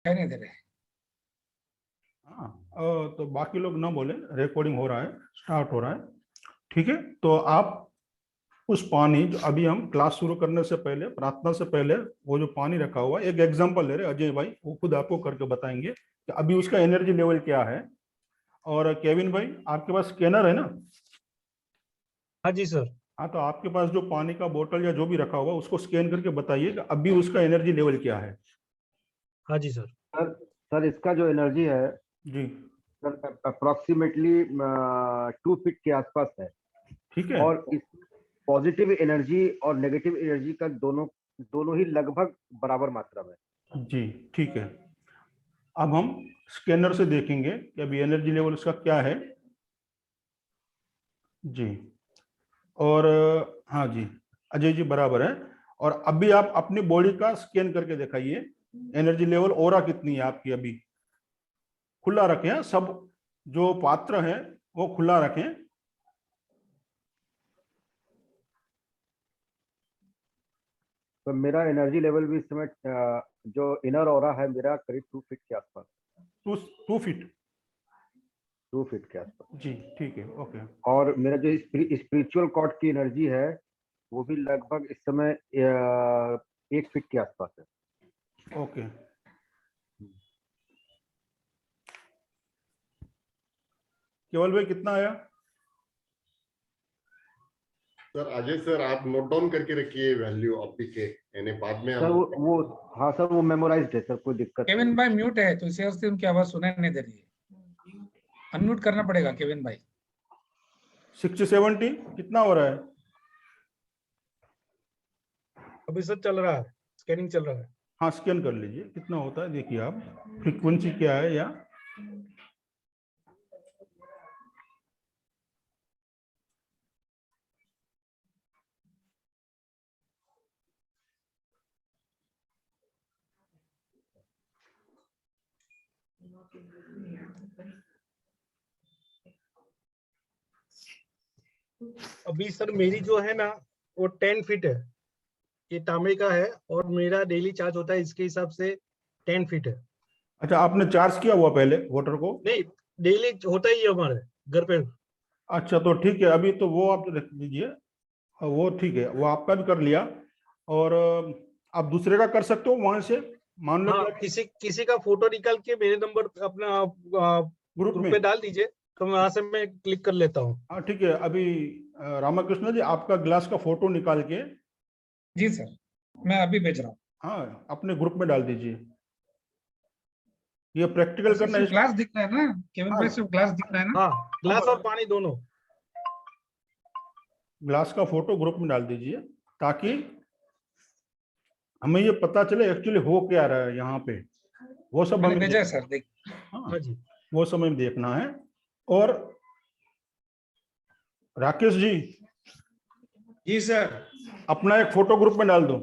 नहीं दे रहे। हाँ, तो बाकी लोग ना बोले, रिकॉर्डिंग हो रहा है, स्टार्ट हो रहा है, ठीक है। तो आप उस पानी जो अभी हम क्लास शुरू करने से पहले, प्रार्थना से पहले, वो जो पानी रखा हुआ है, एक एग्जांपल ले रहे अजय भाई, वो खुद आपको करके बताएंगे कि अभी उसका एनर्जी लेवल क्या है। और केविन भाई, आपके पास स्कैनर है ना? हाँ जी सर। हाँ, तो आपके पास जो पानी का बोतल या जो भी रखा हुआ, उसको स्कैन करके बताइए कि अभी उसका एनर्जी लेवल क्या है। हाँ जी सर। सर इसका जो एनर्जी है जी, सर अप्रोक्सीमेटली 2 फीट के आसपास है। ठीक है। और इस पॉजिटिव एनर्जी और नेगेटिव एनर्जी का दोनों ही लगभग बराबर मात्रा में। जी, ठीक है। अब हम स्कैनर से देखेंगे कि अभी एनर्जी लेवल उसका क्या है। जी, और हाँ जी, अजय जी बराबर है। और अभी आप अपनी बॉडी का स्कैन करके दिखाइए, एनर्जी लेवल ऑरा कितनी है आपकी अभी। खुला रखें, सब जो पात्र है वो खुला रखें। तो मेरा एनर्जी लेवल भी इस समय जो इनर ऑरा है मेरा करीब 2 फीट के आसपास। 2 फीट? 2 फीट के आसपास। जी, ठीक है, ओके। और मेरा जो स्पिरिचुअल कॉर्ड की एनर्जी है वो भी लगभग इस समय 1 फीट के आसपास है। ओके, केवल भाई कितना आया? सर अजय सर, आप नोट डाउन करके रखिए वैल्यू अभी के, यानी बाद में सर वो हाँ सर, वो मेमोराइज्ड है सर, कोई दिक्कत नहीं। केविन भाई म्यूट है तो इसी वजह से उनकी आवाज सुनाई नहीं दे रही है, अनम्यूट करना पड़ेगा केविन भाई। 60-70 कितना हो रहा है? अभी सर चल रहा है, स्कैनिंग चल रहा है। हाँ, स्कैन कर लीजिए कितना होता है, देखिए आप फ्रीक्वेंसी क्या है। या अभी सर मेरी जो है ना वो 10 फीट है, ये तांबे का है और मेरा डेली चार्ज होता है इसके हिसाब से 10 फीट है। अच्छा, आपने चार्ज किया हुआ पहले वाटर को? नहीं, डेली होता ही है हमारे घर पे। अच्छा, तो ठीक है, अभी तो वो आप रख दीजिए, वो ठीक है, वो आपका भी कर लिया। और आप दूसरे का कर सकते हो वहां से, मान लो हाँ, कि किसी का फोटो निकाल के मेरे नंबर अपना ग्रुप ग्रुप में। पे डाल दीजिए, तो वहां से मैं क्लिक कर लेता हूँ। हाँ, ठीक है। अभी रामाकृष्ण जी, आपका ग्लास का फोटो निकाल के जी सर, मैं अभी भेज रहा हूँ। हाँ, अपने ग्रुप में डाल दीजिए। ये प्रैक्टिकल करना है। ग्लास दिख रहा है ना केविन भाई, सिर्फ ग्लास दिख रहा है ना? हाँ, ग्लास और पानी दोनों। ग्लास का फोटो ग्रुप में डाल दीजिए ताकि हमें ये पता चले एक्चुअली हो क्या रहा है यहाँ पे, वो सब मैंने हमें भेजा है सर, देख। हाँ, हाँ जी। वो सब हमें देखना है। और राकेश जी, जी सर। अपना एक फोटो ग्रुप में डाल दो,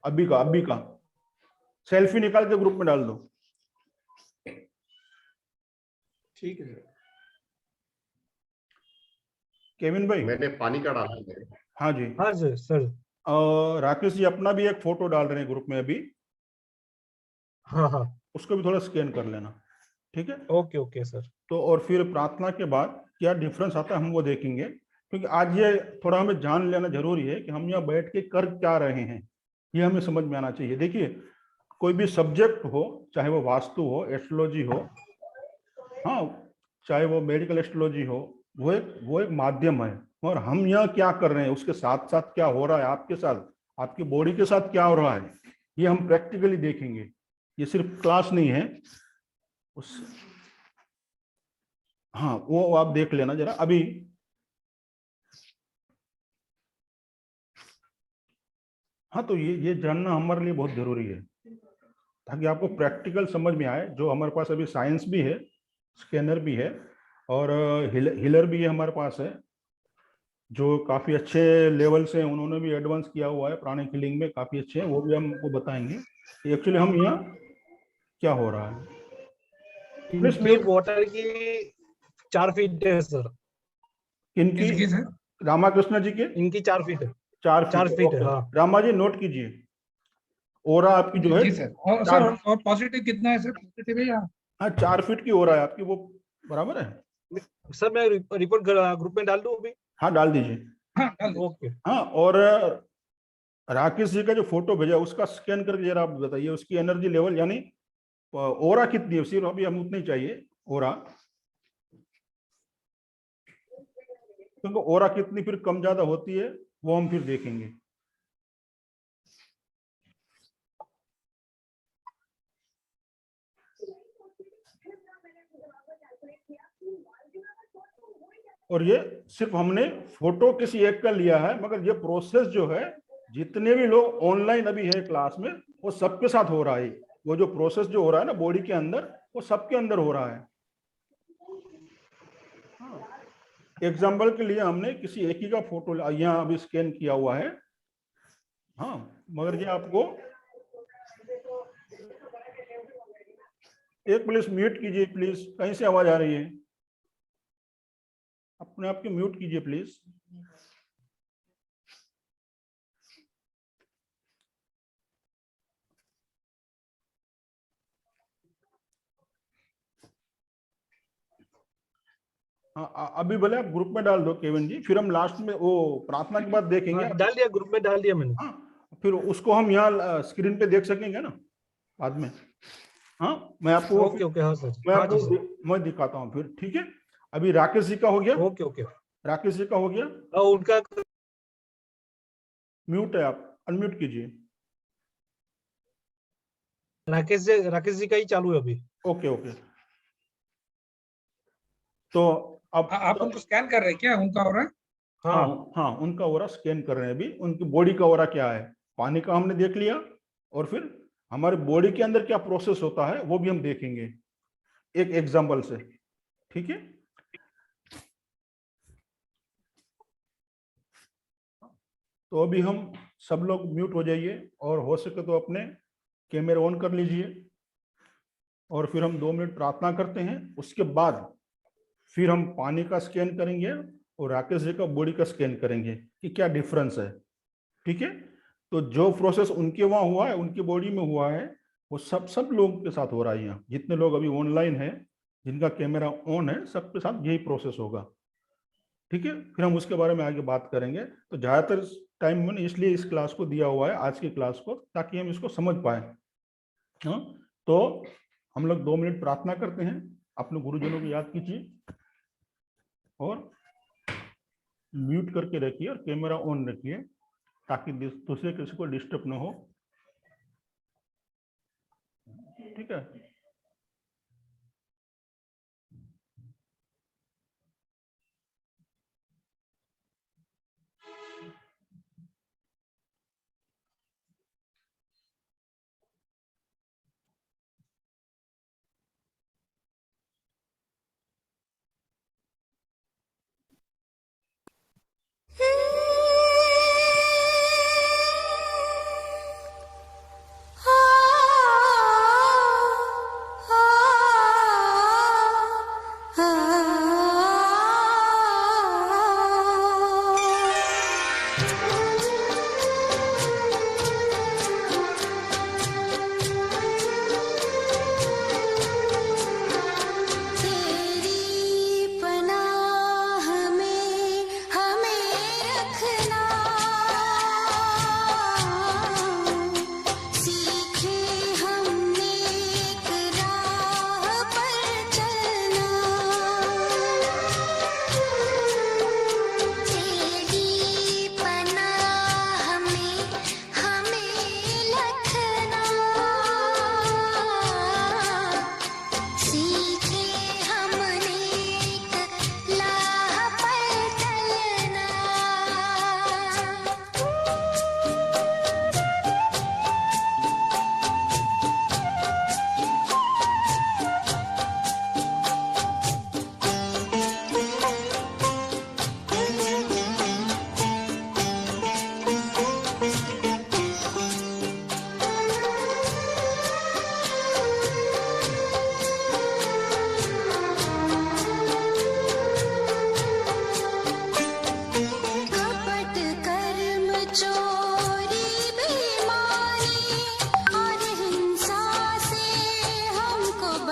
अभी का सेल्फी निकाल के ग्रुप में डाल दो। ठीक है सर। केविन भाई, मैंने पानी का डाला है। हाँ जी। हाँ सर। और राकेश जी अपना भी एक फोटो डाल रहे हैं ग्रुप में अभी, हाँ हाँ, उसको भी थोड़ा स्कैन कर लेना, ठीक है। Okay sir. तो और फिर प्रार्थना के बाद क्या डिफरेंस आता है हम वो देखेंगे, क्योंकि आज ये थोड़ा हमें जान लेना जरूरी है कि हम यहाँ बैठ के कर क्या रहे हैं, ये हमें समझ में आना चाहिए। देखिए, कोई भी सब्जेक्ट हो, चाहे वो वास्तु हो, एस्ट्रोलॉजी हो, हाँ, चाहे वो मेडिकल एस्ट्रोलॉजी हो, वो एक माध्यम है। और हम यहाँ क्या कर रहे हैं, उसके साथ साथ क्या हो रहा है आपके साथ, आपकी बॉडी के साथ क्या हो रहा है, ये हम प्रैक्टिकली देखेंगे। ये सिर्फ क्लास नहीं है उस, हाँ, वो आप देख लेना जरा अभी। हाँ, तो ये जानना हमारे लिए बहुत जरूरी है ताकि आपको प्रैक्टिकल समझ में आए। जो हमारे पास अभी साइंस भी है, स्कैनर भी है, और हीलर भी है हमारे पास है, जो काफ़ी अच्छे लेवल से उन्होंने भी एडवांस किया हुआ है, प्राणिक हीलिंग में काफ़ी अच्छे हैं, वो भी हमको बताएंगे एक्चुअली हम यहाँ क्या हो रहा है। इनकी वाटर की 4 फीट है सर। इनकी सर रामाकृष्ण जी के इनकी 4 फीट है। 4 4 फीट फीट है, ओके। हाँ। रामा जी नोट कीजिए, ओरा आपकी जो है जी सर। और सर और पॉजिटिव कितना है सर? पॉजिटिव है या? हाँ 4 फीट की ओरा है आपकी, वो बराबर है। सर मैं रिपोर्ट ग्रुप में डाल दूं अभी? हाँ डाल दीजिए। हाँ डाल दीजिए। ओके। हाँ, और राकेश जी का जो फोटो भेजा उसका स्कैन करके जरा आप बताइए उसकी एनर्जी लेवल, यानी ओरा कितनी है, सिर्फ अभी हम उतनी चाहिए ओरा, क्योंकि ओरा कितनी फिर कम ज्यादा होती है वो हम फिर देखेंगे। और ये सिर्फ हमने फोटो किसी एक का लिया है, मगर ये प्रोसेस जो है जितने भी लोग ऑनलाइन अभी है क्लास में वो सबके साथ हो रहा है। वो जो प्रोसेस जो हो रहा है ना बॉडी के अंदर, वो सबके अंदर हो रहा है। एग्जाम्पल के लिए हमने किसी एक ही का फोटो यहाँ अभी स्कैन किया हुआ है। हाँ, मगर ये आपको एक प्लीज म्यूट कीजिए, प्लीज कहीं से आवाज आ रही है, अपने आप के म्यूट कीजिए प्लीज। हाँ अभी भले आप ग्रुप में डाल दो केविन जी, फिर हम लास्ट में वो प्रार्थना के बाद देखेंगे। डाल दिया, ग्रुप में डाल दिया मैंने। हाँ, फिर उसको हम यहाँ स्क्रीन पे देख सकेंगे ना बाद में। हाँ मैं आपको ओके ओके। हाँ सर। मैं हाँ जी आपको सर। मैं दिखाता हूँ फिर, ठीक है। अभी राकेश जी का हो गया, ओके ओके। राकेश जी का हो गया, उनका म्यूट है, आप अनम्यूट कीजिए। राकेश जी का ही चालू है अभी। ओके ओके, तो अब आप उनको स्कैन कर रहे हैं क्या? उनका हो रहा है? हाँ हाँ हाँ उनका ओरा स्कैन कर रहे हैं अभी, उनकी बॉडी का ओरा क्या है, पानी का हमने देख लिया, और फिर हमारे बॉडी के अंदर क्या प्रोसेस होता है वो भी हम देखेंगे एक एग्जांपल से, ठीक है। तो अभी हम सब लोग म्यूट हो जाइए और हो सके तो अपने कैमरे ऑन कर लीजिए, और फिर हम 2 मिनट प्रार्थना करते हैं। उसके बाद फिर हम पानी का स्कैन करेंगे और राकेश जी का बॉडी का स्कैन करेंगे कि क्या डिफरेंस है, ठीक है। तो जो प्रोसेस उनके वहां हुआ है, उनकी बॉडी में हुआ है, वो सब लोगों के साथ हो रहा है यहाँ, जितने लोग अभी ऑनलाइन है, जिनका कैमरा ऑन है, सबके साथ यही प्रोसेस होगा, ठीक है। फिर हम उसके बारे में आगे बात करेंगे। तो ज्यादातर टाइम मैंने इसलिए इस क्लास को दिया हुआ है, आज की क्लास को, ताकि हम इसको समझ पाए। हाँ, तो हम लोग 2 मिनट प्रार्थना करते हैं, अपने गुरुजनों को याद कीजिए और म्यूट करके रखिए और कैमरा ऑन रखिए, ताकि दूसरे किसी को डिस्टर्ब ना हो, ठीक है।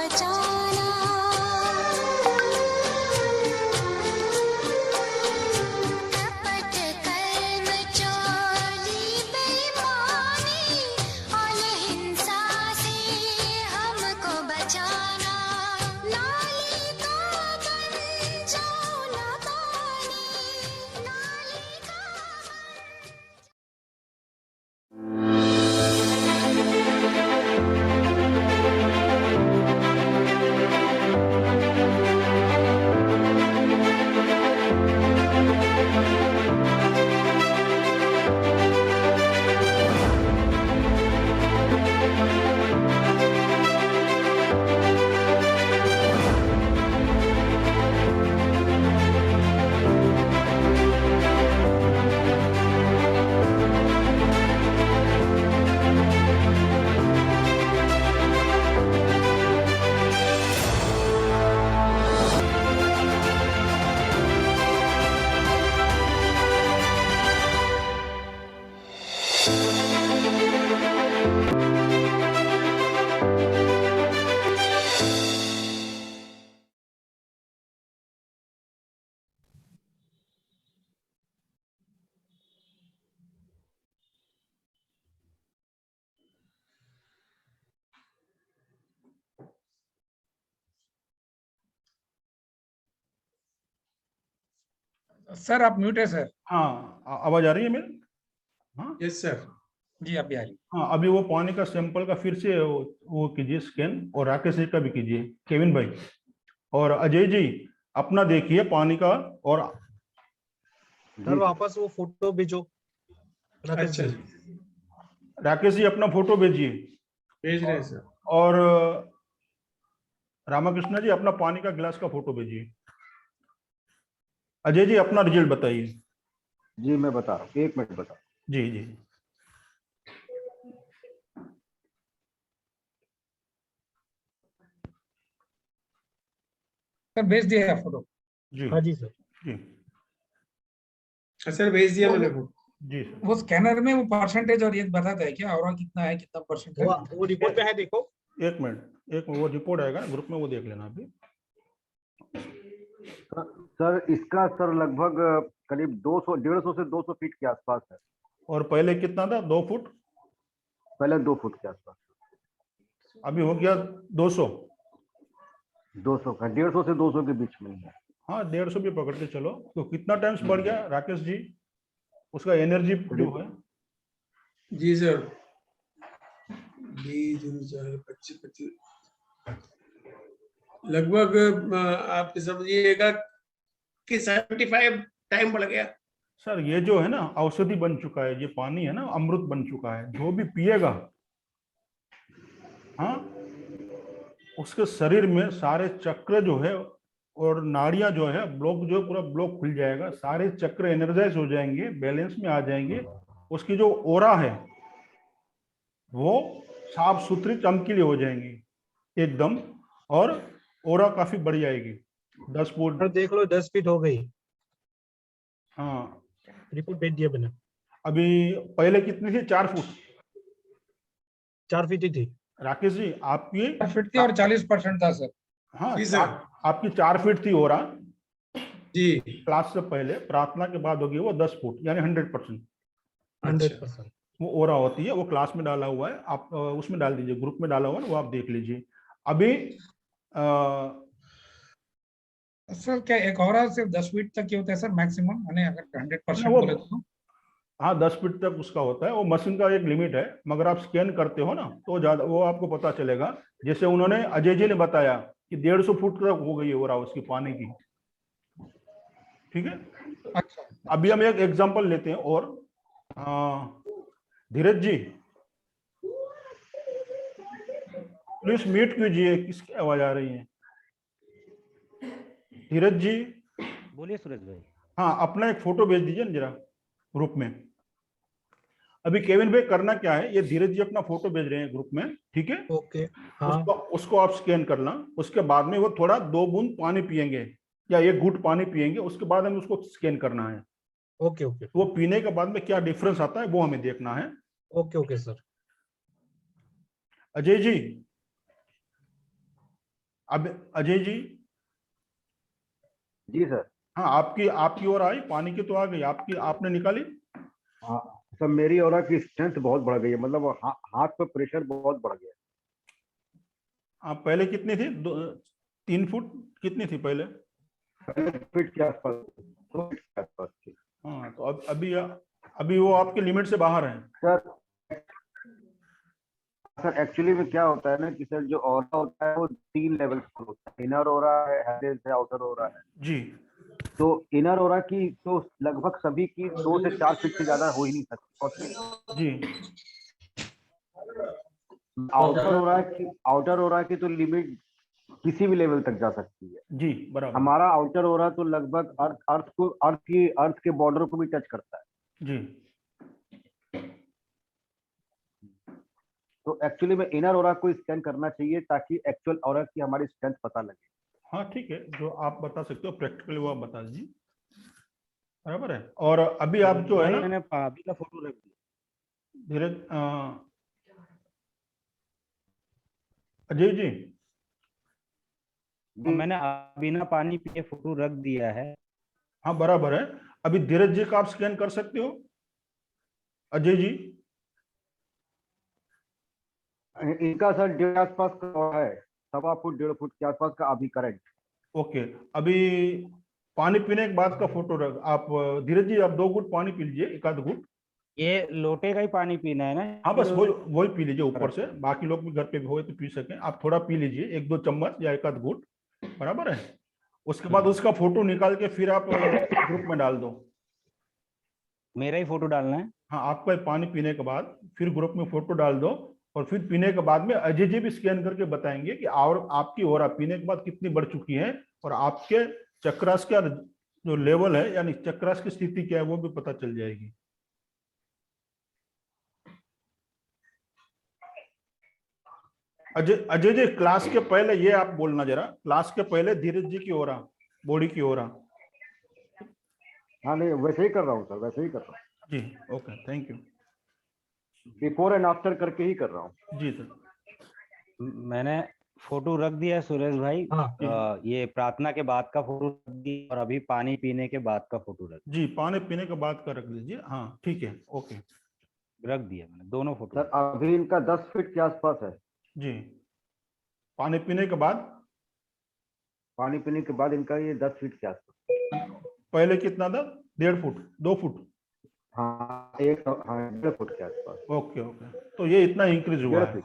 बचाना। कपट कर्म चोरी बेईमानी और हिंसा से हमको बचाना। नाली का बन जाओ ना पानी, नाली का सर आप म्यूट है सर। हाँ, आवाज आ रही है मेरी? हाँ यस सर। जी अभी आ रही। हाँ, अभी वो पानी का सैंपल का फिर से वो कीजिए स्कैन, और राकेश जी का भी कीजिए, केविन भाई। और अजय जी अपना देखिए पानी का, और सर वापस वो फोटो भेजो राकेश अच्छा जी। जी, राकेश जी अपना फोटो भेजिए। भेज रहे हैं सर। और रामाकृष्ण जी अपना पानी का गिलास का फोटो भेजिए। अजय जी अपना रिजल्ट बताइए। जी मैं बता रहा हूँ, 1 मिनट बता। जी जी सर भेज दिया है फोटो। जी हाँ जी सर। जी सर भेज दिया मैंने फोटो। जी सर। वो स्कैनर में वो परसेंटेज और ये बताता है क्या, और कितना है, कितना परसेंट है? वो रिपोर्ट पे है, देखो। एक मिनट, वो रिपोर्ट आएगा ग्रुप में, वो देख लेना अभी। सर इसका सर लगभग करीब 200 150 से 200 फीट के आसपास है। और पहले कितना था? 2 फुट? पहले 2 फुट के आसपास। अभी हो गया 200। 200 का 150 से 200 के बीच में है। हाँ 150 भी पकड़ के चलो। तो कितना टाइम्स बढ़ गया राकेश जी उसका एनर्जी जो है? जी सर, 20 25 25 लगभग आप समझिएगा कि 75 टाइम बढ़ गया। सर ये जो है ना औषधि बन चुका है, ये पानी है ना अमृत बन चुका है। जो भी पिएगा, हाँ, उसके शरीर में सारे चक्र जो है और नाड़ियां जो है ब्लॉक, जो पूरा ब्लॉक खुल जाएगा, सारे चक्र एनर्जाइज हो जाएंगे, बैलेंस में आ जाएंगे। उसकी जो ओरा है वो साफ सुथरी चमकीली हो जाएंगी एकदम, और ओरा काफी बढ़ जाएगी। 10 फुट। सर देख लो 10 फीट हो गई। हाँ रिपोर्ट भेज दिया मैंने। अभी पहले कितनी थी? 4 फुट। 4 फीट ही थी। राकेश जी आपकी 4 फीट थी और 40% था सर। हाँ जी सर। आपकी 4 फीट थी ओरा जी क्लास से पहले, प्रार्थना के बाद होगी वो 10 फुट, यानी 100%। 100%। वो ओरा होती है, वो क्लास में डाला हुआ है, आप उसमें डाल दीजिए, ग्रुप में डाला हुआ है, वो आप देख लीजिए। अभी सर क्या एक और सिर्फ 10 फीट तक ही होता है सर मैक्सिमम, यानी अगर 100% वो बोले तो? हाँ 10 फीट तक उसका होता है, वो मशीन का एक लिमिट है। मगर आप स्कैन करते हो ना तो ज्यादा वो आपको पता चलेगा। जैसे उन्होंने अजय जी ने बताया कि 150 फुट तक हो गई ओरा उसकी पानी की। ठीक है, अच्छा अभी हम एक एग्जांपल लेते हैं। और धीरज जी प्लीज म्यूट कीजिए, किसकी आवाज आ रही है? धीरज जी बोलिए सुरेश भाई। हाँ अपना एक फोटो भेज दीजिए ना जरा ग्रुप में। अभी केविन भाई करना क्या है, ये धीरज जी अपना फोटो भेज रहे हैं ग्रुप में, ठीक है? ओके हाँ। उसको आप स्कैन करना। उसके बाद में वो थोड़ा 2 बूंद पानी पिएंगे या 1 घूंट पानी पिएंगे, उसके बाद हमें उसको स्कैन करना है। ओके ओके वो पीने के बाद में क्या डिफरेंस आता है वो हमें देखना है। Okay okay sir. Ajay ji अब अजय जी, जी सर। हाँ आपकी ओर आई, पानी की तो आ गई आपकी, आपने निकाली। हाँ सर, मेरी ऑरा की स्ट्रेंथ बहुत बढ़ गई है, मतलब हाथ पे प्रेशर बहुत बढ़ गया आप पहले कितनी थी? 3 फुट कितनी थी पहले? है। 5 फीट के आसपास, 2 फीट के आसपास थी। हाँ तो अब अभी वो आपके लिमिट से बाहर है। सर एक्चुअली में क्या होता है ना कि सर जो ऑरा होता है वो 3 लेवल पर होता है, इनर ऑरा है, हेडेस है, आउटर ऑरा है। जी तो इनर ऑरा की तो लगभग सभी की 2 से 4 फीट से ज्यादा हो ही नहीं सकती। जी। आउटर ओरा की तो लिमिट किसी भी लेवल तक जा सकती है। जी बराबर। हमारा आउटर ओरा तो लगभग अर्थ के बॉर्डर को भी टच करता है। जी। तो एक्चुअली में इनर ओरा को स्कैन करना चाहिए ताकि एक्चुअल ओरा की हमारी स्ट्रेंथ पता लगे। हाँ ठीक है, जो आप बता सकते हो प्रैक्टिकली वो आप बता दीजिए, बराबर है। और अभी आप जो है ना, मैंने अभी का फोटो रख दिया। धीरज अजय जी, मैंने बिना पानी पिए फोटो रख दिया है। हाँ बराबर है। अभी धीरज जी का आप स्कैन कर सकते हो। अजय जी, इनका सर 1.5 आसपास का है, 1.25 फुट 1.5 फुट के आसपास का अभी करंट। ओके। अभी पानी पीने के बाद का फोटो रख आप, धीरज जी आप 2 घूंट पानी पी लीजिए, 1 आध घूंट। ये लोटे का ही पानी पीना है ना? हाँ बस वही पी लीजिए ऊपर से, बाकी लोग भी घर पे भी हो तो पी सकें, आप थोड़ा पी लीजिए 1-2 चम्मच या 1 आध घूंट, बराबर है। उसके बाद उसका फोटो निकाल के फिर आप ग्रुप में डाल दो। मेरा ही फोटो डालना है? हाँ आपका पानी पीने के बाद फिर ग्रुप में फोटो डाल दो, और फिर पीने के बाद में अजय जी भी स्कैन करके बताएंगे कि और आपकी ओरा पीने के बाद कितनी बढ़ चुकी है, और आपके चक्रास का जो लेवल है यानी चक्रास की स्थिति क्या है वो भी पता चल जाएगी। अजय जी क्लास के पहले ये आप बोलना जरा, क्लास के पहले धीरज जी की ओरा, बॉडी की ओरा। हाँ नहीं वैसे ही कर रहा हूँ सर, वैसे ही कर रहा हूँ जी okay, thank you. Before and after करके ही कर रहा हूँ। जी सर। मैंने फोटो रख दिया है सुरेश भाई। हाँ। ये प्रार्थना के बाद का फोटो रख दिया, और अभी पानी पीने के बाद का फोटो रख जी पानी पीने के बाद का रख लीजिए। हाँ ठीक है, ओके दिया मैंने, दोनों फोटो। सर अभी इनका 10 फीट के आसपास है। जी। पानी पीने के बाद? पानी पीने के बाद इनका ये 10 फीट के आसपास। पहले कितना था? 1.5 फुट 2 फुट? हाँ 1.5 फुट के आसपास। ओके ओके, तो ये इतना इंक्रीज हुआ है।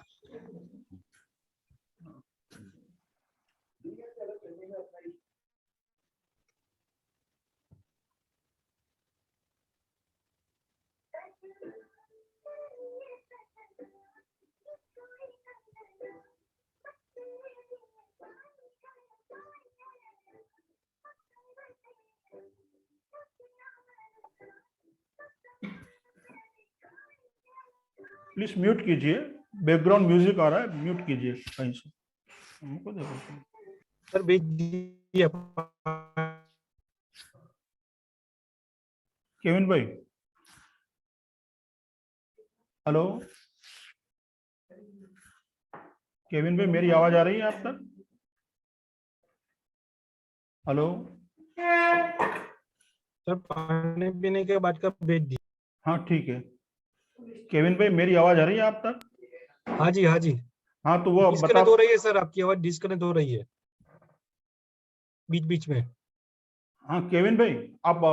प्लीज म्यूट कीजिए, बैकग्राउंड म्यूजिक आ रहा है, म्यूट कीजिए कहीं से। हमको देखो सर भेज दिया। केविन भाई, हेलो केविन भाई, मेरी आवाज आ रही है आप तक? हेलो सर पानी पीने के बाद का भेज दिया। हाँ ठीक है। केविन भाई मेरी आवाज आ रही है आप तक? हाँ जी हाँ जी। हाँ तो वो बता। डिस्कनेक्ट हो रही है सर, आपकी आवाज डिस्कनेक्ट हो रही है बीच बीच में। हाँ केविन भाई, आप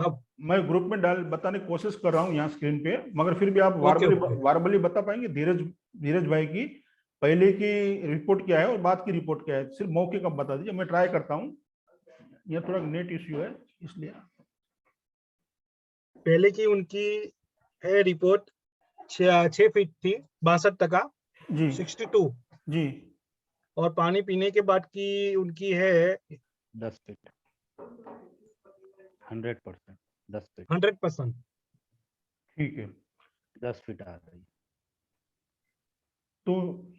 अब मैं ग्रुप में बताने की कोशिश कर रहा हूँ यहाँ स्क्रीन पे, मगर फिर भी आप ओके। वार्बली बता पाएंगे धीरज भाई की पहले की रिपोर्ट क्या है और बाद की रिपोर्ट क्या है? सिर्फ मौके का बता दीजिए, मैं ट्राई करता हूँ, ये थोड़ा नेट इश्यू है इसलिए। पहले की उनकी है रिपोर्ट 6 फीट थी, 62%, जी 62। जी। और पानी पीने के बाद की उनकी है 10 फीट 100%, 10 फीट 100%। ठीक है। 10 फीट आ रही। तो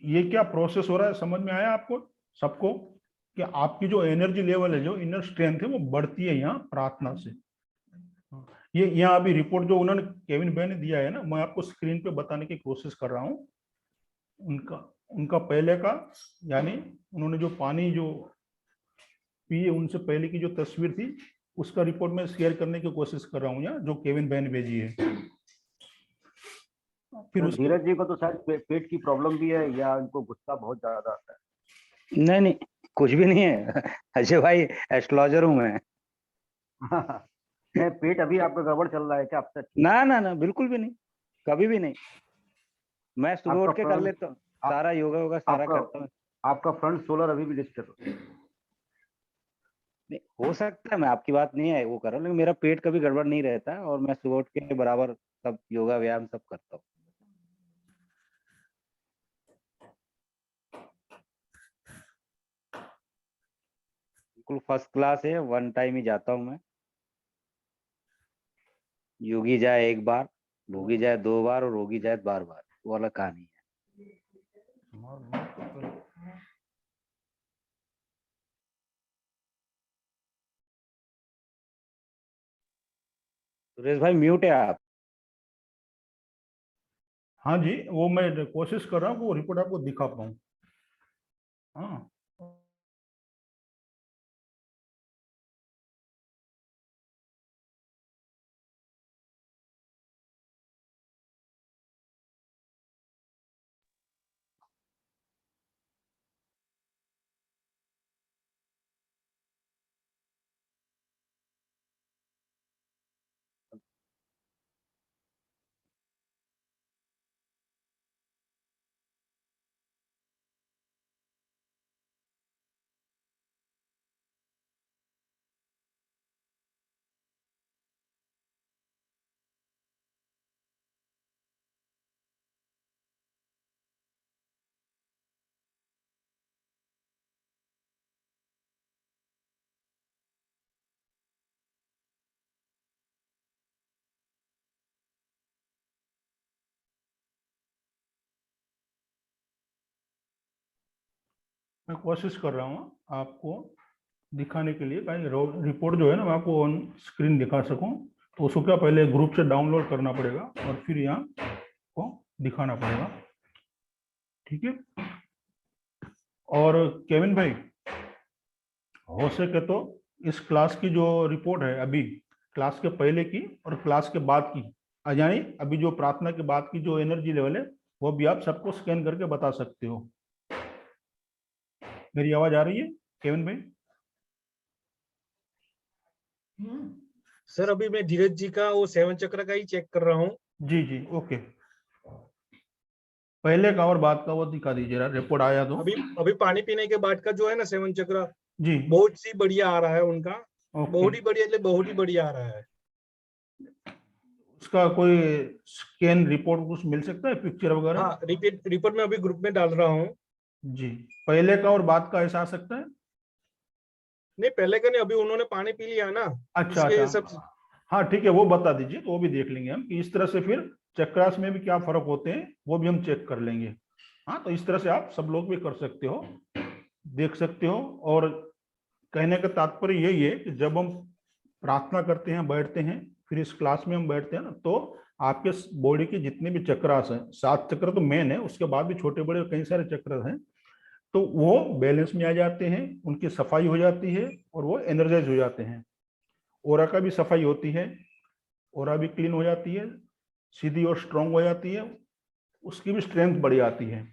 ये क्या प्रोसेस हो रहा है, समझ में आया आपको सबको कि आपकी जो एनर्जी लेवल है, जो इनर स्ट्रेंथ है वो बढ़ती है यहाँ प्रार्थना से। ये यहाँ अभी रिपोर्ट जो उन्होंने केविन भाई ने दिया है ना, मैं आपको स्क्रीन पे बताने की कोशिश कर रहा हूँ उनका। उनका पहले का, यानी उन्होंने जो पानी जो पिए उनसे पहले की जो तस्वीर थी उसका रिपोर्ट में शेयर करने की कोशिश कर रहा हूँ यहाँ, जो केविन बहन ने भेजी है। फिर तो उसके धीरज जी को तो शायद पेट की प्रॉब्लम भी है, या उनको गुस्सा बहुत ज्यादा आता है। नहीं नहीं, कुछ भी नहीं है अजय भाई, एस्ट्रोलॉजर हूँ मैं। नहीं, पेट अभी आपका गड़बड़ चल रहा है क्या अब तक? ना ना ना, बिल्कुल भी नहीं, कभी भी नहीं। मैं सुबह उठ आपका के कर front- लेता हूँ सारा योगा वोगा सारा आपका- करता हूँ। आपका फ्रंट सोलर अभी भी डिस्टर्ब है। नहीं, हो सकता है, मैं आपकी बात नहीं है वो कर रहा हूँ, लेकिन मेरा पेट कभी गड़बड़ नहीं रहता है और मैं सुबह उठ के बराबर सब योगा व्यायाम सब करता हूँ। बिल्कुल फर्स्ट क्लास है, 1 टाइम ही जाता हूँ मैं। योगी जाए 1 बार, भोगी जाए 2 बार और रोगी जाए 12 बार, वो अलग कहानी है। सुरेश भाई म्यूट है आप। हाँ जी, वो मैं कोशिश कर रहा हूँ वो रिपोर्ट आपको दिखा पाऊँ। हाँ, मैं कोशिश कर रहा हूँ आपको दिखाने के लिए, कहीं रिपोर्ट जो है ना मैं आपको ऑन स्क्रीन दिखा सकूं, तो उसको क्या पहले ग्रुप से डाउनलोड करना पड़ेगा और फिर यहाँ को दिखाना पड़ेगा। ठीक है। और केविन भाई, हो सके तो इस क्लास की जो रिपोर्ट है अभी, क्लास के पहले की और क्लास के बाद की, यानी अभी जो प्रार्थना के बाद की जो एनर्जी लेवल है वो भी आप सबको स्कैन करके बता सकते हो। मेरी आवाज आ रही है केविन भाई? सर अभी मैं धीरज जी का वो 7 चक्र का ही चेक कर रहा हूँ। जी जी, ओके। पहले का और बाद का वो दिखा दीजिए रिपोर्ट आया तो। अभी पानी पीने के बाद का जो है ना 7 चक्र, जी, बहुत सी बढ़िया आ रहा है उनका। ओके। बहुत ही बढ़िया, मतलब बहुत ही बढ़िया आ रहा है। उसका कोई स्कैन रिपोर्ट कुछ मिल सकता है, पिक्चर वगैरह? हाँ, रिपोर्ट में अभी ग्रुप में डाल रहा हूँ। जी, पहले का और बाद का ऐसा आ सकता है? नहीं, पहले का नहीं, अभी उन्होंने पानी पी लिया ना, अच्छा इसके अच्छा, सब। हाँ ठीक है, वो बता दीजिए तो वो भी देख लेंगे हम कि इस तरह से फिर चक्रास में भी क्या फर्क होते हैं वो भी हम चेक कर लेंगे। हाँ, तो इस तरह से आप सब लोग भी कर सकते हो, देख सकते हो। और कहने का तात्पर्य यही है कि जब हम प्रार्थना करते हैं, बैठते हैं, फिर इस क्लास में हम बैठते हैं ना, तो आपके बॉडी के जितने भी चक्रास हैं, 7 चक्र तो मेन है, उसके बाद भी छोटे बड़े कई सारे चक्र हैं, तो वो बैलेंस में आ जाते हैं, उनकी सफाई हो जाती है और वो एनर्जाइज हो जाते हैं। ओरा का भी सफाई होती है, ओरा भी क्लीन हो जाती है, सीधी और स्ट्रांग हो जाती है, उसकी भी स्ट्रेंथ बढ़ जाती है।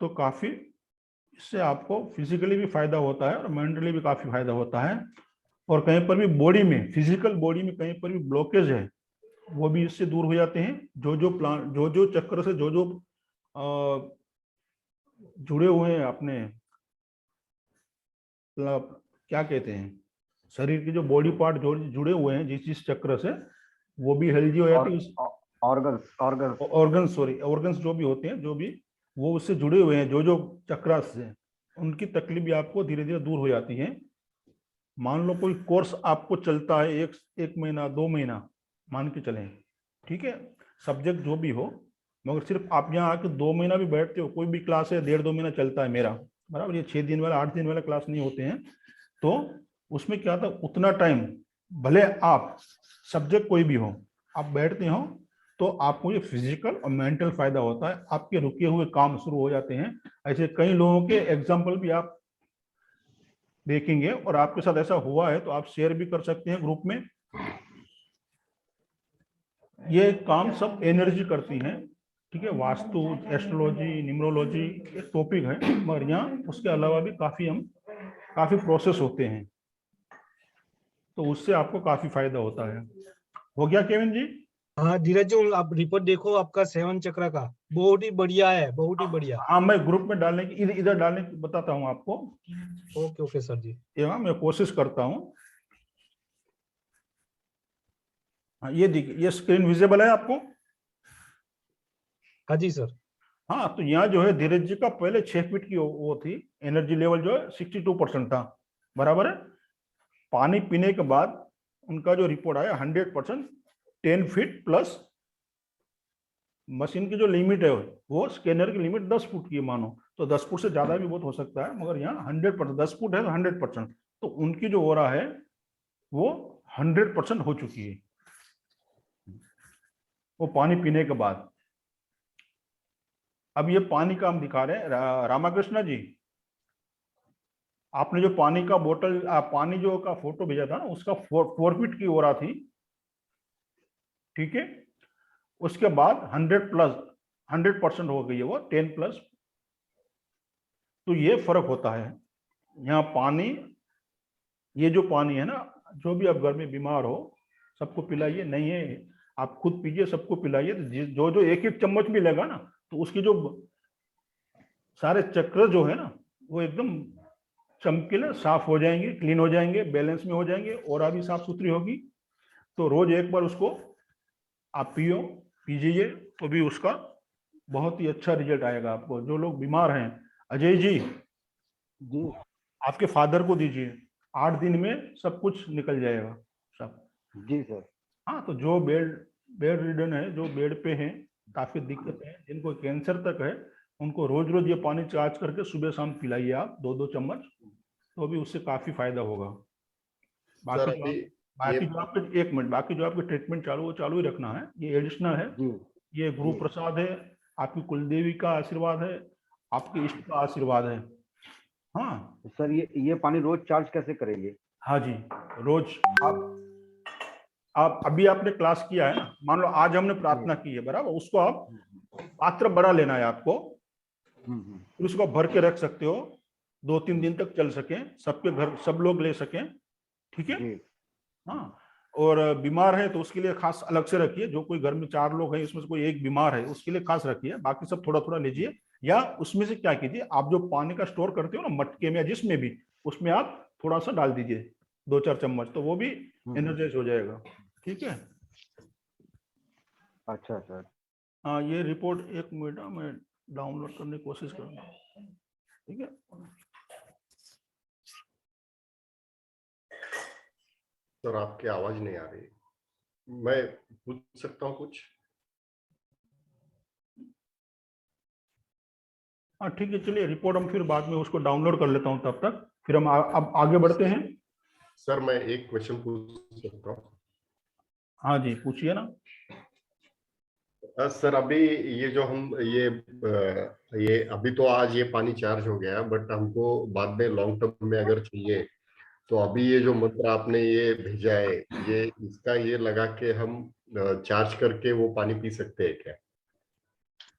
तो काफी इससे आपको फिजिकली भी फायदा होता है और मेंटली भी काफी फायदा होता है। और कहीं पर भी बॉडी में, फिजिकल बॉडी में कहीं पर भी ब्लॉकेज है वो भी इससे दूर हो जाते हैं। जो जो चक्र से जो जो जुड़े हुए हैं अपने, क्या कहते हैं, शरीर के जो बॉडी पार्ट जो जुड़े हुए हैं जिस चक्र से, वो भी हेल्दी हो जाती है। ऑर्गन्स जो भी होते हैं, जो भी वो उससे जुड़े हुए हैं, जो जो चक्र से, उनकी तकलीफ भी आपको धीरे धीरे दूर हो जाती है। मान लो कोई कोर्स आपको चलता है एक महीना 2 महीना मान के चलें, ठीक है, सब्जेक्ट जो भी हो, मगर सिर्फ आप यहाँ आके 2 महीना भी बैठते हो, कोई भी क्लास है 1.5-2 महीना चलता है मेरा, बराबर, ये 6 दिन वाला 8 दिन वाला क्लास नहीं होते हैं, तो उसमें क्या था, उतना टाइम भले आप सब्जेक्ट कोई भी हो, आप बैठते हो तो आपको ये फिजिकल और मेंटल फायदा होता है, आपके रुके हुए काम शुरू हो जाते हैं। ऐसे कई लोगों के एग्जाम्पल भी आप देखेंगे, और आपके साथ ऐसा हुआ है तो आप शेयर भी कर सकते हैं ग्रुप में। ये काम सब एनर्जी करती हैं, ठीक है। वास्तु, एस्ट्रोलॉजी, न्यूमरोलॉजी एक टॉपिक है, मगर यहाँ उसके अलावा भी काफी प्रोसेस होते हैं, तो उससे आपको काफी फायदा होता है। हो गया केविन जी? हाँ धीरज जी, आप रिपोर्ट देखो आपका 7 चक्र का, बहुत ही बढ़िया है, बहुत ही बढ़िया। हाँ, मैं ग्रुप में डालने की इधर डालने की बताता हूँ आपको। ओके ओके सर जी। यहाँ मैं कोशिश करता हूँ। हाँ, ये देखिए, ये स्क्रीन विजिबल है आपको? हाँ जी सर। हाँ, तो यहाँ जो है धीरज जी का पहले 6 फीट की वो थी, एनर्जी लेवल जो है 62% था, बराबर है। पानी पीने के बाद उनका जो रिपोर्ट आया 100%, 10 फीट प्लस मशीन की जो लिमिट है वो स्कैनर की लिमिट 10 फुट की है मानो, तो 10 फुट से ज्यादा भी बहुत हो सकता है, मगर यहाँ 100%, 10 फुट है तो 100%, तो उनकी जो ओरा है वो 100% हो चुकी है वो पानी पीने के बाद। अब ये पानी का हम दिखा रहे हैं। रामाकृष्णा जी, आपने जो पानी का बोतल पानी जो का फोटो भेजा था ना, उसका 4 फीट की ओरा थी, ठीक है। उसके बाद 100% हो गई है वो 10 प्लस, तो ये फर्क होता है। यहाँ पानी, ये जो पानी है ना, जो भी आप घर में बीमार हो सबको पिलाइए, नहीं है आप खुद पीजिए, सबको पिलाइए। तो जो एक एक चम्मच भी लेगा ना, तो उसकी जो सारे चक्र जो है ना वो एकदम चमकीले साफ हो जाएंगे, क्लीन हो जाएंगे, बैलेंस में हो जाएंगे, और भी साफ सुथरी होगी। तो रोज एक बार उसको आप पीजिए, तो भी उसका बहुत ही अच्छा रिजल्ट आएगा आपको। जो लोग बीमार हैं, अजय जी आपके फादर को दीजिए, 8 दिन में सब कुछ निकल जाएगा सब। जी सर। हाँ, तो जो बेड रिडन है, जो बेड पे हैं, काफी दिक्कत है, जिनको कैंसर तक है, उनको रोज रोज ये पानी चार्ज करके सुबह शाम पिलाइए आप 2-2 चम्मच, तो भी उससे काफी फायदा होगा। बाकी जो आपके 1 मिनट, बाकी जो आपके ट्रीटमेंट चालू ही रखना है, ये एडिशनल है। ये गुरु प्रसाद है, आपकी कुलदेवी का आशीर्वाद है, आपके इष्ट का आशीर्वाद है। हाँ सर, ये पानी रोज चार्ज कैसे करेंगे? हाँ जी, रोज आप अभी आपने क्लास किया है ना, मान लो आज हमने प्रार्थना की है, बराबर, उसको आप पात्र बड़ा लेना है आपको, फिर उसको भर के रख सकते हो, 2-3 दिन तक चल सके, सबके घर सब लोग ले सकें, ठीक है। हाँ, और बीमार है तो उसके लिए खास अलग से रखिए। जो कोई घर में 4 लोग हैं, इसमें से कोई एक बीमार है, उसके लिए खास रखिए, बाकी सब थोड़ा थोड़ा लीजिए। या उसमें से क्या कीजिए, आप जो पानी का स्टोर करते हो ना मटके में या जिसमें भी, उसमें आप थोड़ा सा डाल दीजिए, 2-4 चम्मच, तो वो भी एनर्जाइज हो जाएगा, ठीक है। अच्छा सर। हाँ, ये रिपोर्ट 1 मिनट मैं डाउनलोड करने की कोशिश करूंगा, ठीक है। सर आपकी आवाज नहीं आ रही, मैं पूछ सकता हूँ कुछ? हाँ ठीक है, चलिए रिपोर्ट हम फिर बाद में उसको डाउनलोड कर लेता हूँ, तब तक फिर हम अब आगे बढ़ते हैं। सर मैं एक क्वेश्चन पूछ सकता हूँ? हाँ जी, पूछिए ना। सर अभी ये जो हम ये अभी तो आज ये पानी चार्ज हो गया, बट हमको बाद में लॉन्ग टर्म में अगर चाहिए, तो अभी ये जो मंत्र आपने ये भेजा है, ये इसका ये लगा के हम चार्ज करके वो पानी पी सकते हैं क्या?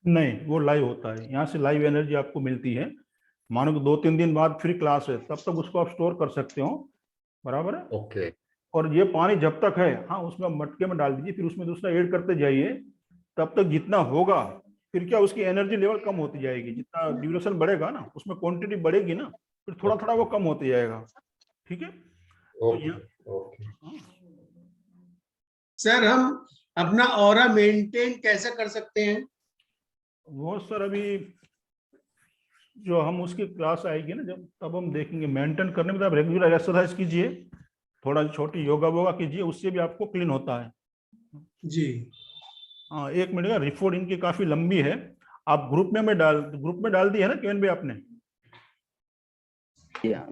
नहीं, वो लाइव होता है, यहाँ से लाइव एनर्जी आपको मिलती है। मानो कि 2-3 दिन बाद फिर क्लास है, तब तक उसको आप स्टोर कर सकते हो, बराबर है। ओके। और ये पानी जब तक है, हाँ, उसमें आप मटके में डाल दीजिए, फिर उसमें दूसरा ऐड करते जाइए, तब तक जितना होगा, फिर क्या उसकी एनर्जी लेवल कम होती जाएगी, जितना ड्यूरेशन बढ़ेगा ना, उसमें क्वांटिटी बढ़ेगी ना, फिर थोड़ा थोड़ा वो कम होते जाएगा, ठीक है। सर हम अपना ऑरा मेंटेन कैसे कर सकते हैं? वो सर अभी जो हम उसकी क्लास आएगी ना जब, तब हम देखेंगे। मेंटेन करने में तो आप रेगुलर एक्सरसाइज कीजिए, थोड़ा छोटी योगा वोगा कीजिए, उससे भी आपको क्लीन होता है जी। हाँ, 1 मिनट का रिपोर्ट इनकी काफी लंबी है, आप ग्रुप में डाल दी है ना केवन भाई आपने?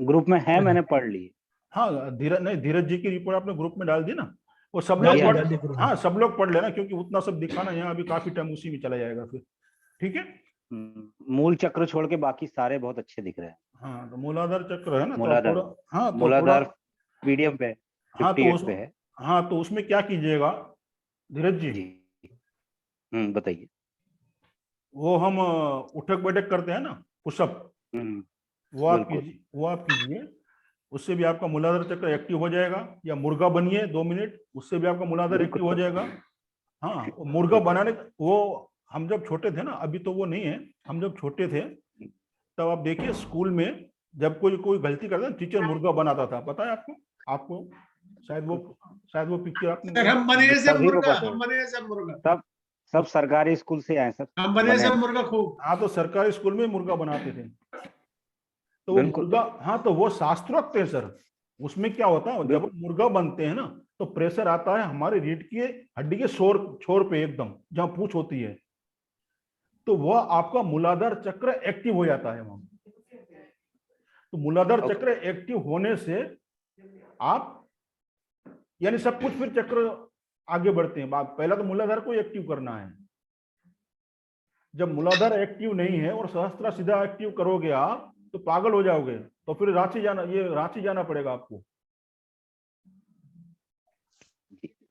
ग्रुप में है, मैंने पढ़ ली। हाँ, धीरज जी की रिपोर्ट आपने ग्रुप में डाल दी ना, वो सब लोग Yeah. पढ़, हाँ सब लोग पढ़ लेना, क्योंकि उतना सब दिखाना यहाँ अभी काफी टाइम उसी में चला जाएगा फिर। ठीक है, मूल चक्र छोड़ के बाकी सारे बहुत अच्छे दिख रहे हैं। हाँ तो मूलाधार चक्र है ना, तो आप मूलाधार, थोड़ा, हाँ तो मूलाधार थोड़ा, पीडीएफ पे हाँ तो 58 पे है हाँ तो उसमें क्या कीजिएगा धीरज जी, जी। बताइए। वो हम उठक बैठक करते हैं ना, पुशअप, वो आप बिल्कुल। कीजिए, वो आप कीजिए, उससे भी आपका मूलाधार चक्र एक्टिव हो जाएगा। या मुर्गा बनिए 2 मिनट, उससे भी आपका मूलाधार एक्टिव हो जाएगा। हाँ वो मुर्गा बनाने, वो हम जब छोटे थे ना, अभी तो वो नहीं है, हम जब छोटे थे तब आप देखिए स्कूल में जब कोई गलती करता था, टीचर मुर्गा बनाता था, पता है आपको? आपको शायद वो पिक्चर आपने सर हम बने सब सभी को मुर्गा, पता है। हम बने सब मुर्गा, सब सरकारी स्कूल से आए सर, हम बने सब मुर्गा खूब। हाँ तो सरकारी स्कूल में मुर्गा बनाते थे, तो वो बिल्कुल। मुर्गा, हाँ तो वो शास्त्रोक्त है सर। उसमें क्या होता है, जब मुर्गा बनते हैं ना तो प्रेशर आता है हमारे रीढ़ की हड्डी के छोर पे, एकदम जहां पूंछ होती है, तो वह आपका मूलाधार चक्र एक्टिव हो जाता है वहां। तो मूलाधार चक्र एक्टिव होने से आप, यानी सब कुछ फिर चक्र आगे बढ़ते हैं। पहला तो मूलाधार को एक्टिव करना है। जब मूलाधार एक्टिव नहीं है और सहस्त्रा सीधा एक्टिव करोगे आप तो पागल हो जाओगे, तो फिर रांची जाना पड़ेगा आपको।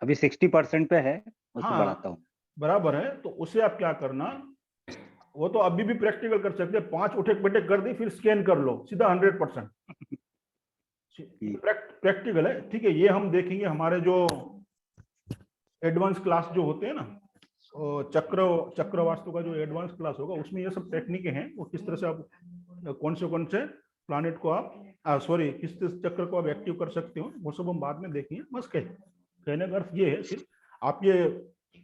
अभी 60% पे है, उसको हाँ बढ़ाता हूँ। बराबर है, तो उसे आप क्या करना, वो तो अभी भी प्रैक्टिकल कर सकते हैं, 5 उठक बैठक कर दी, फिर स्कैन कर लो सीधा 100%। प्रैक्टिकल है, ठीक है। ये हम देखेंगे हमारे जो एडवांस क्लास जो होते हैं ना, चक्र वास्तु का जो एडवांस क्लास होगा, उसमें ये सब टेक्निकें हैं, वो किस तरह से आप कौन से प्लैनेट को आप किस चक्र को आप एक्टिव कर सकते हो, वो सब हम बाद में देखेंगे। बस कहने का अर्थ ये है, सिर्फ आप ये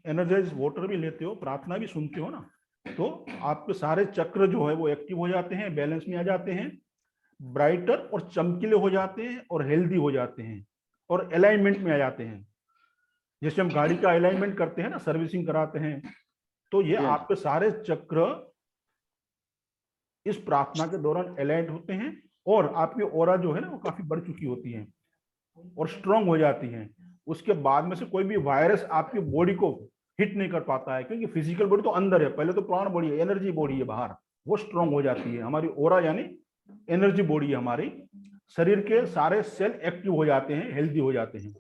एनर्जाइज वाटर भी लेते हो, प्रार्थना भी सुनते हो ना, तो आपके सारे चक्र जो है वो एक्टिव हो जाते हैं, बैलेंस में आ जाते हैं, ब्राइटर और चमकीले हो जाते हैं, और हेल्दी हो जाते हैं, और अलाइनमेंट में आ जाते हैं। जैसे हम गाड़ी का अलाइनमेंट करते हैं ना, सर्विसिंग कराते हैं, तो ये आपके सारे चक्र इस प्रार्थना के दौरान अलाइंड होते हैं, और आपकी ऑरा जो है ना वो काफी बढ़ चुकी होती है और स्ट्रांग हो जाती है। उसके बाद में से कोई भी वायरस आपकी बॉडी को हिट नहीं कर पाता है, क्योंकि फिजिकल बॉडी तो अंदर है, पहले तो प्राण बॉडी है, एनर्जी बॉडी है बाहर, वो स्ट्रांग हो जाती है। हमारी ऑरा यानी एनर्जी बॉडी है हमारी, शरीर के सारे सेल एक्टिव हो जाते हैं, हेल्दी हो जाते हैं।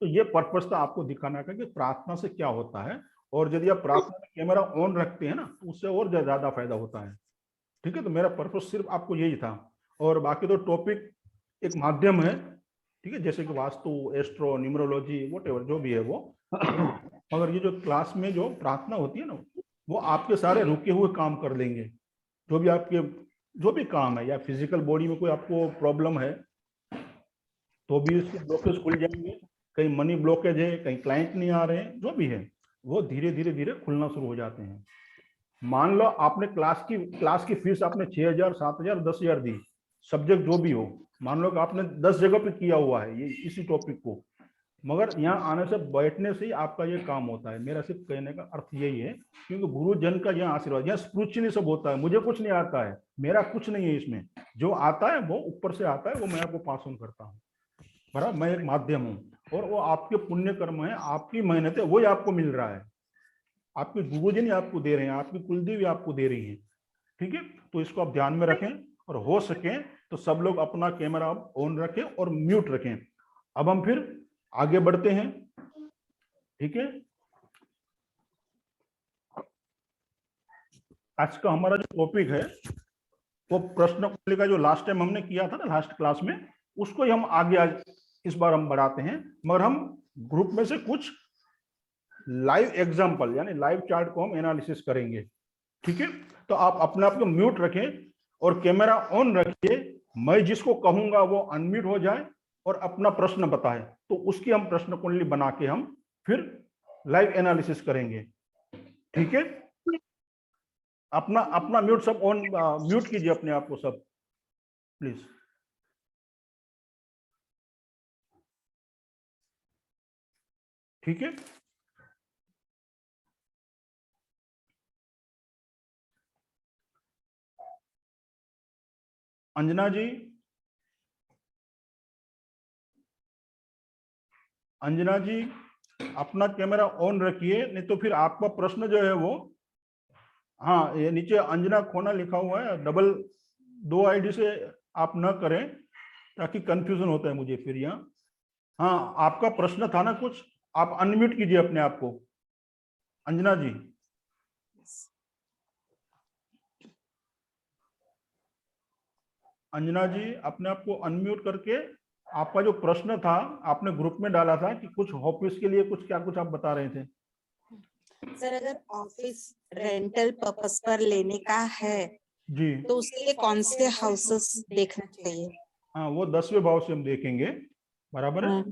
तो ये पर्पस था आपको दिखाना का कि प्रार्थना से क्या होता है, और यदि आप प्रार्थना में कैमरा ऑन रखते हैं ना तो उससे और ज्यादा फायदा होता है। ठीक है, तो मेरा पर्पस सिर्फ आपको यही था, और बाकी तो टॉपिक एक माध्यम है, ठीक है, जैसे कि वास्तु, एस्ट्रो, न्यूमरोलॉजी, व्हाटएवर जो भी है वो, मगर ये जो क्लास में जो प्रार्थना होती है ना, वो आपके सारे रुके हुए काम कर देंगे। जो भी आपके जो भी काम है, या फिजिकल बॉडी में कोई आपको प्रॉब्लम है तो भी उसके ब्लॉकेज खुल जाएंगे, कहीं मनी ब्लॉकेज है, कहीं क्लाइंट नहीं आ रहे हैं, जो भी है वो धीरे धीरे खुलना शुरू हो जाते हैं। मान लो आपने क्लास की फीस आपने 6,000, 7,000, 10,000 दी, सब्जेक्ट जो भी हो, मान लो कि आपने 10 जगह पे किया हुआ है ये इसी टॉपिक को, मगर यहाँ आने से बैठने से ही आपका ये काम होता है। मेरा सिर्फ कहने का अर्थ यही है, क्योंकि गुरुजन का यहाँ आशीर्वाद, यहाँ स्पिरिचुअली सब होता है। मुझे कुछ नहीं आता है, मेरा कुछ नहीं है इसमें, जो आता है वो ऊपर से आता है, वो मैं आपको पास ऑन करता हूँ, बराबर। मैं एक माध्यम हूँ, और वो आपके पुण्य कर्म है, आपकी मेहनत है, वही आपको मिल रहा है, आपके गुरुजन आपको दे रहे हैं, आपकी कुलदेवी आपको दे रही है। ठीक है, तो इसको आप ध्यान में रखें, और हो सके तो सब लोग अपना कैमरा ऑन रखें और म्यूट रखें। अब हम फिर आगे बढ़ते हैं। ठीक है, आज का हमारा जो टॉपिक है वो प्रश्न कुंडली का जो लास्ट टाइम हमने किया था ना, लास्ट क्लास में, उसको ही हम आगे आज इस बार हम बढ़ाते हैं, मगर हम ग्रुप में से कुछ लाइव एग्जांपल यानी लाइव चार्ट को हम एनालिसिस करेंगे। ठीक है, तो आप अपने आप को म्यूट रखें और कैमरा ऑन रखिए। मैं जिसको कहूंगा वो अनम्यूट हो जाए और अपना प्रश्न बताए, तो उसकी हम प्रश्न कुंडली बना के हम फिर लाइव एनालिसिस करेंगे। ठीक है, अपना अपना म्यूट सब ऑन, म्यूट कीजिए अपने आप को सब प्लीज। ठीक है, अंजना जी, अंजना जी अपना कैमरा ऑन रखिए, नहीं तो फिर आपका प्रश्न जो है वो, हाँ ये नीचे अंजना खोना लिखा हुआ है, डबल 2 आईडी से आप न करें ताकि कंफ्यूजन होता है मुझे फिर यहाँ। हाँ आपका प्रश्न था ना कुछ, आप अनम्यूट कीजिए अपने आप को अंजना जी। अंजना जी अपने आप को अनम्यूट करके आपका जो प्रश्न था आपने ग्रुप में डाला था कि कुछ ऑफिस के लिए कुछ क्या कुछ आप बता रहे थे। सर अगर ऑफिस रेंटल पर्पस पर लेने का है जी तो उसके लिए कौन से हाउसेस देखना चाहिए? हाँ वो 10वें भाव से हम देखेंगे, बराबर है।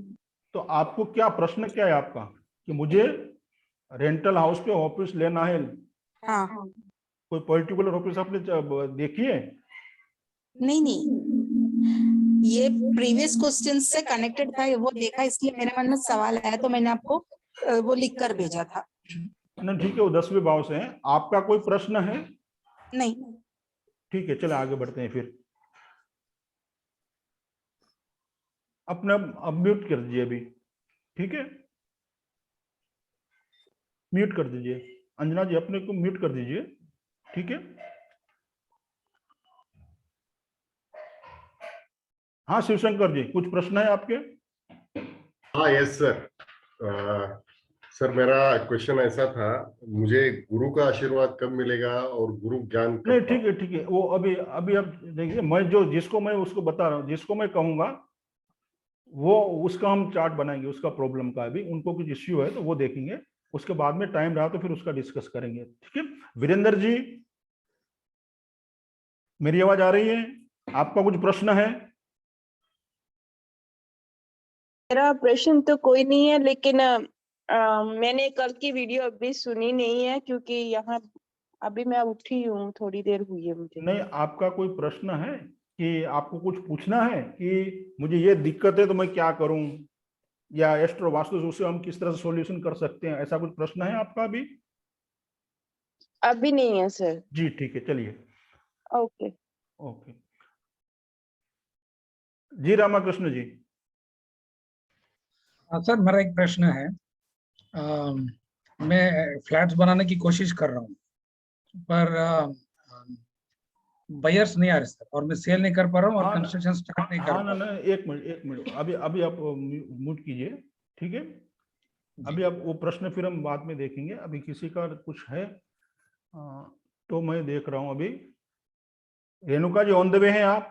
तो आपको क्या प्रश्न क्या है आपका कि मुझे रेंटल हाउस पे ऑफिस लेना है, हाँ कोई पर्टिकुलर ऑफिस आपने देखी है? नहीं, ये प्रीवियस क्वेश्चन से कनेक्टेड था, वो देखा इसलिए मेरे मन में सवाल आया तो मैंने आपको वो लिख कर भेजा था। ना ठीक है, वो 10वें भाव से है। आपका कोई प्रश्न है? नहीं। ठीक है चलो आगे बढ़ते हैं फिर। अपना अब म्यूट कर दीजिए अभी, ठीक है म्यूट कर दीजिए अंजना जी, अपने को म्यूट कर दीजिए, ठीक है। हाँ शिवशंकर जी कुछ प्रश्न है आपके? हाँ यस सर। सर मेरा क्वेश्चन ऐसा था, मुझे गुरु का आशीर्वाद कब मिलेगा और गुरु ज्ञान कब? नहीं ठीक है वो अभी अभी अब देखिए, मैं जो जिसको मैं उसको बता रहा हूँ, जिसको मैं कहूंगा वो उसका हम चार्ट बनाएंगे, उसका प्रॉब्लम का अभी उनको कुछ इश्यू है तो वो देखेंगे, उसके बाद में टाइम रहा तो फिर उसका डिस्कस करेंगे, ठीक है। वीरेंद्र जी मेरी आवाज आ रही है? आपका कुछ प्रश्न है? मेरा प्रश्न तो कोई नहीं है, लेकिन मैंने कल की वीडियो अभी सुनी नहीं है क्योंकि यहाँ अभी मैं उठी हूँ, थोड़ी देर हुई है मुझे। नहीं आपका कोई प्रश्न है कि आपको कुछ पूछना है कि मुझे ये दिक्कत है तो मैं क्या करूं, या एस्ट्रो वास्तु उसे हम किस तरह से सॉल्यूशन कर सकते हैं, ऐसा कुछ प्रश्न है आपका अभी? अभी नहीं है सर। जी ठीक है चलिए। ओके ओके जी रामाकृष्ण जी। सर मेरा एक प्रश्न है। मैं फ्लैट्स बनाने की कोशिश कर रहा हूँ पर बायर्स नहीं आ रहे सर, और मैं सेल नहीं कर पा रहा हूँ और कंस्ट्रक्शन स्टार्ट नहीं कर पा रहा हूँ। एक मिनट अभी आप म्यूट कीजिए, ठीक है। अभी आप वो प्रश्न फिर हम बाद में देखेंगे, अभी किसी का कुछ है तो मैं देख रहा हूँ अभी। Renuka ji on the way हैं आप?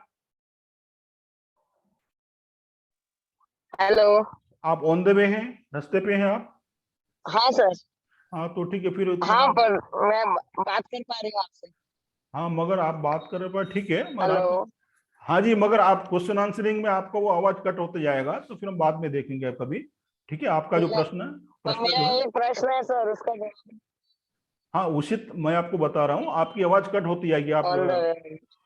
हेलो। आप ऑन द वे हैं, रास्ते पे हैं आप? हाँ सर। हाँ तो ठीक है फिर हाँ पर मैं बात कर पा रही हूँ आपसे। हाँ मगर आप बात कर रहे पर ठीक है, मगर हेलो। आप, हाँ जी मगर आप क्वेश्चन आंसरिंग में आपका वो आवाज कट होते जाएगा तो फिर हम बाद में देखेंगे कभी, ठीक है। आपका जो प्रश्न मेरा एक प्रश्न है सर, उसका जवाब। हाँ उचित मैं आपको बता रहा हूँ, आपकी आवाज कट होती जाएगी, आप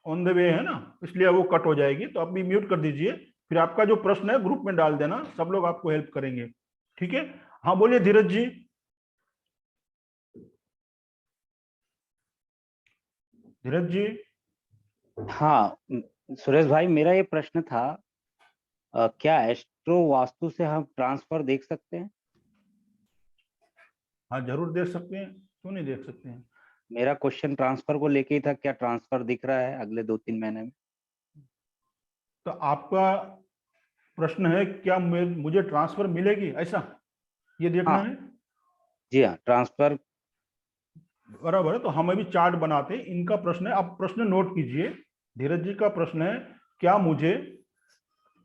ऑन द वे है ना, इसलिए वो कट हो जाएगी, तो आप भी म्यूट कर दीजिए। फिर आपका जो प्रश्न है ग्रुप में डाल देना, सब लोग आपको हेल्प करेंगे, ठीक है। हाँ बोलिए धीरज जी। धीरज जी। हाँ सुरेश भाई, मेरा ये प्रश्न था, क्या एस्ट्रो वास्तु से हम ट्रांसफर देख सकते हैं? हाँ जरूर देख सकते हैं, क्यों नहीं देख सकते हैं। मेरा क्वेश्चन ट्रांसफर को लेके ही था, क्या ट्रांसफर दिख रहा है अगले 2-3 महीने में? तो आपका प्रश्न है क्या मुझे ट्रांसफर मिलेगी, ऐसा ये देखना है? जी हाँ ट्रांसफर बराबर है। तो हम अभी चार्ट बनाते हैं, इनका प्रश्न है, आप प्रश्न नोट कीजिए। धीरज जी का प्रश्न है क्या मुझे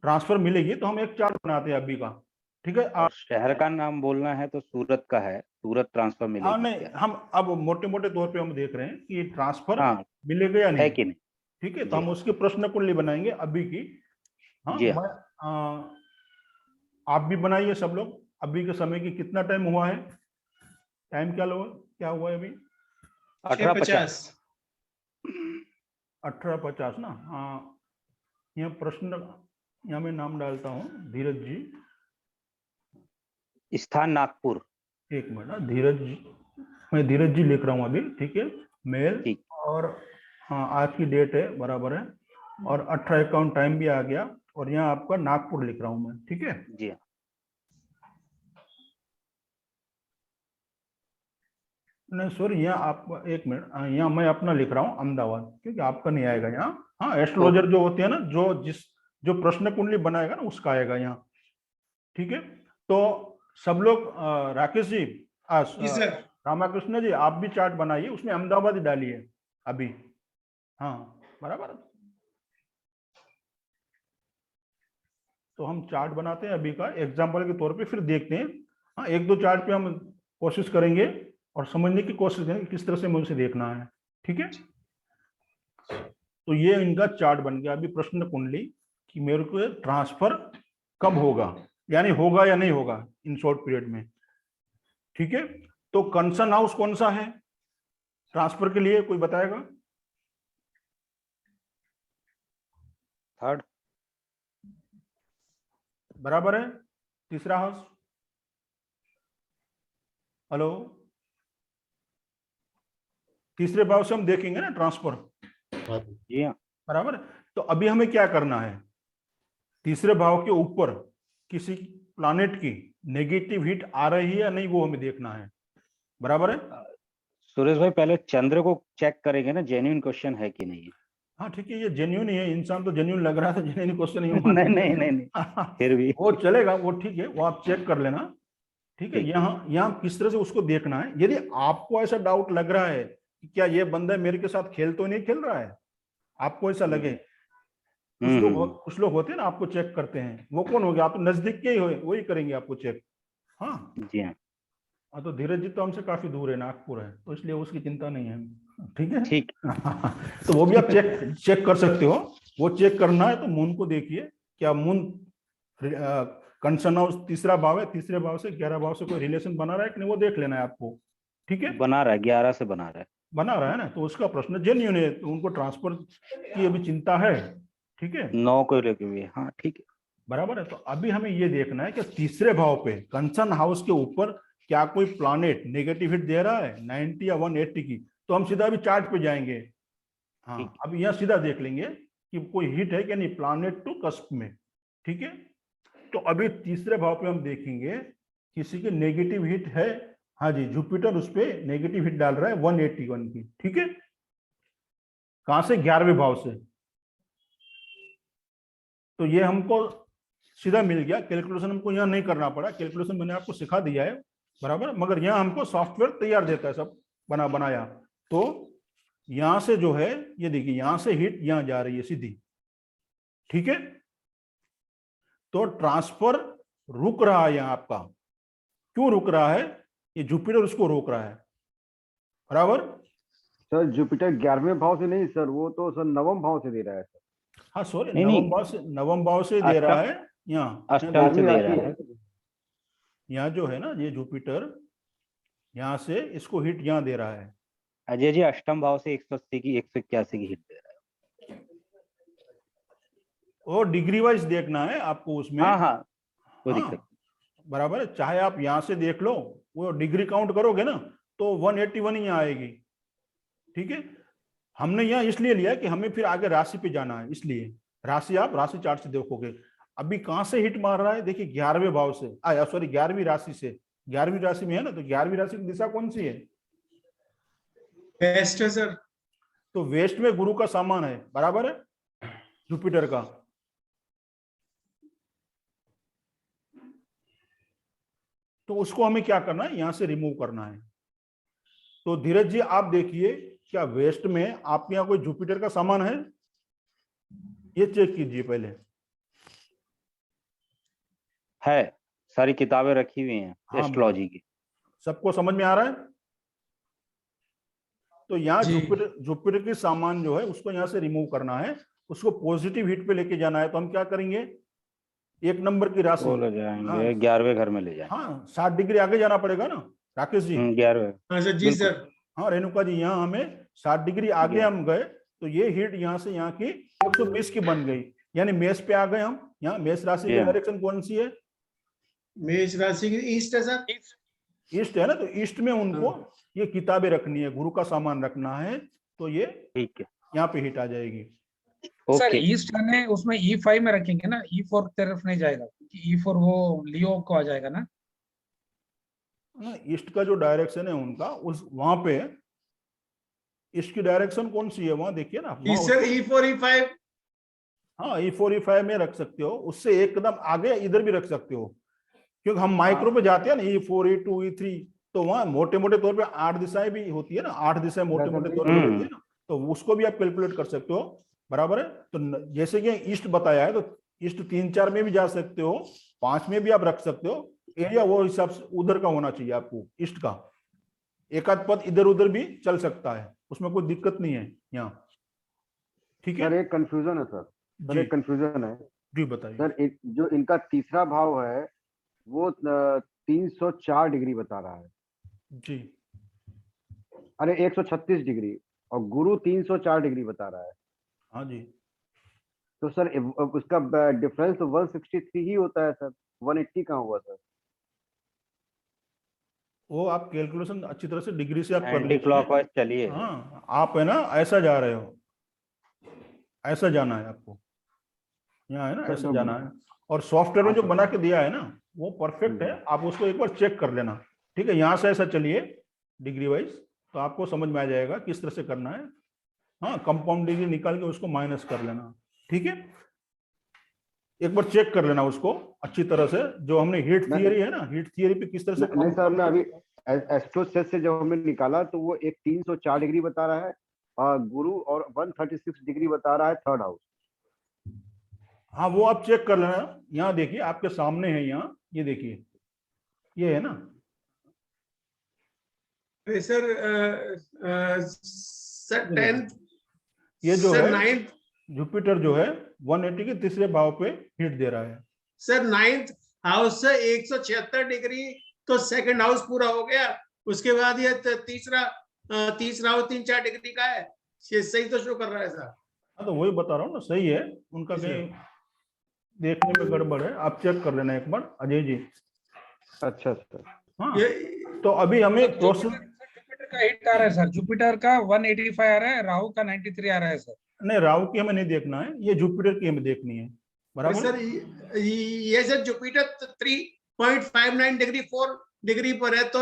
ट्रांसफर मिलेगी, तो हम एक चार्ट बनाते हैं अभी का, ठीक है। और शहर का नाम बोलना है तो सूरत का है, सूरत ट्रांसफर मिलेगा? नहीं हम अब मोटे मोटे तौर पे हम देख रहे हैं कि ट्रांसफर मिलेगा या है नहीं, कि नहीं, ठीक है। तो हम उसकी प्रश्न कुंडली बनाएंगे अभी की। हाँ जी हाँ। आप भी बनाइए सब लोग, अभी के समय की कितना टाइम हुआ है, टाइम क्या हुआ है अभी? 18:50 18:50 ना। हाँ यहाँ प्रश्न, यहाँ मैं नाम डालता हूँ धीरज जी, स्थान नागपुर। एक मिनट धीरज जी, मैं धीरज जी लिख रहा हूँ अभी, ठीक है। मेल और हाँ आज की डेट है, बराबर है, और 18:51 टाइम भी आ गया, और यहाँ आपका नागपुर लिख रहा हूँ मैं, ठीक है। जी हाँ। नहीं सॉरी, यहाँ आप एक मिनट, यहाँ मैं अपना लिख रहा हूँ अहमदाबाद, क्योंकि आपका नहीं आएगा यहाँ। हाँ, एस्ट्रोलॉजर जो होते हैं ना, जो प्रश्न कुंडली बनाएगा ना उसका आएगा यहाँ। ठीक है, तो सब लोग राकेश जी, जी सर। रामाकृष्ण जी, आप भी चार्ट बनाइए, उसमें अहमदाबाद ही डालिए अभी। हाँ बराबर। तो हम चार्ट बनाते हैं अभी का एग्जाम्पल के तौर पे, फिर देखते हैं। हाँ, एक दो चार्ट पे हम कोशिश करेंगे और समझने की कोशिश करेंगे किस तरह से मुझे देखना है। ठीक है, तो ये इनका चार्ट बन गया अभी प्रश्न कुंडली कि मेरे को ट्रांसफर कब होगा, यानी होगा या नहीं होगा इन शॉर्ट पीरियड में। ठीक है, तो कंसर्न हाउस कौन सा है ट्रांसफर के लिए, कोई बताएगा? थर्ड। बराबर है। तीसरा हाउस, हेलो, तीसरे भाव से हम देखेंगे ना ट्रांसफर। जी हाँ। बराबर। तो अभी हमें क्या करना है, तीसरे भाव के ऊपर किसी प्लैनेट की नेगेटिव हिट आ रही है या नहीं, वो हमें देखना है। बराबर है। सुरेश भाई, पहले चंद्र को चेक करेंगे ना, जेन्युइन क्वेश्चन है कि नहीं है। हाँ ठीक है, ये जेन्युइन ही है, इंसान तो जेन्युइन लग रहा था, जेन्युइन क्वेश्चन नहीं नहीं नहीं नहीं, फिर भी वो चलेगा, वो ठीक है, वो आप चेक कर लेना। ठीक है, यहाँ किस तरह से उसको देखना है। यदि आपको ऐसा डाउट लग रहा है कि क्या ये बंदा मेरे के साथ खेल तो नहीं खेल रहा है, आपको ऐसा लगे, कुछ लोग होते हैं ना आपको चेक करते हैं, वो कौन हो गया, आप तो नजदीक के ही हो, वही करेंगे आपको चेक। हाँ जी हाँ। तो धीरज जी तो हमसे काफी दूर है, नागपुर है, तो इसलिए उसकी चिंता नहीं है। ठीक है, ठीक। तो वो भी आप चेक कर सकते हो। वो चेक करना है तो मून को देखिए, क्या मून कंसर्न हाउस तीसरा भाव है, तीसरे भाव से 11 भाव से कोई रिलेशन बना रहा है कि नहीं, वो देख लेना है आपको। ठीक है, बना रहा है, 11 से बना रहा है ना, तो उसका प्रश्न जेन्युइन है, तो उनको ट्रांसफर की अभी चिंता है। ठीक है, 9 को लेके हुए। हाँ ठीक है, बराबर है। तो अभी हमें ये देखना है कि तीसरे भाव पे कंसर्न हाउस के ऊपर क्या कोई प्लैनेट नेगेटिव हिट दे रहा है 90 या 180 की, तो हम सीधा अभी चार्ट पे जाएंगे। हाँ, अब यहाँ सीधा देख लेंगे कि कोई हिट है कि नहीं प्लैनेट टू कस्प में। ठीक है, तो अभी तीसरे भाव पे हम देखेंगे किसी की नेगेटिव हिट है। हाँ जी, जुपिटर उस पे नेगेटिव हिट डाल रहा है 181 की। ठीक है, कहां से, 11वें भाव से। तो ये हमको सीधा मिल गया, कैलकुलेशन हमको यहाँ नहीं करना पड़ा, कैलकुलेशन मैंने आपको सिखा दिया है। बराबर, मगर यहाँ हमको सॉफ्टवेयर तैयार देता है, सब बनाया। तो यहां से जो है, ये देखिए, यहां से हिट यहां जा रही है सीधी। ठीक है, तो ट्रांसफर रुक रहा है यहाँ आपका। क्यों रुक रहा है, ये जुपिटर उसको रोक रहा है। बराबर सर जुपिटर 11वें भाव से नहीं सर, वो तो सर 9वें भाव से दे रहा है सर। हाँ सॉरी, नहीं, नवम भाव से दे रहा है। यहाँ अष्टम से दे रहा है। यहाँ जो है ना, ये जुपिटर यहाँ से इसको हिट यहाँ दे रहा है। अजय जी, अष्टम भाव से 180 की 181 की हिट दे रहा है। और डिग्री वाइज देखना है आपको उसमें। हाँ, कोई दिक्कत। बराबर है, चाहे आप यहाँ से देख लो, वो डिग्री काउंट करोगे ना तो 181 ही यहाँ आएगी। ठीक है, हमने यहाँ इसलिए लिया कि हमें फिर आगे राशि पे जाना है, इसलिए राशि आप राशि चार्ट से देखोगे। अभी कहां से हिट मार रहा है, देखिए 11वें भाव से, सॉरी 11वीं राशि से। 11वीं राशि में है ना, तो 11वीं राशि की दिशा कौन सी है, वेस्ट है सर। तो वेस्ट में गुरु का सामान है। बराबर है, जुपिटर का। तो उसको हमें क्या करना है, यहां से रिमूव करना है। तो धीरज जी आप देखिए, क्या वेस्ट में आपके यहाँ कोई जुपिटर का सामान है, ये चेक कीजिए पहले। है, सारी किताबें रखी हुई हैं एस्ट्रोलॉजी की। सबको समझ में आ रहा है? तो यहाँ जुपिटर के सामान जो है उसको यहाँ से रिमूव करना है, उसको पॉजिटिव हिट पे लेके जाना है। तो हम क्या करेंगे, 1 नंबर की राशि ले जाएंगे, 11वें घर में ले जाएंगे। हाँ, 60 डिग्री आगे जाना पड़ेगा ना राकेश जी। 11वें। हाँ सर, जी सर। हाँ रेणुका जी, यहाँ हमें 60 डिग्री आगे हम गए, तो ये हिट यहाँ से यहाँ की 120 की बन गई, यानी मेष पे आ गए हम। यहाँ मेष राशि की डायरेक्शन कौन सी है, मेष राशि की ईस्ट है सर। ईस्ट है ना, तो ईस्ट में उनको ये किताबें रखनी है, गुरु का सामान रखना है, तो ये ठीक है, यहाँ पे हिट आ जाएगी। सर ईस्ट यानी उसमें E5 में रखेंगे ना, E4 तरफ नहीं जाएगा, E4 वो लियो को आ जाएगा ना। ना, ईस्ट का जो डायरेक्शन है उनका, उस वहां पे ईस्ट की डायरेक्शन कौन सी है वहां देखिए ना, वहां सर E4 E5 हाँ E4 E5 में रख सकते हो, उससे एकदम आगे इधर भी रख सकते हो, क्योंकि हम माइक्रो पे जाते हैं ना E4 E2 E3, तो वहाँ मोटे मोटे तौर पे 8 दिशाएं भी होती है ना, 8 दिशाएं मोटे मोटे तौर पे होती है ना, तो उसको भी आप कैलकुलेट कर सकते हो, बराबर है। तो जैसे कि ईस्ट बताया है, तो ईस्ट 3-4 में भी जा सकते हो, 5 में भी आप रख सकते हो, एरिया वो हिसाब से उधर का होना चाहिए आपको, ईस्ट का। एक आध पद इधर उधर भी चल सकता है, उसमें कोई दिक्कत नहीं है यहाँ, ठीक है। सर एक कंफ्यूजन है सर, जी एक कंफ्यूजन है जी बताइए। सर। जो इनका तीसरा भाव है वो 304 डिग्री बता रहा है, जी अरे 136 डिग्री, और गुरु 304 डिग्री बता रहा है। हाँ जी, तो सर उसका डिफरेंस 163 ही होता है सर, 180 कहाँ हुआ सर? वो आप कैलकुलेशन अच्छी तरह से डिग्री से आप कर एंटी लीजिए। क्लॉकवाइज चलिए। हाँ, आप है ना ऐसा जा रहे हो, ऐसा जाना है आपको, यहाँ है ना सर, ऐसा तो जाना है, और सॉफ्टवेयर में हाँ जो सर। बना के दिया है ना वो परफेक्ट है, आप उसको एक बार चेक कर लेना, ठीक है। यहाँ से ऐसा चलिए डिग्री वाइज, तो आपको समझ में आ जाएगा किस तरह से करना है। हाँ, कंपाउंड डिग्री निकाल के उसको माइनस कर लेना, ठीक है। एक बार चेक कर लेना उसको अच्छी तरह से, जो हमने हीट थियरी है ना, हीट थियरी पे किस तरह से नहीं सर, हमने अभी एस्ट्रोसेस से जब हमने निकाला तो वो एक 304 डिग्री बता रहा है, और गुरु और 136 डिग्री बता रहा है थर्ड हाउस। हाँ वो आप चेक कर लेना, यहाँ देखिए आपके सामने है, यहाँ ये देखिए, ये है ना। सर सर 10th ये जो सर है 9th जुपिटर जो है 180 के तीसरे भाव पे हिट दे रहा है। सर 9th हाउस से 176 डिग्री, तो सेकंड हाउस पूरा हो गया। उसके बाद ये तीसरा हाउस 3-4 डिग्री का है, ये सही तो शो कर रहा है सर। हाँ तो वही बता रहा हूँ ना, सही है, उनका कहीं देखने में गड़बड़ है, आप चेक कर लेना एक बार अजय जी। अच्छा सर। हाँ तो अभी हमें प्रोसेस, जुपिटर का हिट आ रहा है सर, जुपिटर का 185 आ रहा है, राहु का 93 आ रहा है सर। नहीं राहु की हमें नहीं देखना है, ये जुपिटर की हमें देखनी है, बराबर। सर ये सर जुपिटर 3.59 डिग्री 4 डिग्री पर है, तो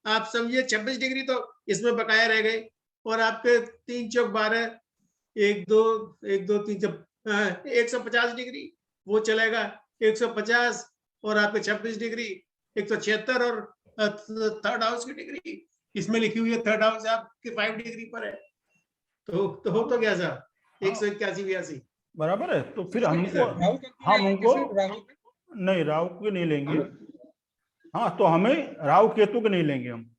आप समझिए 26 डिग्री तो इसमें बकाया रह गए, और आपके 3 चौक 12 1 2 3 150 डिग्री वो चलेगा, 150 और आपके 26 डिग्री 176, और थर्ड हाउस की डिग्री इसमें लिखी हुई है, थर्ड हाउस आपके 5 डिग्री पर है, तो हो तो गया सर 181-82 बराबर है। तो फिर हमको, राहु का क्यों हम नहीं लेंगे उनको सर? राहु का? नहीं राहु के नहीं लेंगे, हाँ तो हमें राहु केतु के नहीं लेंगे, हम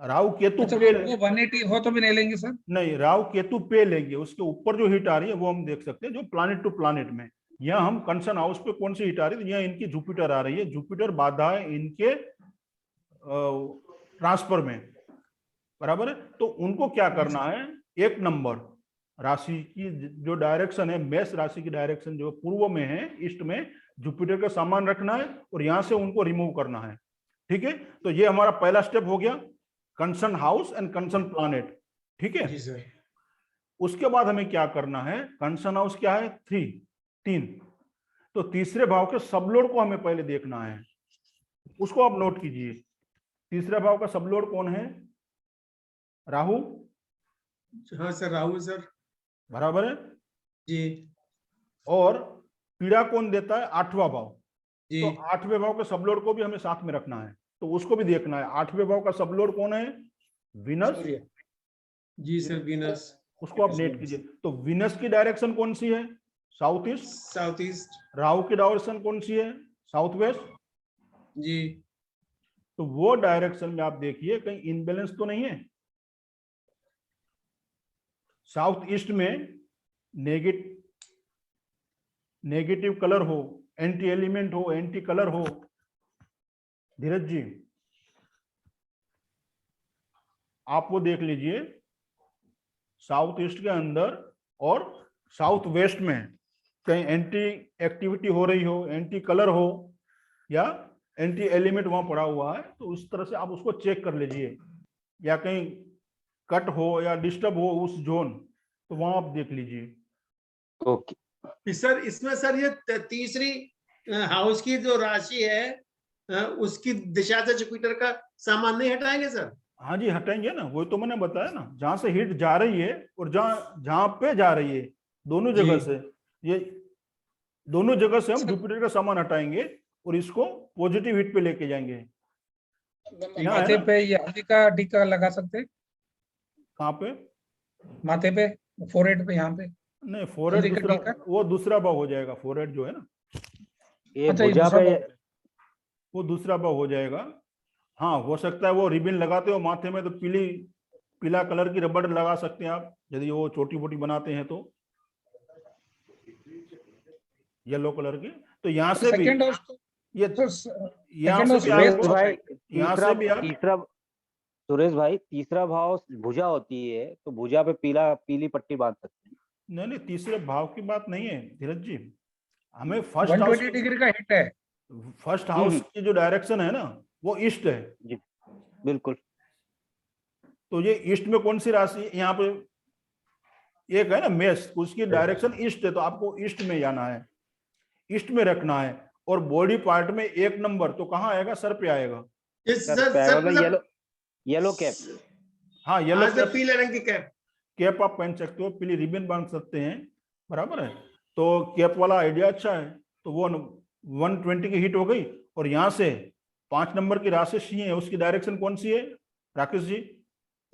राहु केतु अच्छा, पे, वो 180 हो तो भी नहीं लेंगे सर? नहीं राहु केतु पे लेंगे, उसके ऊपर जो हिट आ रही है वो हम देख सकते हैं, जो प्लानिट टू प्लानिट में। यहाँ हम कंसन हाउस पे कौन सी हिट आ रही है, तो यहाँ इनकी जुपिटर आ रही है, जुपिटर बाधा है इनके ट्रांसफर में, बराबर है। तो उनको क्या करना है, 1 नंबर राशि की जो डायरेक्शन है, मेष राशि की डायरेक्शन जो पूर्व में है, ईस्ट में जुपिटर का सामान रखना है, और यहाँ से उनको रिमूव करना है, ठीक है। तो ये हमारा पहला स्टेप हो गया, कंसन हाउस एंड कंसन प्लानेट, ठीक है। जी सर। उसके बाद हमें क्या करना है, कंसन हाउस क्या है 3, तो तीसरे भाव के सबलोड को हमें पहले देखना है, उसको आप नोट कीजिए। तीसरे भाव का सबलोड कौन है, राहु, हाँ सर राहु सर, बराबर है जी और पीड़ा कौन देता है, 8वां भाव, जी तो 8वें भाव के सबलोड को भी हमें साथ में रखना है, तो उसको भी देखना है। 8वें भाव का सबलोड कौन है, विनस, जी सर वीनस, उसको आप नेट कीजिए। तो विनस की डायरेक्शन कौन सी है, साउथ ईस्ट, राहु की डायरेक्शन कौन सी है, साउथ वेस्ट, जी तो वो डायरेक्शन में आप देखिए कहीं इनबैलेंस तो नहीं है। साउथ ईस्ट में नेगेटिव कलर हो, एंटी एलिमेंट हो, एंटी कलर हो, धीरज जी आप वो देख लीजिए, साउथ ईस्ट के अंदर और साउथ वेस्ट में कहीं एंटी एक्टिविटी हो रही हो, एंटी कलर हो या एंटी एलिमेंट वहां पड़ा हुआ है, तो उस तरह से आप उसको चेक कर लीजिए, या कहीं कट हो या डिस्टर्ब हो उस जोन, तो वहां आप देख लीजिए। ओके सर इसमें सर ये तीसरी हाउस की जो राशि है उसकी दिशा से जुपिटर का सामान नहीं हटाएंगे सर? हाँ जी हटाएंगे ना, वही तो मैंने बताया ना, जहां से हीट जा रही है और जहां जहां पे जा रही है, दोनों जगह जी। से, ये दोनों जगह से हम जुपिटर का सामान हटाएंगे और इसको पॉजिटिव हीट पे लेके जाएंगे। यहाँ है माथे ना? पे ये हल्दी का टीका लगा सकते हैं, कहाँ पे? माथे पे, फोरहेड पे, यहाँ पे। नहीं फोरहेड हल्दी का दूसरा, टीका? वो दूसरा भाव हो जाएगा, फोरहेड जो है ना ये अच्छा, ये भुजा दूसरा पे भाव। वो दूसरा भाव हो जाएगा। हाँ हो सकता है वो रिबिन लगाते हो माथे में तो पीला कलर की रबड़ लगा सकते हैं आप, यदि वो छोटी मोटी बनाते हैं तो, येलो कलर की। तो यहाँ से भी सेकेंड हाउस ये यहाँ सेकंड से हाउस भी वेस्ट आपको, भाई यहाँ से भी आप, तीसरा सुरेश भाई तीसरा भाव भुजा होती है, तो भुजा पे पीली पट्टी बांध सकते हैं। नहीं तीसरे भाव की बात नहीं है धीरज जी, हमें फर्स्ट हाउस 120 डिग्री का हिट है। फर्स्ट हाउस की जो डायरेक्शन है ना वो ईस्ट है। जी बिल्कुल। तो ये ईस्ट में कौन सी राशि है? यहाँ पे एक है ना मेष, उसकी डायरेक्शन ईस्ट है, तो आपको ईस्ट में जाना है, ईस्ट में रखना है। और बॉडी पार्ट में 1 नंबर तो कहाँ आएगा? सर पे आएगा। Yellow cap. हाँ येलो कैप, पीले रंग की कैप। कैप आप पहन सकते हो, पीली रिबन बांध सकते हैं, बराबर है। तो कैप वाला आइडिया अच्छा है। तो वो 120 की हिट हो गई और यहाँ से 5 नंबर की राशि सी है, उसकी डायरेक्शन कौन सी है राकेश जी?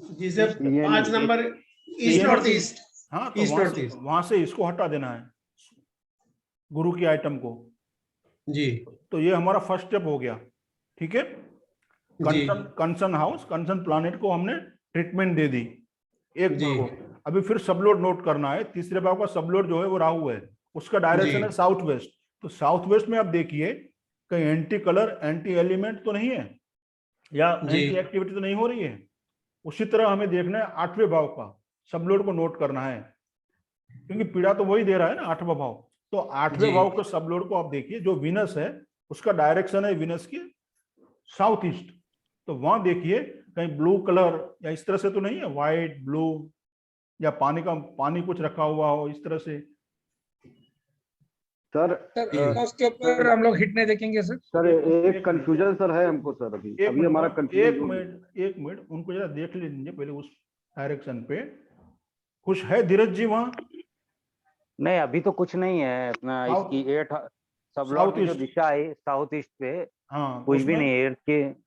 जी sir 5 number east north east. हाँ तो ईस्ट नॉर्थ ईस्ट। वहां से इसको हटा देना है, गुरु की आइटम को। जी तो ये हमारा फर्स्ट स्टेप हो गया, ठीक है। कंसर्न हाउस, कंसर्न प्लानेट को हमने ट्रीटमेंट दे दी एक जी। को। अभी फिर सबलोड नोट करना है। तीसरे भाव का सबलोड जो है वो राहु है, उसका डायरेक्शन जी। है साउथ वेस्ट। तो साउथ वेस्ट में आप देखिए कहीं एंटी कलर एंटी एलिमेंट तो नहीं है, या जी। एंटी एक्टिविटी तो नहीं हो रही है। उसी तरह हमें देखना है 8वें भाव का सबलोड को नोट करना है, क्योंकि पीड़ा तो वही दे रहा है ना 8वां भाव। तो 8वें जी। भाव के सबलोड को आप देखिए, जो विनस है उसका डायरेक्शन है विनस की साउथ ईस्ट। तो वहां देखिए कहीं ब्लू कलर या इस तरह से तो नहीं है, व्हाइट ब्लू या पानी कुछ रखा हुआ हो इस तरह से। सर उसके ऊपर हम लोग हिट नहीं देखेंगे सर। सर एक कंफ्यूजन सर है हमको सर, अभी हमारा एक कंफ्यूजन। मिनट उनको जरा देख लीजिए पहले उस डायरेक्शन पे। कुछ है धीरज जी वहां? नहीं अभी तो कुछ नहीं है अपना। इसकी 8 सबलॉट की जो दिशा है साउथ ईस्ट पे, हाँ कुछ भी नहीं है के,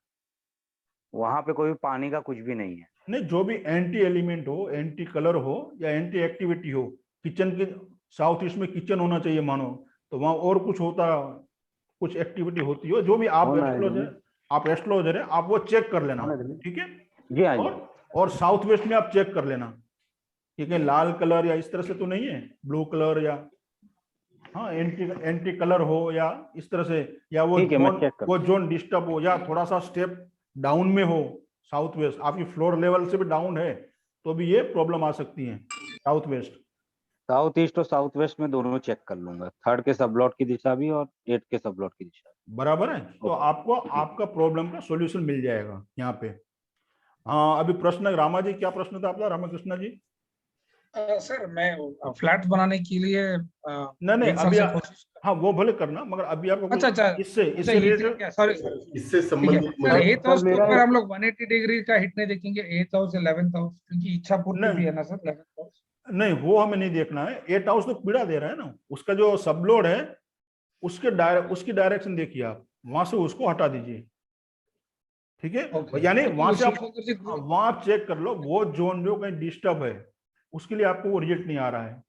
वहां पे कोई पानी का कुछ भी नहीं है। नहीं, जो भी एंटी एलिमेंट हो, एंटी कलर हो या एंटी एक्टिविटी हो, किचन के साउथ ईस्ट में किचन होना चाहिए मानो, तो वहां और कुछ होता, कुछ एक्टिविटी होती हो, जो भी आप एस्ट्रोलॉजर है आप वो चेक कर लेना, ठीक है जी हाँ। और साउथ वेस्ट में आप चेक कर लेना, ठीक है। लाल कलर या इस तरह से तो नहीं है, ब्लू कलर या हाँ एंटी कलर हो या इस तरह से, या वो जोन डिस्टर्ब हो या थोड़ा सा स्टेप डाउन में हो साउथ वेस्ट, आपकी फ्लोर लेवल से भी डाउन है तो भी ये प्रॉब्लम आ सकती है। साउथ वेस्ट, साउथ ईस्ट और साउथ वेस्ट में दोनों चेक कर लूंगा, 3rd के सबलॉट की दिशा भी और 8 के सबलॉट की दिशा, बराबर है। तो आपको आपका प्रॉब्लम का सॉल्यूशन मिल जाएगा यहाँ पे। हाँ अभी प्रश्न रामा जी, क्या प्रश्न था आपका रामाकृष्ण जी? सर मैं फ्लैट बनाने के लिए नहीं अभी हाँ वो भले करना, मगर अभी आपको अच्छा इससे संबंधित हम लोग 180 डिग्री का हिट नहीं देखेंगे, 8th हाउस 11th हाउस, क्योंकि इच्छा पूर्ति भी है ना सर 11th हाउस। नहीं वो हमें नहीं देखना है, 8th हाउस तो पीड़ा दे रहा है ना, उसका जो सबलोड है उसकी डायरेक्शन देखिए आप, वहां से उसको हटा दीजिए, ठीक है। यानी वहां से आप चेक कर लो, वो जोन जो कहीं डिस्टर्ब है उसके लिए आपको वो रिजल्ट नहीं आ रहा है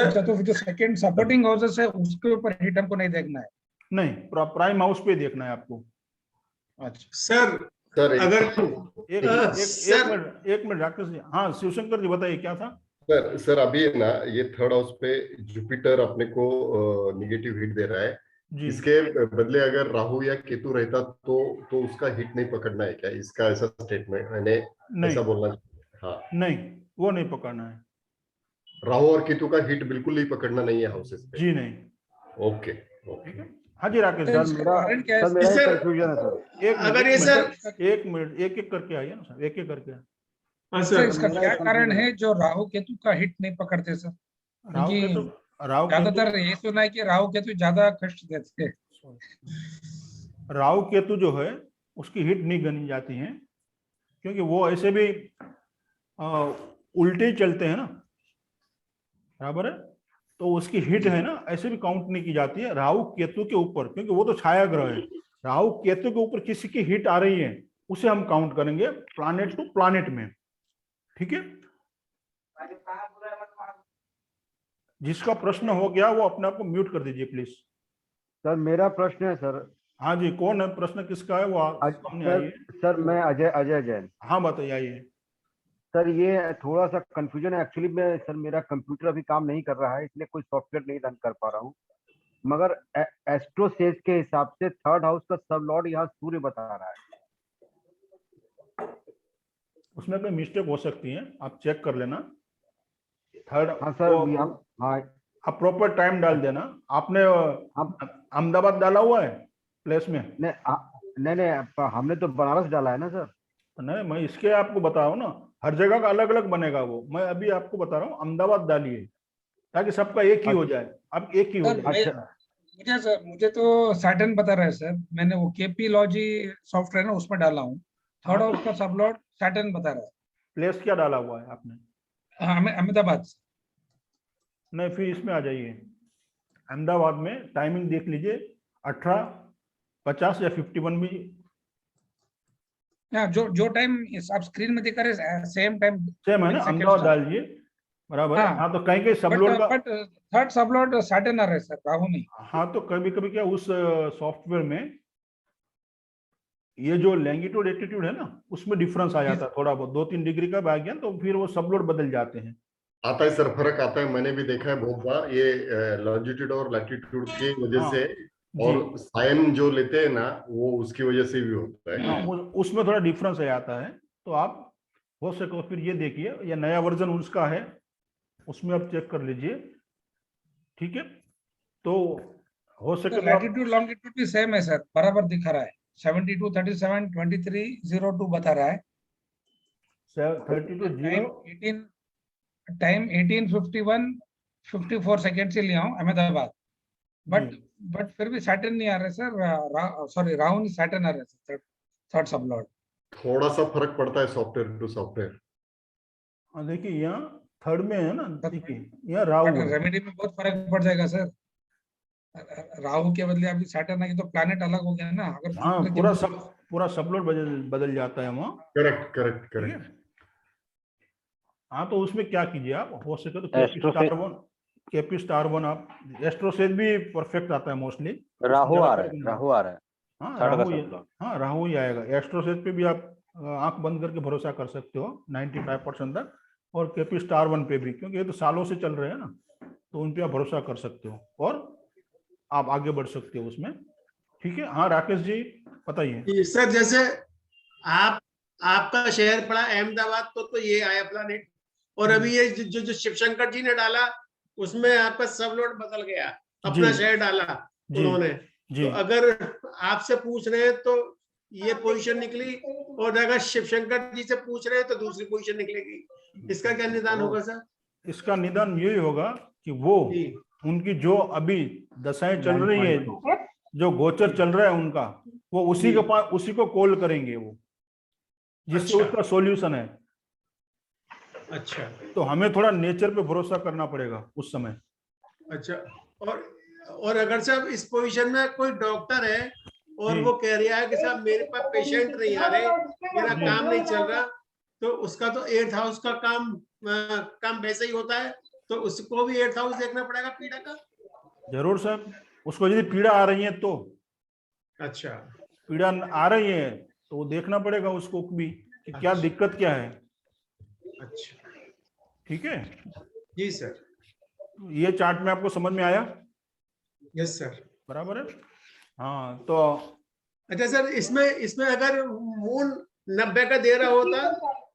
अच्छा। तो जो सेकंड सपोर्टिंग हाउसेस है उसके ऊपर हिट हमको नहीं देखना है? नहीं, प्राइम हाउस पे देखना है आपको। अच्छा सर अगर एक मिनट राकेश जी, हाँ शिवशंकर जी बताइए क्या था? सर अभी ना ये 3rd हाउस पे जुपिटर अपने को निगेटिव हिट दे रहा है, इसके बदले अगर राहु या केतु रहता तो उसका हिट नहीं पकड़ना है क्या? इसका ऐसा स्टेटमेंट मैंने ऐसा बोलना? हाँ नहीं, वो नहीं पकड़ना है, राहु और केतु का हिट बिल्कुल नहीं पकड़ना नहीं है हाउसेस पे जी नहीं। ओके हाँ जी राकेश सर मेरा कंफ्यूजन है सर। अगर ये सर एक मिनट एक करके आइए ना सर, एक करके। सर इसका क्या कारण है जो राहु केतु का हिट नहीं पकड़ते सर? ज्यादातर ये सुना है कि राहु केतु ज्यादा कष्ट देते हैं। राहु केतु जो है उसकी हिट नहीं गनी जाती है, क्योंकि वो ऐसे भी उल्टे ही चलते हैं ना, बराबर है। तो उसकी हिट है ना, ऐसे भी काउंट नहीं की जाती है राहु केतु के ऊपर, क्योंकि वो तो छाया ग्रह है। राहु केतु के ऊपर किसी की हिट आ रही है, उसे हम काउंट करेंगे प्लैनेट टू प्लैनेट में, ठीक है। जिसका प्रश्न हो गया वो अपने आप को म्यूट कर दीजिए प्लीज। सर मेरा प्रश्न है सर। हाँ जी, कौन है, प्रश्न किसका है, वो सामने आइए। सर मैं अजय जैन। हाँ बताइए, आइए। सर ये थोड़ा सा कंफ्यूजन है एक्चुअली में सर, मेरा कंप्यूटर अभी काम नहीं कर रहा है, इसलिए कोई सॉफ्टवेयर नहीं रन कर पा रहा हूँ। मगर एस्ट्रोसेज के हिसाब से थर्ड हाउस का सब लॉर्ड यहाँ सूर्य बता रहा है। उसमें कोई मिस्टेक हो सकती है, आप चेक कर लेना। थर्ड, हाँ सर, हाँ आप प्रॉपर टाइम डाल देना। आपने अहमदाबाद डाला हुआ है प्लेस में? नहीं, हमने तो बनारस डाला है ना सर। नहीं, मैं इसके आपको बता रहा हूँ ना, हर जगह का अलग अलग बनेगा वो। मैं अभी आपको बता रहा हूँ अहमदाबाद डालिए, ताकि सबका एक ही हो जाए। अब एक ही हो जाए। मुझे तो सैटर्न बता रहा है सर, मैंने वो केपी लॉजी सॉफ्टवेयर ना उसमें डाला हूँ। थर्ड हाउस का सब लॉर्ड सैटर्न बता रहा है। प्लेस क्या डाला हुआ है आपने? अहमदाबाद। नहीं, फिर इसमें आ जाइए, अहमदाबाद में टाइमिंग देख लीजिए, 18:50 या 51 में। जो टाइम आप स्क्रीन में दिखा रहे सेम टाइम, सेम है ना, अहमदाबाद डालिए, बराबर है। हाँ, तो कहीं कहीं सब लोड का, but third sub lord Saturn आ रहा है सर, राहु नहीं। हाँ, तो कभी कभी क्या उस सॉफ्टवेयर में ये जो लैंगिट्यूड एटीट्यूड है ना, उसमें डिफरेंस आ जाता है थोड़ा बहुत, 2-3 डिग्री का आ गया, तो फिर वो सब लोड बदल जाते हैं। आता है सर, फर्क आता है, मैंने भी देखा है बहुत बार ये लॉन्जिट्यूड और लैटिट्यूड की वजह से, और साइन जो लेते हैं ना वो उसकी वजह से भी होता है। उसमें थोड़ा डिफरेंस आ जाता है। तो आप हो सके फिर ये देखिए, ये नया वर्जन उसका है, उसमें आप चेक कर लीजिए, ठीक है। तो हो सके लैटिट्यूड लॉन्गिट्यूड भी सेम है सर, बराबर दिखा रहा है। 72 37 23 02 बता रहा है। 32 टाइम 18:51 54 सेकेंड से लिया हूँ अहमदाबाद, बट फिर भी सैटर्न नहीं आ रहा है सर। सॉरी, राहु नहीं, सैटर्न आ रहा है सर, थर्ड सब लॉर्ड। थोड़ा सा फर्क पड़ता है सॉफ्टवेयर टू सॉफ्टवेयर। देखिए यहाँ थर्ड में है ना, देखिए यहाँ राहु है। रेमेडी में बहुत फर्क पड़ जाएगा सर, राहु के बदले अभी सैटर्न है तो प्लैनेट अलग हो गया ना। अगर पूरा सब लोड बदल जाता है वहाँ। करेक्ट। हाँ, तो उसमें क्या कीजिए आप, हो सके तो केपी स्टार वन आप, एस्ट्रोसेज भी परफेक्ट आता है मोस्टली। राहु आ रहा है। हाँ, राहु ही आएगा। एस्ट्रोसेज पे भी आप आंख बंद करके भरोसा कर सकते हो 95% तक, और केपी स्टार वन पे भी, क्योंकि ये तो सालों से चल रहे हैं ना, तो उन पे आप भरोसा कर सकते हो और आप आगे बढ़ सकते हो उसमें, ठीक है। हाँ राकेश जी बताइए। सर जैसे आपका शहर पड़ा अहमदाबाद, तो ये आया प्लैनेट, और अभी ये जो शिवशंकर जी ने डाला उसमें आपका सब लोड बदल गया, अपना शहर डाला उन्होंने। तो अगर आपसे पूछ रहे हैं तो ये पोजीशन निकली, और अगर शिवशंकर जी से पूछ रहे हैं तो दूसरी पोजीशन निकलेगी। इसका क्या निदान होगा सर? इसका निदान यही होगा कि वो उनकी जो अभी दशाएं चल रही है, जो गोचर चल रहा है उनका, वो उसी को कॉल करेंगे वो, जिससे उसका सॉल्यूशन है। अच्छा, तो हमें थोड़ा नेचर पे भरोसा करना पड़ेगा उस समय। अच्छा, और अगर साहब इस पोजीशन में कोई डॉक्टर है और वो कह रहा है कि साहब मेरे पास पेशेंट नहीं आ रहे, मेरा काम नहीं चल रहा, तो उसका तो 8th हाउस का काम वैसे ही होता है, तो उसको भी 8th हाउस देखना पड़ेगा पीड़ा का। जरूर सर, उसको यदि पीड़ा आ रही है तो, अच्छा, पीड़ा आ रही है तो वो देखना पड़ेगा उसको भी कि क्या दिक्कत क्या है। अच्छा, ठीक है जी सर। ये चार्ट में आपको समझ में आया? यस सर, बराबर है। हाँ, तो अच्छा सर, इसमें अगर मून 90 का दे रहा होता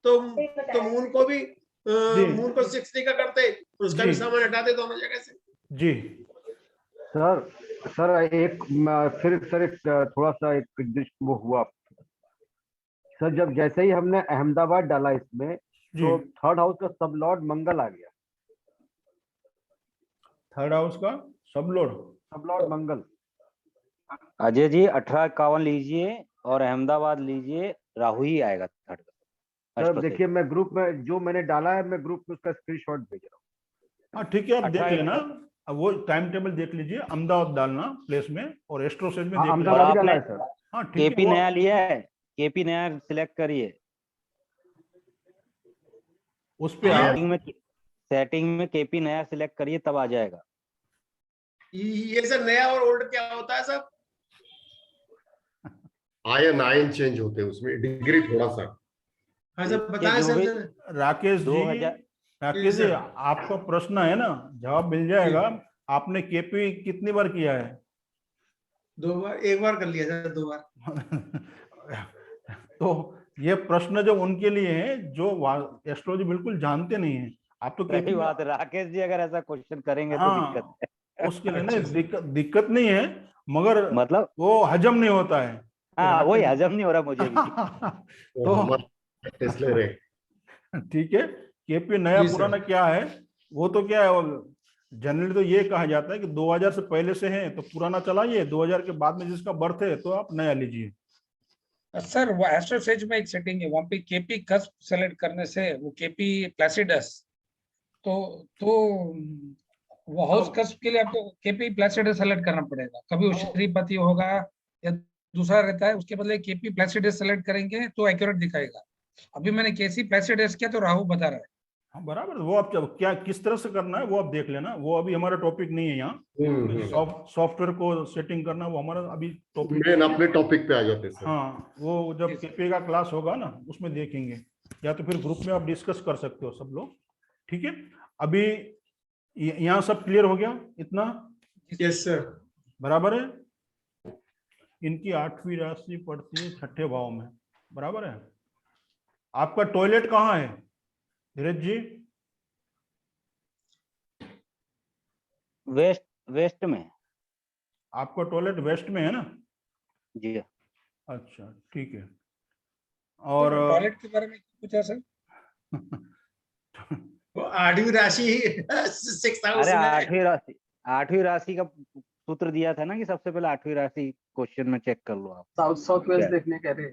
तो मून को भी मून को 60 का करते, उसका भी सामान हटाते दोनों जगह से। जी सर एक थोड़ा सा एक वो हुआ सर, जब जैसे ही हमने अहमदाबाद डाला इसमें, तो थर्ड हाउस का सब लॉर्ड मंगल आ गया। थर्ड हाउस का सब लॉर्ड मंगल। अजय जी 1851 लीजिए और अहमदाबाद लीजिए, राहु ही आएगा थर्ड। सर देखिए, मैं ग्रुप में जो मैंने डाला है, मैं ग्रुप में उसका स्क्रीनशॉट भेज रहा हूँ। हाँ ठीक है, आप देख 18 लेना। अब वो टाइम टेबल देख लीजिए, अहमदाबाद डालना प्लेस में, और एस्ट्रो सेज में हाँ, देख लीजिए। अहमदाबाद ही डाला आपने है सर। हाँ ठीक है, केपी नया लिया है, केपी नया सिलेक्ट करिए। उस पे आप सेटिंग में केपी नया सिलेक्ट करिए, तब आ जाएगा। ये सर नया और ओल्ड क्या होता है सर? आयन चेंज होते हैं उसमें, डिग्री थोड़ा सा। हाँ सर इसके बताएं जो भी सर। राकेश जी, 2000 राकेश जी, सर। आपका प्रश्न है ना, जवाब मिल जाएगा। आपने केपी कितनी बार किया है? 2 बार, 1 बार कर लिया सर, 2 बार। तो ये प्रश्न जो उनके लिए है जो एस्ट्रोलॉजी बिल्कुल जानते नहीं है। आप तो सही केपी में, बात है, राकेश जी अगर ऐसा क्वेश्चन करेंगे तो दिक्कत हाँ, है। उसके लिए अच्छा नहीं, सर। दिक्कत नहीं है, मगर मतलब वो हजम नहीं होता है। हाँ, वही राकेश हजम नहीं हो रहा मुझे भी। और तो हमारा टेस्ट ले रहे। ठीक है, केपी नया जी सर। पुराना क्या है, वो तो क्या है, जनरली तो ये कहा जाता है कि 2000 से पहले से है तो पुराना चलाइए, 2000 के बाद में जिसका बर्थ है तो आप नया लीजिए। सर वो एस्ट्रो सेज में एक सेटिंग है, वहां पे केपी कस्प सेलेक्ट करने से वो केपी प्लेसिडस, तो वो हाउस कस्प के लिए आपको केपी प्लेसिडस सेलेक्ट करना पड़ेगा। कभी वो श्रीपति होगा या दूसरा रहता है, उसके बदले केपी प्लेसिडस सेलेक्ट करेंगे तो एक्यूरेट दिखाएगा। अभी मैंने केसी प्लेसिडस किया तो राहु बता रहा है। हाँ बराबर, वो आप क्या किस तरह से करना है वो आप देख लेना, वो अभी हमारा टॉपिक नहीं है यहाँ। सॉफ्टवेयर को सेटिंग करना वो हमारा अभी टॉपिक मेन अपने टॉपिक पे आ जाते हैं सर। हाँ, वो जब केपी का क्लास होगा ना उसमें देखेंगे, या तो फिर ग्रुप में आप डिस्कस कर सकते हो सब लोग। ठीक है, अभी यहाँ सब क्लियर हो गया इतना? Yes sir. बराबर है। इनकी 8वीं राशि पड़ती है 6ठे भाव में, बराबर है। आपका टॉयलेट कहाँ है धीरज जी? वेस्ट में। आपका टॉयलेट वेस्ट में है ना? जी अच्छा ठीक है। और टॉयलेट के बारे में पूछा सर? वो 8वीं राशि 6th हाउस अरे में। 8वीं राशि का सूत्र दिया था ना कि सबसे पहले 8वीं राशि क्वेश्चन में चेक कर लो आप। साउथ वेस्ट क्या? देखने कह रहे।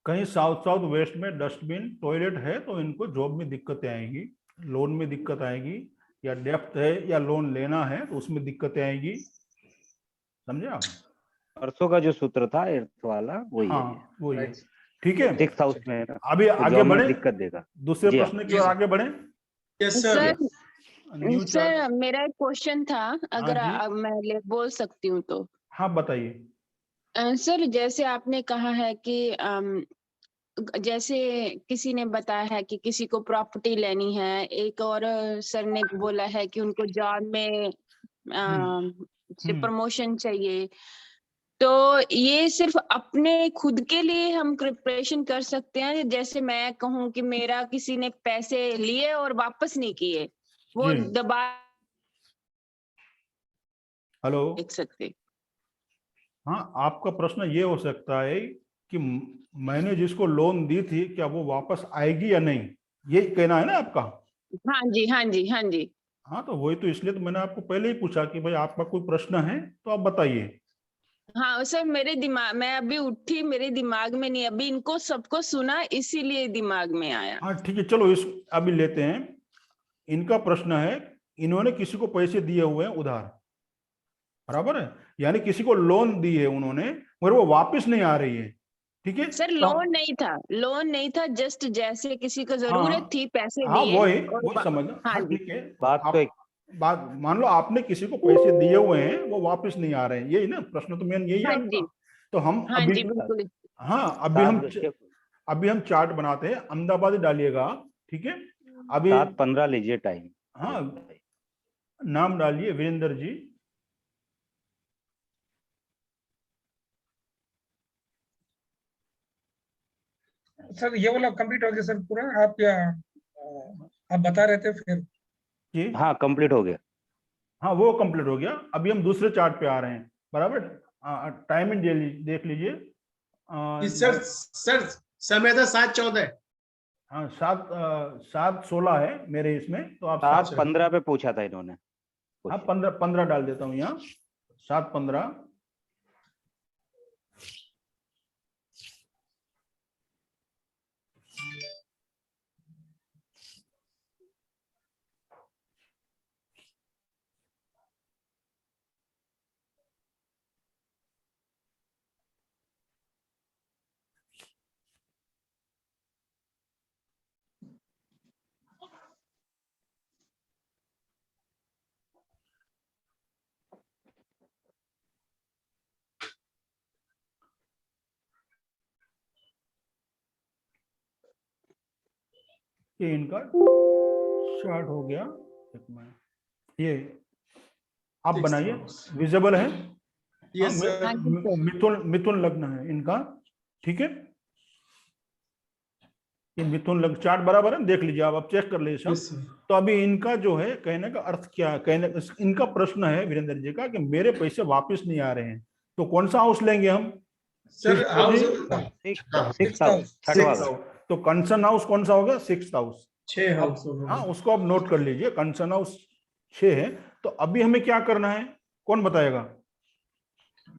कहीं साउथ वेस्ट में डस्टबिन टॉयलेट है तो इनको जॉब में दिक्कतें आएंगी, लोन में दिक्कत आएगी, या डेप्थ है या लोन लेना है तो उसमें दिक्कतें आएगी। समझे आप? परसों का जो सूत्र था एर्थ वाला वही है। हाँ वही है। ठीक है, 6th हाउस में है ना, अभी तो आगे जॉब में बढ़े, दिक्कत देगा। दूसरे जी हाँ। प्रश्न की ओर आगे बढ़े। Yes sir. Sir new chart. Sir मेरा एक क्वेश्चन था, अगर जी। मैं बोल सकती हूँ तो। हाँ बताइए। सर जैसे आपने कहा है कि जैसे किसी ने बताया है कि किसी को प्रॉपर्टी लेनी है, एक और सर ने बोला है कि उनको जॉब में से प्रमोशन चाहिए, तो ये सिर्फ अपने खुद के लिए हम प्रिपरेशन कर सकते हैं? जैसे मैं कहूँ कि मेरा किसी ने पैसे लिए और वापस नहीं किए, वो जी। दबा हेलो। देख सकते? हाँ, आपका प्रश्न ये हो सकता है कि मैंने जिसको लोन दी थी क्या वो वापस आएगी या नहीं, ये कहना है ना आपका? हाँ जी, हाँ जी, हाँ जी। हाँ तो वही तो, इसलिए तो मैंने आपको पहले ही पूछा कि भाई आपका कोई प्रश्न है तो आप बताइए। हाँ सर, मेरे दिमाग, मैं अभी उठी, मेरे दिमाग में नहीं, अभी इनको सबको सुना इसीलिए दिमाग में आया। हाँ ठीक है, चलो इस अभी लेते हैं। इनका प्रश्न है, इन्होंने किसी को पैसे दिए हुए हैं उधार, बराबर है, यानी किसी को लोन दी है उन्होंने मगर वो वापस नहीं आ रही है। ठीक है सर लोन नहीं था, लोन नहीं था, जस्ट जैसे किसी को जरूरत थी, पैसे हाँ दिए वही और वही समझ। हाँ हाँ जी। ठीक है, बात आप तो एक बात मान लो आपने किसी को पैसे दिए हुए हैं वो वापस नहीं आ रहे हैं, यही ना प्रश्न, तो मेन यही है हाँ आपका। जी, तो हम हाँ अभी, जी बिल्कुल। हाँ सात अभी हम चार्ट बनाते हैं, अहमदाबाद डालिएगा। ठीक है, अभी 7:15 लीजिए टाइम। हाँ नाम डालिए वीरेंद्र जी। सर ये वाला कंप्लीट हो गया सर पूरा? आप बता रहे थे फिर। जी हाँ कंप्लीट हो गया। हाँ वो कंप्लीट हो गया। अभी हम दूसरे चार्ट पे आ रहे हैं, बराबर। टाइमिंग देख लीजिए। सर सर समय था 7:14। हाँ 7:16 है मेरे इसमें, तो आप 7:15 पे पूछा था इन्होंने। हाँ 15 डाल देता हूँ यहाँ, 7:15। ये इनका चार्ट हो गया। एक मिनट, ये आप Sixth बनाइए, house. विजिबल है। Yes, हाँ, sir. हाँ जी सर। मिथुन लग्न है इनका, ठीक है। ये मिथुन लग्न चार्ट बराबर है, देख लीजिए आप चेक कर लीजिए Yes, सब। sir. तो अभी इनका जो है कहने का अर्थ क्या है, इनका प्रश्न है वीरेंद्र जी का कि मेरे पैसे वापस नहीं आ रहे हैं, तो कौन सा हाउस लेंगे हम? Sir, Sixth house six house, छठवां six. घर। तो कंसर्न हाउस कौन सा होगा? 6th house. 6 हाउस हो हाँ, गए। उसको आप नोट कर लीजिए, कंसर्न हाउस 6 है। तो अभी हमें क्या करना है, कौन बताएगा?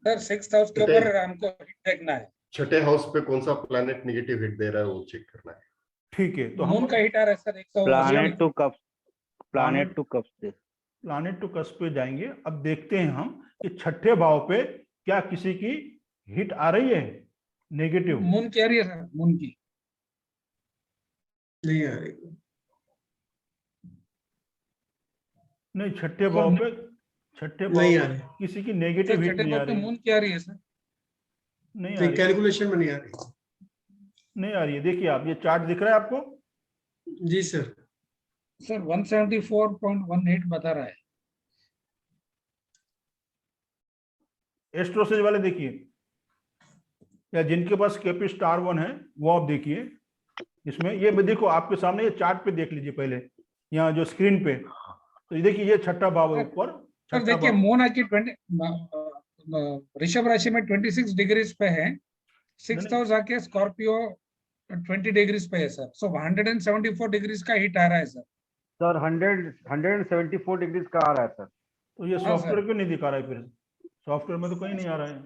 सर 6th हाउस के ऊपर हमको हिट देखना है। छठे हाउस पे कौन सा प्लैनेट नेगेटिव हिट दे रहा है वो चेक करना है। ठीक है, तो हम मून का हिट आ रहा है sir 180 planet to cusp, planet to cusp से। प्लानेट टू कस्प पे जाएंगे। अब देखते हैं हम कि छठे भाव पे क्या किसी की हिट आ रही है नेगेटिव। मून की आ रही है सर, मून की। नहीं आ रही। नहीं, छठे भाव पे नहीं आ रही। किसी की सर नेगेटिव हिट छठे नहीं आ भाव पे रही, मून की आ रही है सर। नहीं आ नहीं, रही, कैलकुलेशन में नहीं आ रही। नहीं आ रही है। देखिए आप, ये चार्ट दिख रहा है आपको? जी सर। सर 174.18 बता रहा है। एस्ट्रोसेज वाले देखिए, या जिनके पास केपी स्टार 1 है वो आप देखिए। इसमें ये देखो आपके सामने, ये चार्ट पे देख लीजिए पहले, यहाँ जो स्क्रीन पे। तो ये देखिए, ये छठा भाव है ऊपर, सर छठा देखिए भाव। मून आके 20 वृषभ राशि में 26 डिग्रीज पे है। 6th हाउस आके स्कॉर्पियो 20 डिग्रीज पे है सर। सो 174 डिग्रीज का हिट आ रहा है सर। सर 174 डिग्रीज का आ रहा है सर। तो ये हाँ, सॉफ्टवेयर सर। क्यों नहीं दिखा रहा है फिर? सॉफ्टवेयर में तो कहीं नहीं आ रहा है।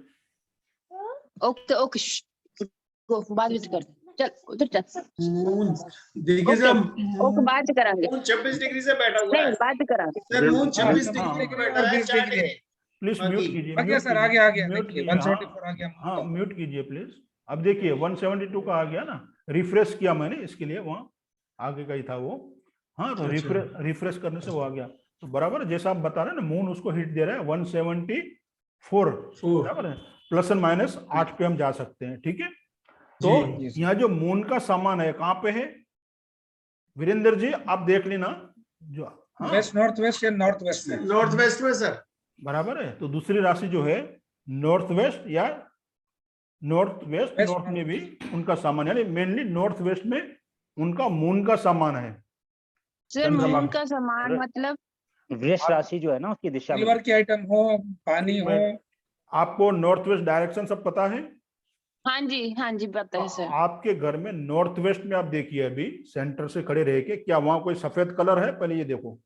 ओके ओके, गो बात कर, चल उधर चल। मून देखिए सर, ओके बात करांगे, मून 26 डिग्री से बैठा हुआ नहीं है। बात करांगे। सर मून 26 हाँ, डिग्री पे बैठा और है, 20 4 डिग्री है। डिग्री। प्लीज बाकी- म्यूट कीजिए, आ गया सर, आ गया म्यूट देखिए कीजिए। 174 आ गया। हाँ, म्यूट कीजिए प्लीज। अब देखिए 172 का आ गया ना, रिफ्रेश किया मैंने इसके लिए, वहाँ आगे का ही था वो। हाँ, तो अच्छा। रिफ्रेश करने से वो आ गया। तो बराबर है, जैसा आप बता रहे हैं ना, मून उसको हिट दे रहा है 174, बराबर है। प्लस एंड माइनस 8 पे हम जा सकते हैं, ठीक है। तो जी। यहाँ जो मून का सामान है कहाँ पे है वीरेंद्र जी? आप देख लेना जो, हाँ वेस्ट नॉर्थ वेस्ट या नॉर्थ वेस्ट में। नॉर्थ वेस्ट में सर। बराबर है। तो दूसरी राशि जो है नॉर्थ वेस्ट या नॉर्थ वेस्ट, वेस्ट नॉर्थ में भी उनका सामान, यानी मेनली नॉर्थ वेस्ट में उनका मून का सामान है। सर चंद्रमा मून का सामान मतलब वृष राशि जो है ना, उसकी दिशा में। सिल्वर की आइटम हो, पानी हो। आपको नॉर्थ वेस्ट डायरेक्शन सब पता है? हाँ जी पता है सर। आपके घर में नॉर्थ वेस्ट में आप देखिए, अभी सेंटर से खड़े रह के, क्या वहां कोई सफेद कलर है? पहले ये देखो।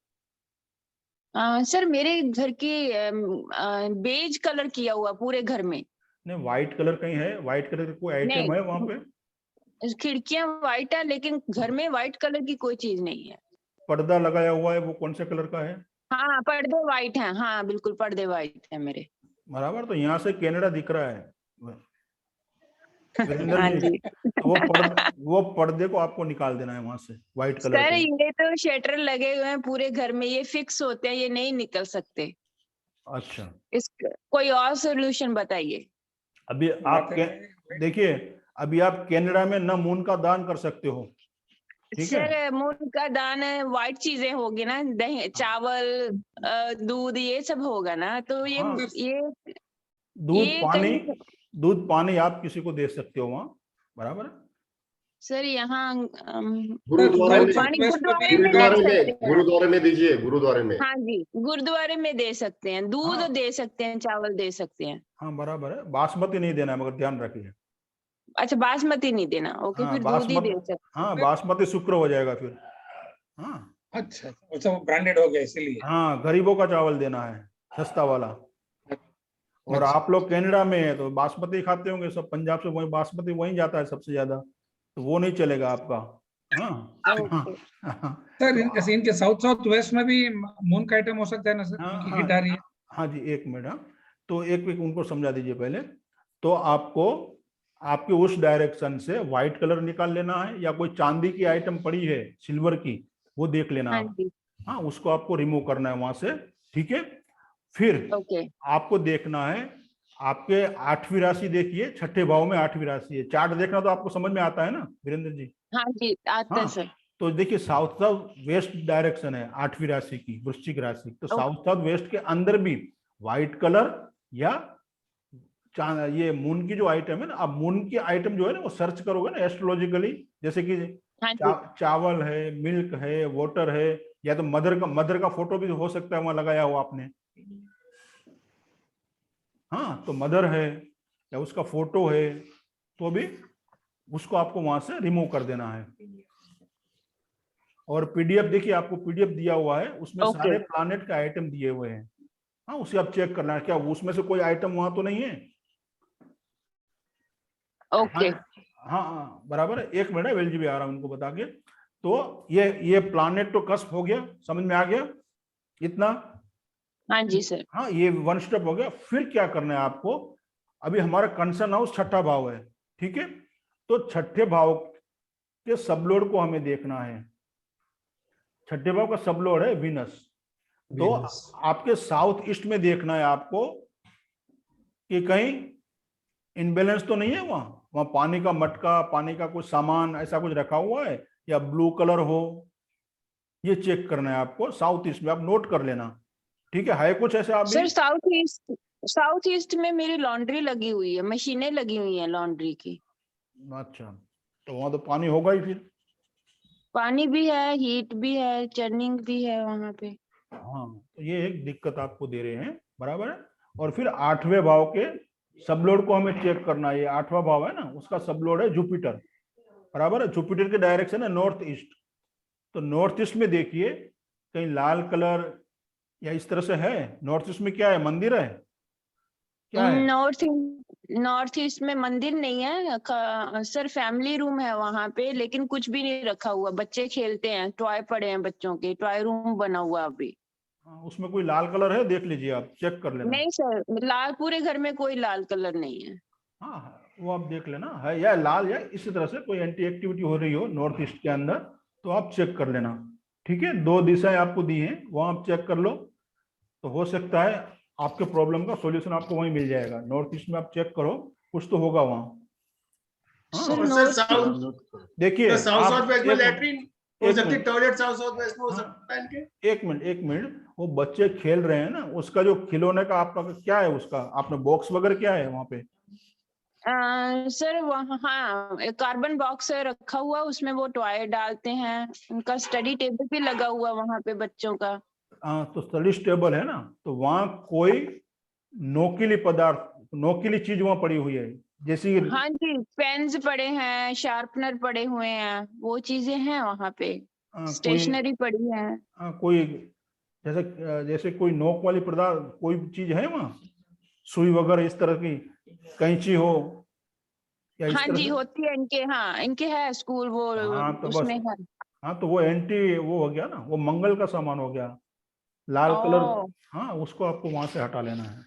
सर मेरे घर की बेज कलर किया हुआ पूरे घर में। नहीं, व्हाइट कलर कहीं है? व्हाइट कलर का कोई आइटम नहीं। है वहां पे? खिड़कियां व्हाइट है लेकिन घर में व्हाइट कलर की कोई चीज नहीं है। पर्दा लगाया हुआ है, वो कौन से कलर का है? हाँ पर्दे व्हाइट हैं, हाँ बिल्कुल पर्दे व्हाइट है मेरे। बराबर। तो यहाँ से कनाडा दिख रहा है वीरेंद्र हाँ जी। जी। वो पर्दे को आपको निकाल देना है वहां से, व्हाइट कलर सर को। ये तो शटर लगे हुए हैं पूरे घर में, ये फिक्स होते हैं, ये नहीं निकल सकते। अच्छा, इस कोई और सोल्यूशन बताइए। अभी आप देखिए, अभी आप कनाडा में न मून का दान कर सकते हो, ठीक है। सर मून का दान व्हाइट चीजें होगी ना, दही चावल दूध ये सब होगा ना, तो ये हाँ। ये दूध पानी आप किसी को दे सकते हो वहाँ, बराबर है। सर यहाँ गुरुद्वारे में, पानी गुरुद्वारे में दे गुरुद्वारे में, सकते हैं। गुरुद्वारे में दीजिए, गुरुद्वारे में। हाँ जी गुरुद्वारे में दे सकते हैं, दूध हाँ। दे सकते हैं, चावल दे सकते हैं। हाँ बराबर है, बासमती नहीं देना है, मगर ध्यान रखिए। अच्छा बासमती नहीं देना, ओके हाँ, फिर दूध ही दे बासमती, सकते हाँ बासमती शुक्र हो जाएगा फिर। हाँ अच्छा अच्छा, वो ब्रांडेड हो गया इसीलिए। हाँ, गरीबों का चावल देना है, सस्ता वाला। और अच्छा। आप लोग कनाडा में है तो बासमती खाते होंगे सब, पंजाब से वही बासमती वहीं जाता है सबसे ज्यादा, तो वो नहीं चलेगा आपका। हाँ ओके। सर इनके साउथ वेस्ट में भी मून का आइटम हो सकता है ना सर? हाँ, उनकी हाँ, हिट आ रही है। हाँ जी, एक मिनट। हाँ, तो एक उनको समझा दीजिए पहले। तो आपको आपके उस डायरेक्शन से व्हाइट कलर निकाल लेना है, या कोई चांदी की आइटम पड़ी है सिल्वर की, वो देख लेना हाँ आप। जी हाँ, उसको आपको रिमूव करना है वहां से, ठीक है। फिर ओके। आपको देखना है, आपके 8वीं राशि देखिए, छठे भाव में 8वीं राशि है। चार्ट देखना तो आपको समझ में आता है ना वीरेंद्र जी? हाँ जी आता है हाँ, सर। तो देखिए साउथ साउथ वेस्ट डायरेक्शन है 8वीं राशि की, वृश्चिक राशि, तो साउथ साउथ वेस्ट के अंदर भी व्हाइट कलर या ये मून की जो आइटम है ना, आप मून की आइटम जो है ना वो सर्च करोगे ना एस्ट्रोलॉजिकली, जैसे कि हाँ जी। चावल है, मिल्क है, वाटर है, या तो मदर का फोटो भी हो सकता है वहां लगाया हुआ आपने। हाँ, तो मदर है या उसका फोटो है तो भी उसको आपको वहां से रिमूव कर देना है। और पीडीएफ देखिए, आपको पीडीएफ दिया हुआ है, उसमें Okay. सारे प्लैनेट के आइटम दिए हुए हैं। हाँ, उसे आप चेक करना है क्या उसमें से कोई आइटम वहां तो नहीं है। ओके। हाँ हाँ बराबर है। एक मिनट है, वेल जी भी आ रहा है उनको बता के। तो ये प्लैनेट तो कस्प हो गया, समझ में आ गया इतना। हाँ जी सर। हाँ, ये 1 स्टेप हो गया। फिर क्या करना है आपको, अभी हमारा कंसर्न हाउस 6ठा भाव है, ठीक है। तो 6ठे भाव के सबलोड को हमें देखना है। 6ठे भाव का सबलोड है विनस। तो आपके साउथ ईस्ट में देखना है आपको कि कहीं इनबैलेंस तो नहीं है वहां पानी का मटका, पानी का कुछ सामान ऐसा कुछ रखा हुआ है या ब्लू कलर हो, ये चेक करना है आपको साउथ ईस्ट में। आप नोट कर लेना, ठीक है कुछ ऐसे आप सर साउथ ईस्ट में मेरी लॉन्ड्री लगी हुई है, मशीनें लगी हुई हैं लॉन्ड्री की। अच्छा, तो वहां तो पानी होगा ही फिर। पानी भी है, हीट भी है, चर्निंग भी है वहां पे। हाँ, तो ये एक दिक्कत आपको दे रहे हैं, बराबर है। और फिर 8वें भाव के सबलोड को हमें चेक करना है। ये 8वां भाव है ना, उसका सबलोड है जुपिटर, बराबर है। जुपिटर के डायरेक्शन है नॉर्थ ईस्ट। तो नॉर्थ ईस्ट में देखिए कहीं लाल कलर या इस तरह से है। नॉर्थ ईस्ट में क्या है, मंदिर है क्या है? नॉर्थ ईस्ट में मंदिर नहीं है सर, फैमिली रूम है वहां पे, लेकिन कुछ भी नहीं रखा हुआ। बच्चे खेलते हैं, टॉय पड़े हैं बच्चों के, टॉय रूम बना हुआ अभी। उसमें कोई लाल कलर है, देख लीजिए आप, चेक कर लेना। नहीं सर, लाल पूरे घर में कोई लाल कलर नहीं है। हाँ, वो आप देख लेना है या लाल या इसी तरह से कोई एंटी एक्टिविटी हो रही हो नॉर्थ ईस्ट के अंदर, तो आप चेक कर लेना, ठीक है। 2 दिशाएं आपको दी हैं, वो आप चेक कर लो, तो हो सकता है आपके प्रॉब्लम का सॉल्यूशन आपको वहीं मिल जाएगा। नॉर्थ ईस्ट में आप चेक करो, कुछ तो होगा वहाँ। सर, और सर साउथ देखिए साउथ वेस्ट में एक लैट्रिन हो सकती है, मिनट, टॉयलेट साउथ वेस्ट में हो हाँ, सकता है इनके। एक मिनट, वो बच्चे खेल रहे हैं ना, उसका जो खिलौने का आपका क्या है, उसका आपने बॉक्स वगैरह क्या है वहाँ पे? सर वहाँ हाँ, एक कार्बन बॉक्स है रखा हुआ, उसमें वो टॉय डालते हैं। उनका स्टडी टेबल भी लगा हुआ वहाँ पे बच्चों का। तो स्टडी टेबल है ना, तो वहाँ कोई नोकीली पदार्थ, नोकीली चीज वहाँ पड़ी हुई है, जैसी हाँ जी, पेन्स पड़े हैं, शार्पनर पड़े हुए हैं, वो चीजें हैं वहाँ पे। कोई स्टेशनरी पड़ी है। कोई जैसे जैसे कोई नोक वाली पदार्थ कोई चीज है वहाँ, सुई वगैरह इस तरह की, कैंची हो या इस हाँ तरह जी से? होती है इनके, हाँ इनके है स्कूल वो हाँ तो बस, उसमें है। हाँ तो वो एंटी वो हो गया ना, वो मंगल का सामान हो गया, लाल कलर। ओ हाँ, उसको आपको वहां से हटा लेना है,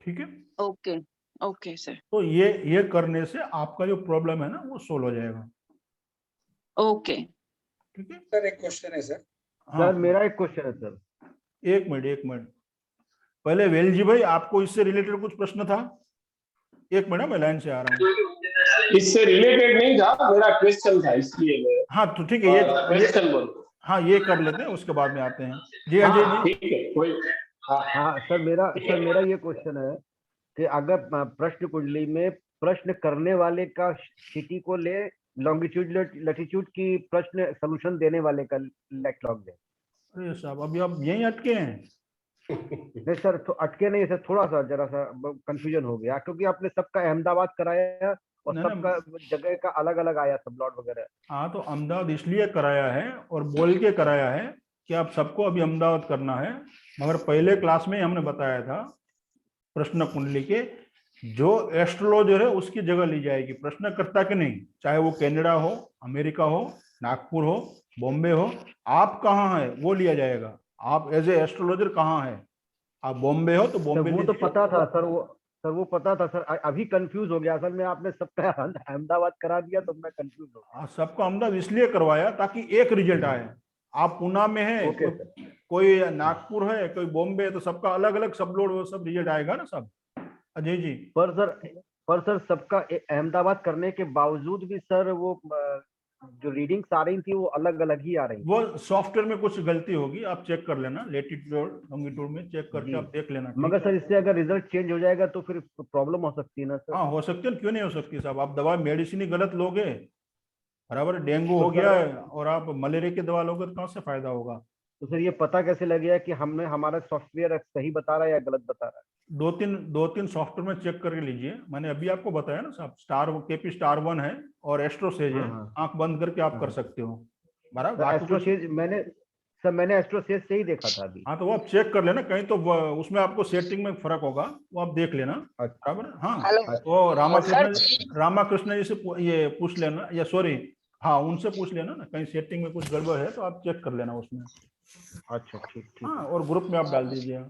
ठीक है। Okay okay sir. तो ये करने से आपका जो प्रॉब्लम है ना वो सोल्व हो जाएगा, ओके ठीक है। सर एक क्वेश्चन है सर। हाँ सर मेरा एक क्वेश्चन है सर। एक मिनट पहले वेल जी भाई, आपको इससे रिलेटेड कुछ प्रश्न था? एक मिनट, मैं लाइन से आ रहा हूँ। इससे रिलेटेड नहीं था, मेरा क्वेश्चन था, इसलिए मैं हाँ तो ठीक है, ये क्वेश्चन बोल। हाँ ये कर लेते हैं, उसके बाद में आते हैं। जी अजय जी। ठीक है, कोई हाँ सर, मेरा ये क्वेश्चन है कि अगर प्रश्न कुंडली में प्रश्न करने वाले का सिटी को ले, लॉन्गिट्यूड लैटिट्यूड की प्रश्न सोल्यूशन देने वाले का लॉग दे। अरे साहब, अभी आप यहीं अटके हैं? नहीं सर, तो अटके नहीं सर, थोड़ा सा जरा सा कंफ्यूजन हो गया, क्योंकि आपने सबका अहमदाबाद कराया और नहीं, सबका जगह का अलग अलग आया सब लॉट वगैरह। हाँ, तो अहमदाबाद इसलिए कराया है और बोल के कराया है कि आप सबको अभी अहमदाबाद करना है, मगर पहले क्लास में हमने बताया था प्रश्न कुंडली के जो एस्ट्रोलॉजर है उसकी जगह ली जाएगी, प्रश्नकर्ता की नहीं। चाहे वो कनाडा हो, अमेरिका हो, नागपुर हो, बॉम्बे हो, आप कहाँ है वो लिया जाएगा। आप एज ए एस्ट्रोलॉजर कहाँ है, आप बॉम्बे हो तो बॉम्बे वो तो लीजिए। पता था सर, वो पता था सर, अभी कंफ्यूज हो गया असल में, आपने सबका अहमदाबाद करा दिया तो मैं कंफ्यूज हो गया। सबको अहमदाबाद इसलिए करवाया ताकि एक रिजल्ट आए। आप पुणे में है, ओके कोई नागपुर है, कोई बॉम्बे है, तो सबका अलग अलग सब लोड वो सब रिजल्ट आएगा ना सब। अजय जी, पर सर सबका अहमदाबाद करने के बावजूद भी सर वो जो रीडिंग्स आ रही थी वो अलग अलग ही आ रही। वो सॉफ्टवेयर में कुछ गलती होगी, आप चेक कर लेना, लेटीट्यूड लॉन्गिट्यूड में चेक करके जी। आप देख लेना। ठीक मगर है? सर इससे अगर रिजल्ट चेंज हो जाएगा तो फिर प्रॉब्लम हो सकती है ना सर? हाँ हो सकती है, क्यों नहीं हो सकती साहब। आप दवा मेडिसिन ही गलत लोगे, बराबर, डेंगू तो हो सर- गया है और आप मलेरिया की दवा लोगे तो कहाँ से फायदा होगा? तो सर ये पता कैसे लगेगा कि हमने हमारा सॉफ्टवेयर सही बता रहा है या गलत बता रहा है? दो तीन सॉफ्टवेयर में चेक करके लीजिए। मैंने अभी आपको बताया ना साहब, केपी स्टार 1 है और एस्ट्रोसेज है, हाँ। आंख बंद करके आप कर हाँ। सकते हो, बराबर। सर बाकी कुछ, एस्ट्रोसेज मैंने एस्ट्रोसेज से ही देखा था अभी। हाँ तो वो आप चेक कर लेना, कहीं तो उसमें आपको सेटिंग में फर्क होगा, वो आप देख लेना, बराबर। हाँ हेलो वो सर, रामाकृष्ण जी से ये पूछ लेना, या सॉरी, हाँ उनसे पूछ लेना ना, कहीं सेटिंग में कुछ गड़बड़ है तो आप चेक कर लेना उसमें। अच्छा ठीक ठीक। हाँ और ग्रुप में आप डाल दीजिएगा।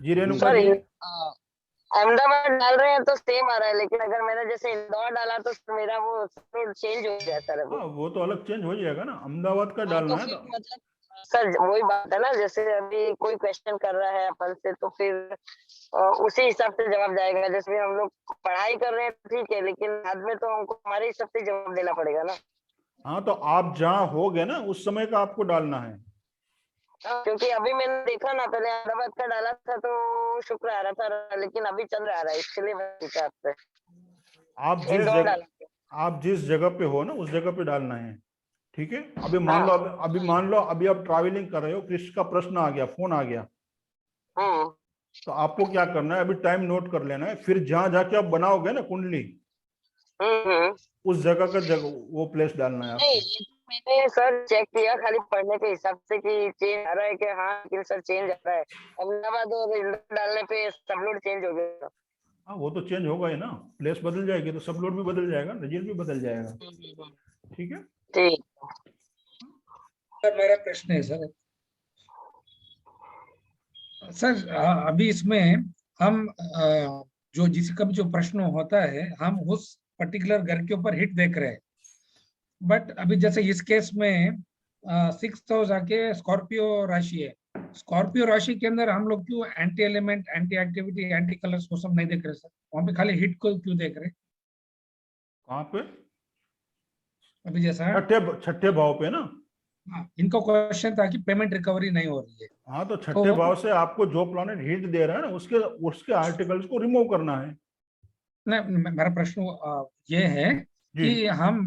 जी रेणुका सर जी। अहमदाबाद डाल रहे हैं तो सेम आ रहा है, लेकिन अगर मैंने जैसे इंदौर डाला तो मेरा वो चेंज हो गया सर अभी। हाँ वो तो अलग चेंज हो जाएगा ना, अहमदाबाद का हाँ, डालना तो है फिर तो। मतलब सर वही बात है ना, जैसे अभी कोई क्वेश्चन कर रहा है अपन से तो फिर उसी हिसाब से जवाब जाएगा। जैसे हम लोग पढ़ाई कर रहे हैं ठीक है, लेकिन बाद में तो हमको हमारे हिसाब से जवाब देना पड़ेगा ना। हाँ तो आप जहाँ हो गए ना उस समय का आपको डालना है। क्योंकि अभी मैंने देखा ना, पहले अहमदाबाद का डाला था तो शुक्र आ रहा था, लेकिन अभी चंद्र आ रहा है, इसलिए मैं पूछा आपसे। आप जिस जगह पे हो ना उस जगह पे डालना है, ठीक है। अभी मान लो, हाँ। अभी मान लो अभी आप ट्रैवलिंग कर रहे हो, कृष्ण का प्रश्न आ गया, फोन आ गया, तो आपको क्या करना है, अभी टाइम नोट कर लेना है, फिर जहां जाके आप बनाओगे ना कुंडली, उस जगह का वो प्लेस डालना है नहीं, आपको। ये तो मैंने सर चेक किया खाली पढ़ने के हिसाब से कि चेंज आ रहा है कि हाँ, लेकिन सर चेंज आ रहा है। अहमदाबाद और इंदौर डालने पे सब लोड चेंज हो गया। हाँ वो तो चेंज होगा ही ना, प्लेस बदल जाएगी तो सब लोड भी बदल जाएगा, रिजल्ट भी बदल जाएगा। ठीक है। ठीक। सर मेरा प्रश्न है सर, अभी इसमें हम जो जिसका भी जो प्रश्न होता है हम उस पर्टिकुलर घर के ऊपर हिट देख रहे हैं, बट अभी जैसे इस केस में 6 तो जाके स्कॉर्पियो राशि है, स्कॉर्पियो राशि के अंदर हम लोग क्यों anti element, anti activity, anti colours वो सब नहीं देख रहे सर? वहां पे खाली हिट को क्यों देख रहे? कहाँ पे? अभी जैसा छठे भाव पे ना। हाँ, इनको क्वेश्चन था कि पेमेंट रिकवरी नहीं हो रही है। हाँ तो छठे भाव से आपको जो प्लैनेट हिट दे रहा है ना उसके आर्टिकल्स को रिमूव करना है। नहीं, मेरा प्रश्न ये है जी। कि हम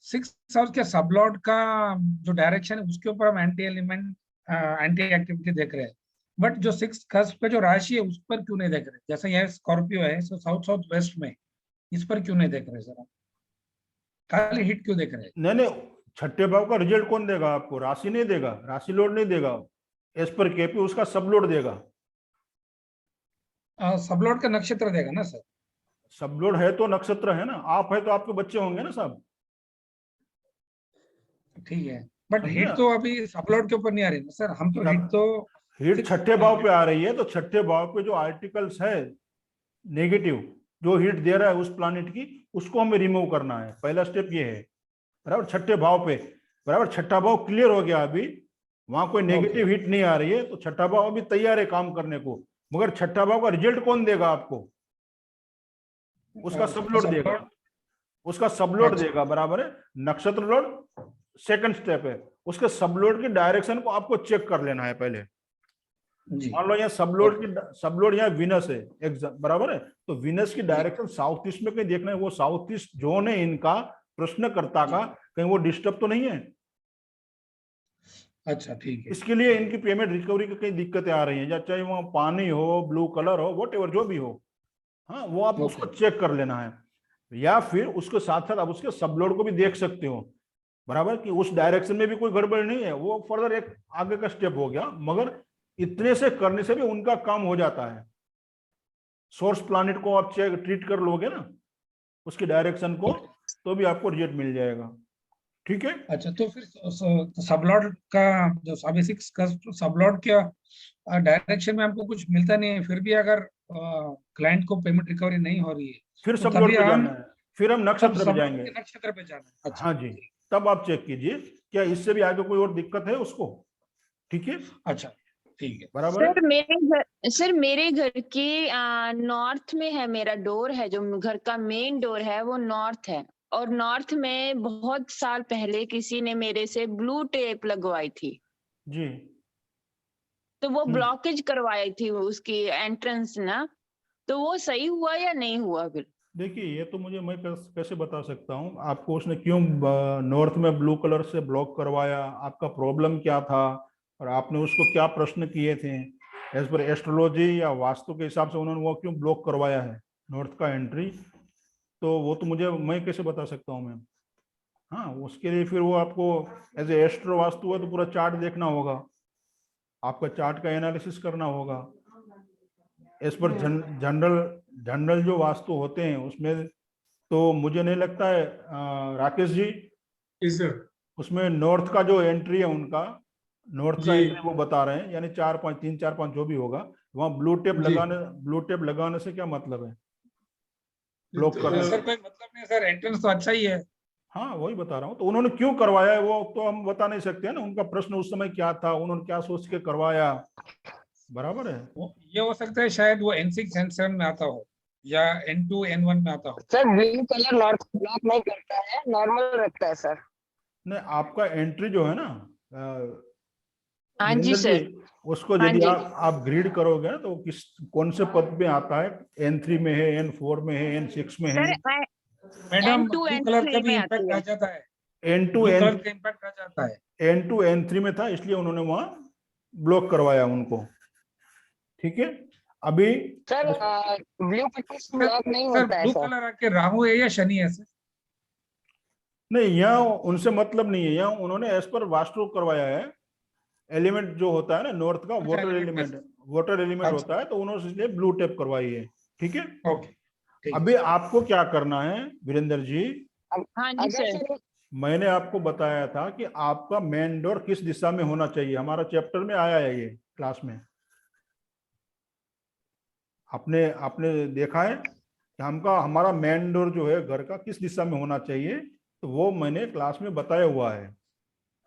6 हाउस के सबलॉर्ड का जो डायरेक्शन है उसके ऊपर हम एंटी एलिमेंट, एंटी एक्टिविटी देख रहे हैं, बट जो 6 cusp पे जो राशि है उस पर क्यों नहीं देख रहे? जैसे यह स्कॉर्पियो है, साउथ साउथ वेस्ट में, इस पर क्यों नहीं देख रहे सर? खाली हिट क्यों देख रहे हैं? नहीं, छठे भाव का रिजल्ट कौन देगा आपको? राशि नहीं देगा, राशि लोड नहीं देगा, एज पर केपी उसका सब लोड देगा। सबलॉर्ड का नक्षत्र देगा ना सर? सब लोड है तो नक्षत्र है ना, आप है तो आपके बच्चे होंगे ना सब। ठीक है, बट समझे? हिट तो अभी सबलॉर्ड के ऊपर नहीं आ रही ना सर, हम तो हिट तो हिट छठे भाव पे आ रही है, तो छठे भाव पे जो आर्टिकल्स है नेगेटिव जो हिट दे रहा है उस प्लैनेट की, उसको हमें रिमूव करना है। पहला स्टेप ये है, बराबर। छठे भाव पे, बराबर, छठा भाव क्लियर हो गया, अभी वहां कोई नेगेटिव हिट नहीं आ रही है, तो छठा भाव अभी तैयार है काम करने को। मगर छठा भाव का रिजल्ट कौन देगा आपको? उसका सब लोड देगा, उसका सब लोड देगा, बराबर है। नक्षत्र लोड सेकंड स्टेप है, उसके सब लोड की डायरेक्शन को आपको चेक कर लेना है पहले। मान लो यहाँ सब लोड यहाँ विनस है, बराबर है, तो विनस की डायरेक्शन साउथ ईस्ट में कहीं देखना है, वो साउथ ईस्ट जोन है इनका प्रश्नकर्ता का, कहीं वो डिस्टर्ब तो नहीं है? अच्छा ठीक है। इसके लिए इनकी पेमेंट रिकवरी की कई दिक्कतें आ रही हैं, या चाहे वहाँ पानी हो, ब्लू कलर हो, वॉट एवर जो भी हो, हाँ वो आप उसको चेक कर लेना है। या फिर उसके साथ साथ आप उसके सबलोड को भी देख सकते हो, बराबर, कि उस डायरेक्शन में भी कोई गड़बड़ नहीं है। वो फर्दर एक आगे का स्टेप हो गया, मगर इतने से करने से भी उनका काम हो जाता है। सोर्स प्लैनेट को आप चेक ट्रीट कर लोगे ना, उसकी डायरेक्शन को, तो भी आपको रिजल्ट मिल जाएगा। ठीक है। अच्छा, तो फिर सबलॉर्ड का जो अभी 6 का सबलॉर्ड क्या डायरेक्शन में हमको कुछ मिलता नहीं है, फिर भी अगर क्लाइंट को पेमेंट रिकवरी नहीं हो रही है, फिर तो सबलोड तभी पे हम जाना है, फिर हम नक्षत्र पे जाएंगे। नक्षत्र पे जाना है। अच्छा, हाँ जी, तब आप चेक कीजिए क्या इससे भी आगे कोई और दिक्कत है उसको। ठीक है, अच्छा ठीक है, बराबर है। सर मेरे घर के नॉर्थ में है, मेरा डोर है जो घर का मेन डोर है वो नॉर्थ है, और नॉर्थ में बहुत साल पहले किसी ने मेरे से ब्लू टेप लगवाई थी, जी तो वो ब्लॉकेज करवाई थी उसकी एंट्रेंस ना, तो वो सही हुआ या नहीं हुआ फिर? देखिए, ये तो मुझे मैं कैसे बता सकता हूँ आपको उसने क्यों नॉर्थ में ब्लू कलर से ब्लॉक करवाया, आपका प्रॉब्लम क्या था और आपने उसको क्या प्रश्न किए थे। एज पर एस्ट्रोलॉजी या वास्तु के हिसाब से उन्होंने वो क्यों ब्लॉक करवाया है नॉर्थ का एंट्री, तो वो तो मुझे मैं कैसे बता सकता हूँ मैम। हाँ, उसके लिए फिर वो आपको एज ए एस्ट्रो वास्तु है तो पूरा चार्ट देखना होगा, आपका चार्ट का एनालिसिस करना होगा। एज पर जनरल जो वास्तु होते हैं उसमें तो मुझे नहीं लगता है राकेश जी, उसमें नॉर्थ का जो एंट्री है उनका, नॉर्थ का जी। एंट्री वो बता रहे हैं, यानी 4-5 3-4-5 जो भी होगा वहाँ ब्लू टेप लगाने से क्या मतलब है, ब्लॉक करने सर से। कोई मतलब नहीं सर, एंट्रेंस तो अच्छा ही है। हाँ, वही बता रहा हूँ, तो उन्होंने क्यों करवाया है वो तो हम बता नहीं सकते हैं ना, उनका प्रश्न उस समय क्या था, उन्होंने क्या सोच के करवाया, बराबर है। ये हो सकता है शायद वो N6 N7 में आता हो या N2 N1 में आता हो। Sir blue colour north block नहीं करता है, नॉर्मल रखता है सर। नहीं, आपका एंट्री जो है ना हाँ जी वीरेंद्र सर। जी, उसको हाँ यदि जी। आप ग्रीड करोगे ना तो किस कौन से पद पे आता है, N3 में है, N4 में है, N6 में है। Sir madam N2 blue colour का N3 भी में इम्पैक्ट आती आ है। जाता है, N2 ब्लू कलर का इम्पैक्ट आ जाता है। N2 N3 में था, इसलिए उन्होंने वहां ब्लॉक करवाया उनको, ठीक है। अभी सर ब्लू पट्टी से ब्लॉक नहीं सर होता है ब्लू सर। कलर आके राहु है या शनि है सर? नहीं, यहाँ उनसे मतलब नहीं है, यहाँ उन्होंने एज पर वास्तु करवाया है। एलिमेंट जो होता है ना नॉर्थ का, अच्छा, water element element, based। Water element अच्छा। होता है, तो उन्होंने इसलिए ब्लू टेप करवाई है, ठीक है। ओके, ठीक है। अभी आपको क्या करना है वीरेंद्र जी, हाँ जी अगर सर। सर मैंने आपको बताया था कि आपका मेन डोर किस दिशा में होना चाहिए, हमारा चैप्टर में आया है ये क्लास में, आपने आपने देखा है कि हमारा मेन डोर जो है घर का किस दिशा में होना चाहिए, तो वो मैंने क्लास में बताया हुआ है।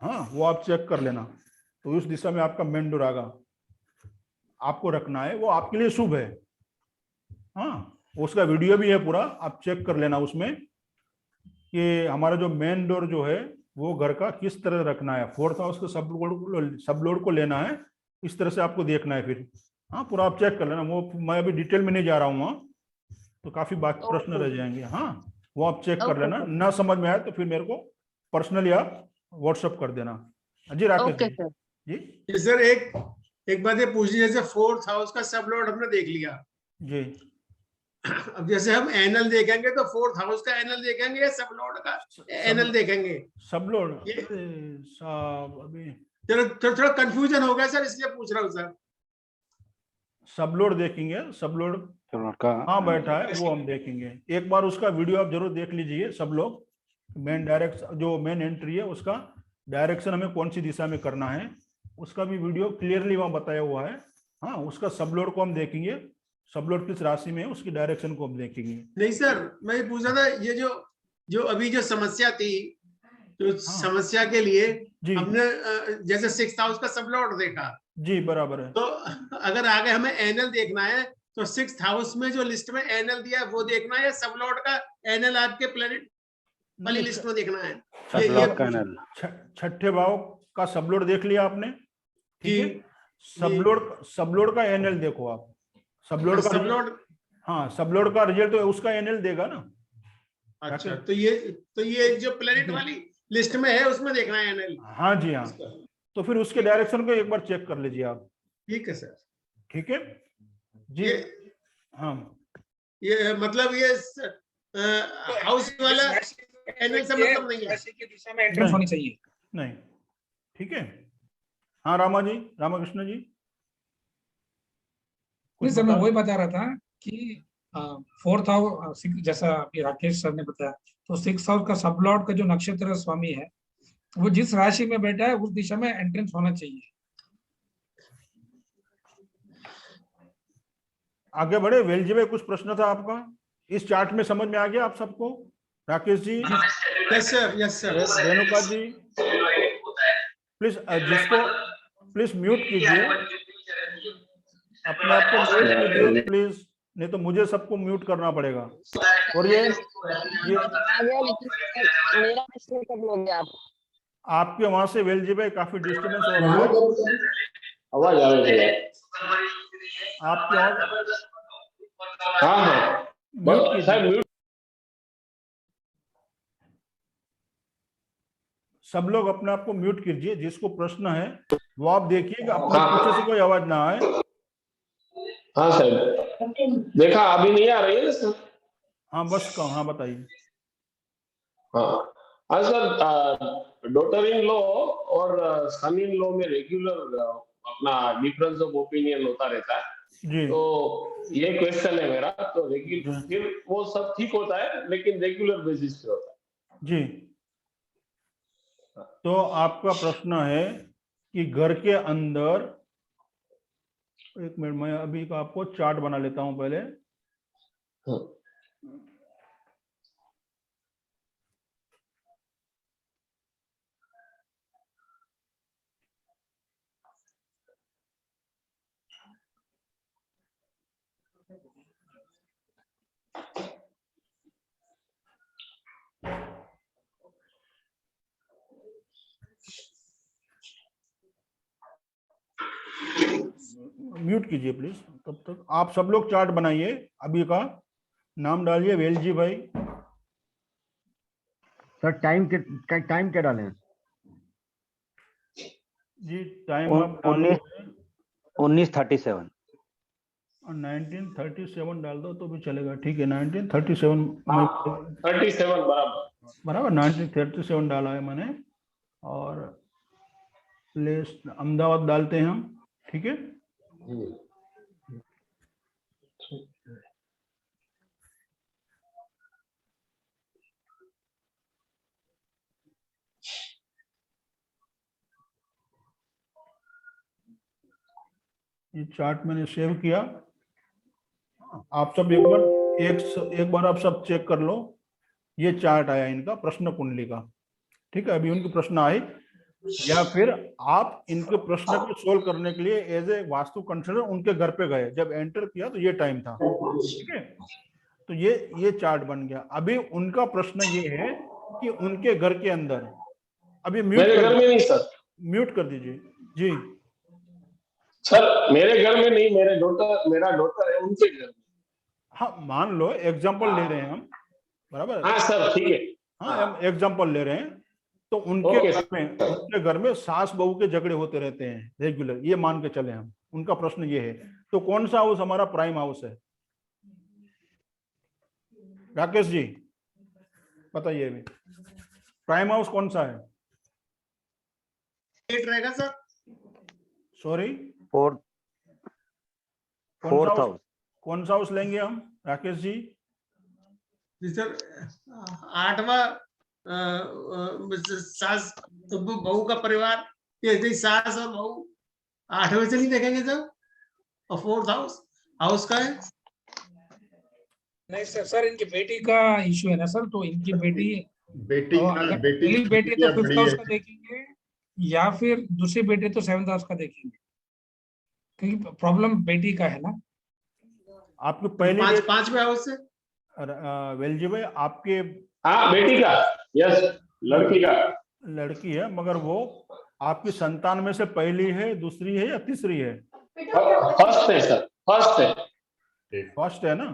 हाँ, वो आप चेक कर लेना, तो उस दिशा में आपका मेन डोर आगा आपको रखना है, वो आपके लिए शुभ है। हाँ, उसका वीडियो भी है पूरा, आप चेक कर लेना उसमें कि हमारा जो मेन डोर जो है वो घर का किस तरह रखना है, 4th हाउस के सब लोड को लेना है, इस तरह से आपको देखना है फिर। हाँ, पूरा आप चेक कर लेना, वो मैं अभी डिटेल में नहीं जा रहा हूँ वहाँ, तो काफी बाकी प्रश्न रह जाएंगे। हाँ, वो आप चेक कर लेना, ना समझ में आए तो फिर मेरे को पर्सनली आप व्हाट्सअप कर देना। जी राकेश ओके जी। सर। जी सर एक बात ये पूछनी, जैसे 4th हाउस का सब लॉर्ड हमने देख लिया, जी, अब जैसे हम एनल देखेंगे तो 4th हाउस का एनल देखेंगे या सब लॉर्ड का एनल देखेंगे? सब लोड ये- अभी चलो थोड़ा कंफ्यूजन हो गया सर, इसलिए पूछ रहा हूँ सर। सब लोड देखेंगे, सब लोड हाँ बैठा है, वो हम देखेंगे। एक बार उसका वीडियो आप जरूर देख लीजिए सब लोग, मेन डायरेक्शन जो मेन एंट्री है उसका डायरेक्शन हमें कौन सी दिशा में करना है, उसका भी वीडियो क्लियरली वहां बताया हुआ है। हाँ, उसका सब लोड को हम देखेंगे, सब लोड किस राशि में है उसकी डायरेक्शन को हम देखेंगे। नहीं सर, मैं ये पूछ रहा था, ये जो अभी जो समस्या थी, तो समस्या के लिए जी हमने जैसे 6th हाउस का सब लॉर्ड देखा, जी, बराबर है। तो अगर आगे हमें एनएल देखना है तो 6th हाउस में जो लिस्ट में एनएल दिया है वो देखना है, या सब लॉर्ड का एनएल आपके प्लेनेट वाली लिस्ट में देखना है? छठे भाव का सब लोड देख लिया आपने, ठीक है। सब लोड का एनएल देखो आप, सब लोड का हाँ, सब लोड का रिजल्ट तो उसका एनएल देगा ना। अच्छा, तो ये जो प्लेनेट वाली लिस्ट में है उसमें देखना है एनएल? हाँ जी हाँ, तो फिर उसके डायरेक्शन को एक बार चेक कर लीजिए आप। ठीक है सर। ठीक है जी। हाँ, ये मतलब ये हाउस वाला एनएल से मतलब नहीं है, राशि की दिशा में एंट्रेंस होनी चाहिए। नहीं, ठीक है। हाँ रामा जी, रामाकृष्ण जी। नहीं सर, मैं वही बता रहा था कि 4th हाउस, जैसा अभी राकेश सर ने बताया, तो 6th हाउस का सब लॉर्ड का जो नक्षत्र स्वामी है वो जिस राशि में बैठा है उस दिशा में एंट्रेंस होना चाहिए। आगे बढ़े। वेल जी में कुछ प्रश्न था आपका, इस चार्ट में समझ में आ गया आप सबको? Rakesh ji. Yes sir. Renuka ji please, जिसको प्लीज म्यूट कीजिए, अपने आप को म्यूट कीजिए प्लीज, नहीं तो मुझे सबको म्यूट करना पड़ेगा। और ये आ गया, लेकिन मेरा प्रश्न कब लोगे आप? आपके वहां से वेलजी भाई काफी डिस्टर्बेंस हो रहा है, आवाज आ रही है। आपकी आवाज हाँ हाँ म्यूट कीजिए। Sir mute. सब लोग अपने आप को म्यूट कीजिए, जिसको प्रश्न है वो आप देखिएगा, अपने पीछे से कोई आवाज ना आए। हाँ सर, देखा अभी नहीं आ रही है सर। हाँ बस कहो, हाँ बताइए। हाँ हाँ सर, डॉटर इन लॉ और सन इन लॉ में रेगुलर अपना डिफरेंस ऑफ ओपिनियन होता रहता है, जी तो ये क्वेश्चन है मेरा। तो रेगुलर फिर वो सब ठीक होता है, लेकिन रेगुलर बेसिस पे होता है। जी, तो आपका प्रश्न है कि घर के अंदर, एक मिनट मैं अभी का आपको चार्ट बना लेता हूं पहले। म्यूट कीजिए प्लीज, तब तक आप सब लोग चार्ट बनाइए। अभी का नाम डालिए वेलजी भाई। सर टाइम क्या डालें? जी टाइम आप डालो 1937 1937 डाल दो तो भी चलेगा, ठीक है। 1937 37 बराबर 1937 डाला है मैंने, और प्लेस अहमदाबाद डालते हैं हम, ठीक है। ये चार्ट मैंने सेव किया, आप सब एक बार आप सब चेक कर लो। ये चार्ट आया इनका प्रश्न कुंडली का, ठीक है। अभी उनके प्रश्न आए, या फिर आप इनके प्रश्न को सोल्व करने के लिए एज ए वास्तु कंसल्टेंट उनके घर पे गए, जब एंटर किया तो ये टाइम था, ठीक है। तो ये चार्ट बन गया। अभी उनका प्रश्न ये है कि उनके घर के अंदर, अभी मेरे घर में नहीं सर, म्यूट कर दीजिए जी। सर मेरे घर में नहीं, मेरा डॉटर है उनके घर में। हाँ मान लो एग्जाम्पल ले रहे हैं हम, बराबर। हाँ सर ठीक है, हाँ हम एग्जाम्पल ले रहे हैं। तो उनके घर में सास बहू के झगड़े होते रहते हैं रेगुलर, ये मान के चले हम। उनका प्रश्न ये है, तो कौन सा हाउस हमारा प्राइम हाउस है? राकेश जी बताइए, अभी प्राइम हाउस कौन सा है? 8 रहेगा सर। Sorry, fourth house. कौन सा हाउस लेंगे हम राकेश जी? सर 8वां सास तो बहू का परिवार, ये सास और बहू 8वें से नहीं देखेंगे सर, और 4th हाउस का है। नहीं सर इनकी बेटी का इशू है ना सर, तो इनकी बेटी बेटी तो 5th हाउस का देखेंगे, या फिर दूसरी बेटी तो 7th हाउस का देखेंगे, क्योंकि प्रॉब्लम बेटी का है ना। आपकी पहली 5वें हाउस से वेलजी भाई आपके, हाँ बेटी का, यस लड़की है, मगर वो आपकी संतान में से पहली है, दूसरी है या तीसरी है? फर्स्ट है सर, फर्स्ट है ना।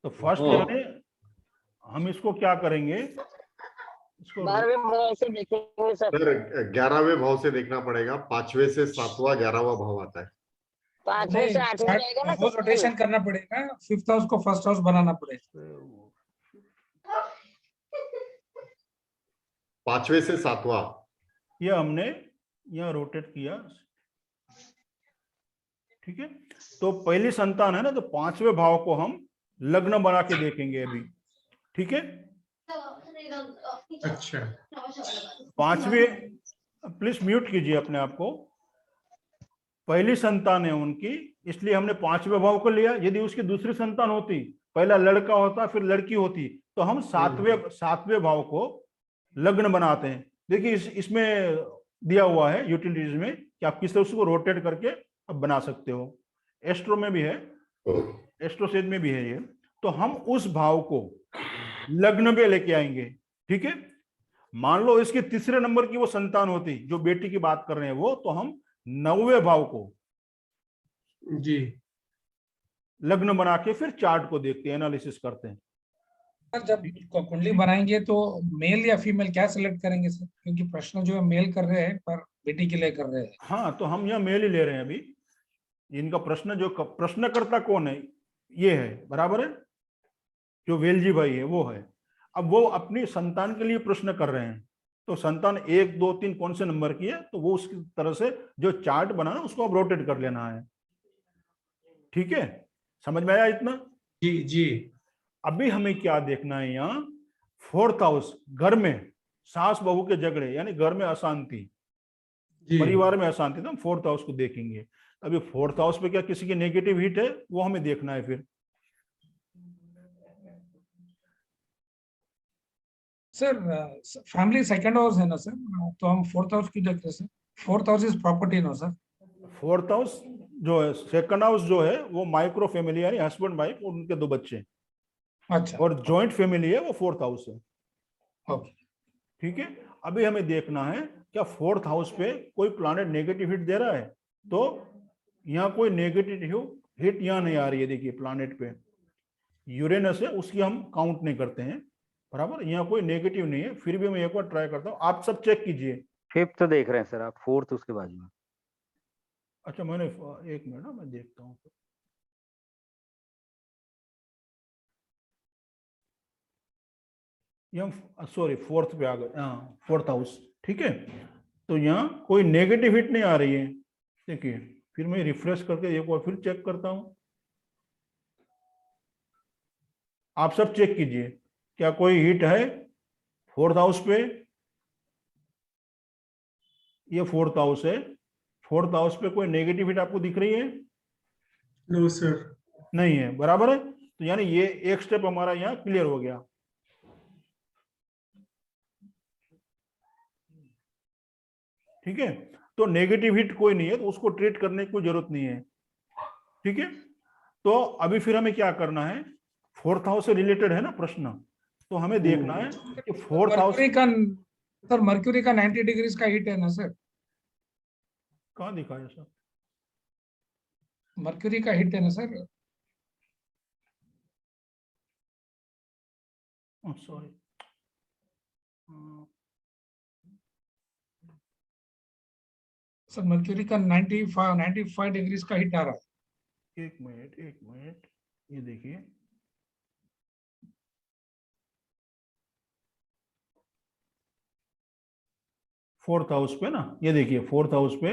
तो फर्स्ट यानी हम इसको क्या करेंगे, इसको 12वें भाव से देखेंगे सर। 11वें भाव से देखना पड़ेगा। 5वें से 7वां 11वां भाव आता है। 5वें से 8वें रहेगा ना, रोटेशन करना पड़ेगा, 5th हाउस को 1st हाउस बनाना पड़ेगा। 5वें से 7वां ये हमने यहाँ रोटेट किया, ठीक है। तो पहली संतान है ना, तो 5वें भाव को हम लग्न बना के देखेंगे अभी, ठीक है। अच्छा 5वें, प्लीज म्यूट कीजिए अपने आप को। पहली संतान है उनकी, इसलिए हमने 5वें भाव को लिया। यदि उसकी दूसरी संतान होती, पहला लड़का होता फिर लड़की होती, तो हम 7वें भाव को लग्न बनाते हैं। देखिए इसमें दिया हुआ है यूटिलिटीज में कि आप किस तरह उसको रोटेट करके अब बना सकते हो। एस्ट्रो में भी है, एस्ट्रोसेज में भी है ये। तो हम उस भाव को लग्न पे लेके आएंगे, ठीक है। मान लो इसके तीसरे नंबर की वो संतान होती, जो बेटी की बात कर रहे हैं वो, तो हम 9वें भाव को जी लग्न बना के फिर चार्ट को देखते हैं, एनालिसिस करते हैं। सर जब कुंडली बनाएंगे तो मेल या फीमेल क्या सिलेक्ट करेंगे सर, क्योंकि प्रश्न जो है मेल कर रहे हैं पर बेटी के लिए कर रहे हैं। हाँ, तो हम यहाँ मेल ही ले रहे हैं अभी। इनका प्रश्न, जो प्रश्नकर्ता कौन है, ये है, बराबर है, जो वेलजी भाई है वो है। अब वो अपनी संतान के लिए प्रश्न कर रहे हैं, तो संतान 1 2 3 कौन से नंबर की है, तो वो उसकी तरह से जो चार्ट बनाना उसको अब रोटेट कर लेना है, ठीक है। समझ में आया इतना? जी जी। अभी हमें क्या देखना है यहाँ, 4th हाउस, घर में सास बहू के झगड़े, यानी घर में अशांति, जी परिवार में अशांति, तो हम 4th हाउस को देखेंगे। अभी 4th हाउस पे क्या किसी की नेगेटिव हिट है, वो हमें देखना है फिर। सर फैमिली सेकंड हाउस है ना सर, तो हम 4th हाउस क्यों देख रहे हैं sir? 4th house is property ना सर। 4th हाउस जो है, सेकंड हाउस जो है वो माइक्रो फैमिली, यानी हस्बैंड वाइफ और उनके 2 बच्चे, अच्छा, और जॉइंट फैमिली है वो 4th हाउस है, ओके। ठीक है। अभी हमें देखना है क्या 4th हाउस पे कोई प्लैनेट नेगेटिव हिट दे रहा है, तो यहाँ कोई नेगेटिव हिट यहाँ नहीं आ रही है। देखिए प्लैनेट पे यूरेनस है, उसकी हम काउंट नहीं करते हैं, बराबर, यहाँ कोई नेगेटिव नहीं है। फिर भी मैं एक बार ट्राई करता हूँ, आप सब चेक कीजिए। 5th देख रहे हैं सर आप, 4th उसके बाजू में। अच्छा, मैंने एक मिनट ना, मैं देखता हूँ। यहाँ सॉरी 4th पे आ गए, हाँ 4th हाउस, ठीक है। तो यहाँ कोई नेगेटिव हिट नहीं आ रही है। देखिए फिर मैं रिफ्रेश करके एक बार फिर चेक करता हूँ, आप सब चेक कीजिए क्या कोई हिट है 4th हाउस पे। ये 4th हाउस है, 4th हाउस पे कोई नेगेटिव हिट आपको दिख रही है? No sir. नहीं है, बराबर है। तो यानी ये एक स्टेप हमारा यहाँ क्लियर हो गया, ठीक है। तो नेगेटिव हिट कोई नहीं है, तो उसको ट्रीट करने की कोई जरूरत नहीं है, ठीक है। तो अभी फिर हमें क्या करना है, 4th हाउस से रिलेटेड है ना प्रश्न, तो हमें देखना है कि 4th हाउस मर्क्यूरी का सर, मर्क्यूरी का 90 डिग्रीज का हिट है ना सर? कहाँ दिखाया सर? मर्क्यूरी का हिट है ना सर? सॉरी, सर मर्क्यूरी का 95 डिग्रीज का हिट आ रहा है। एक मिनट, ये देखिए, फोर्थ हाउस पे ना, ये देखिए 4th हाउस पे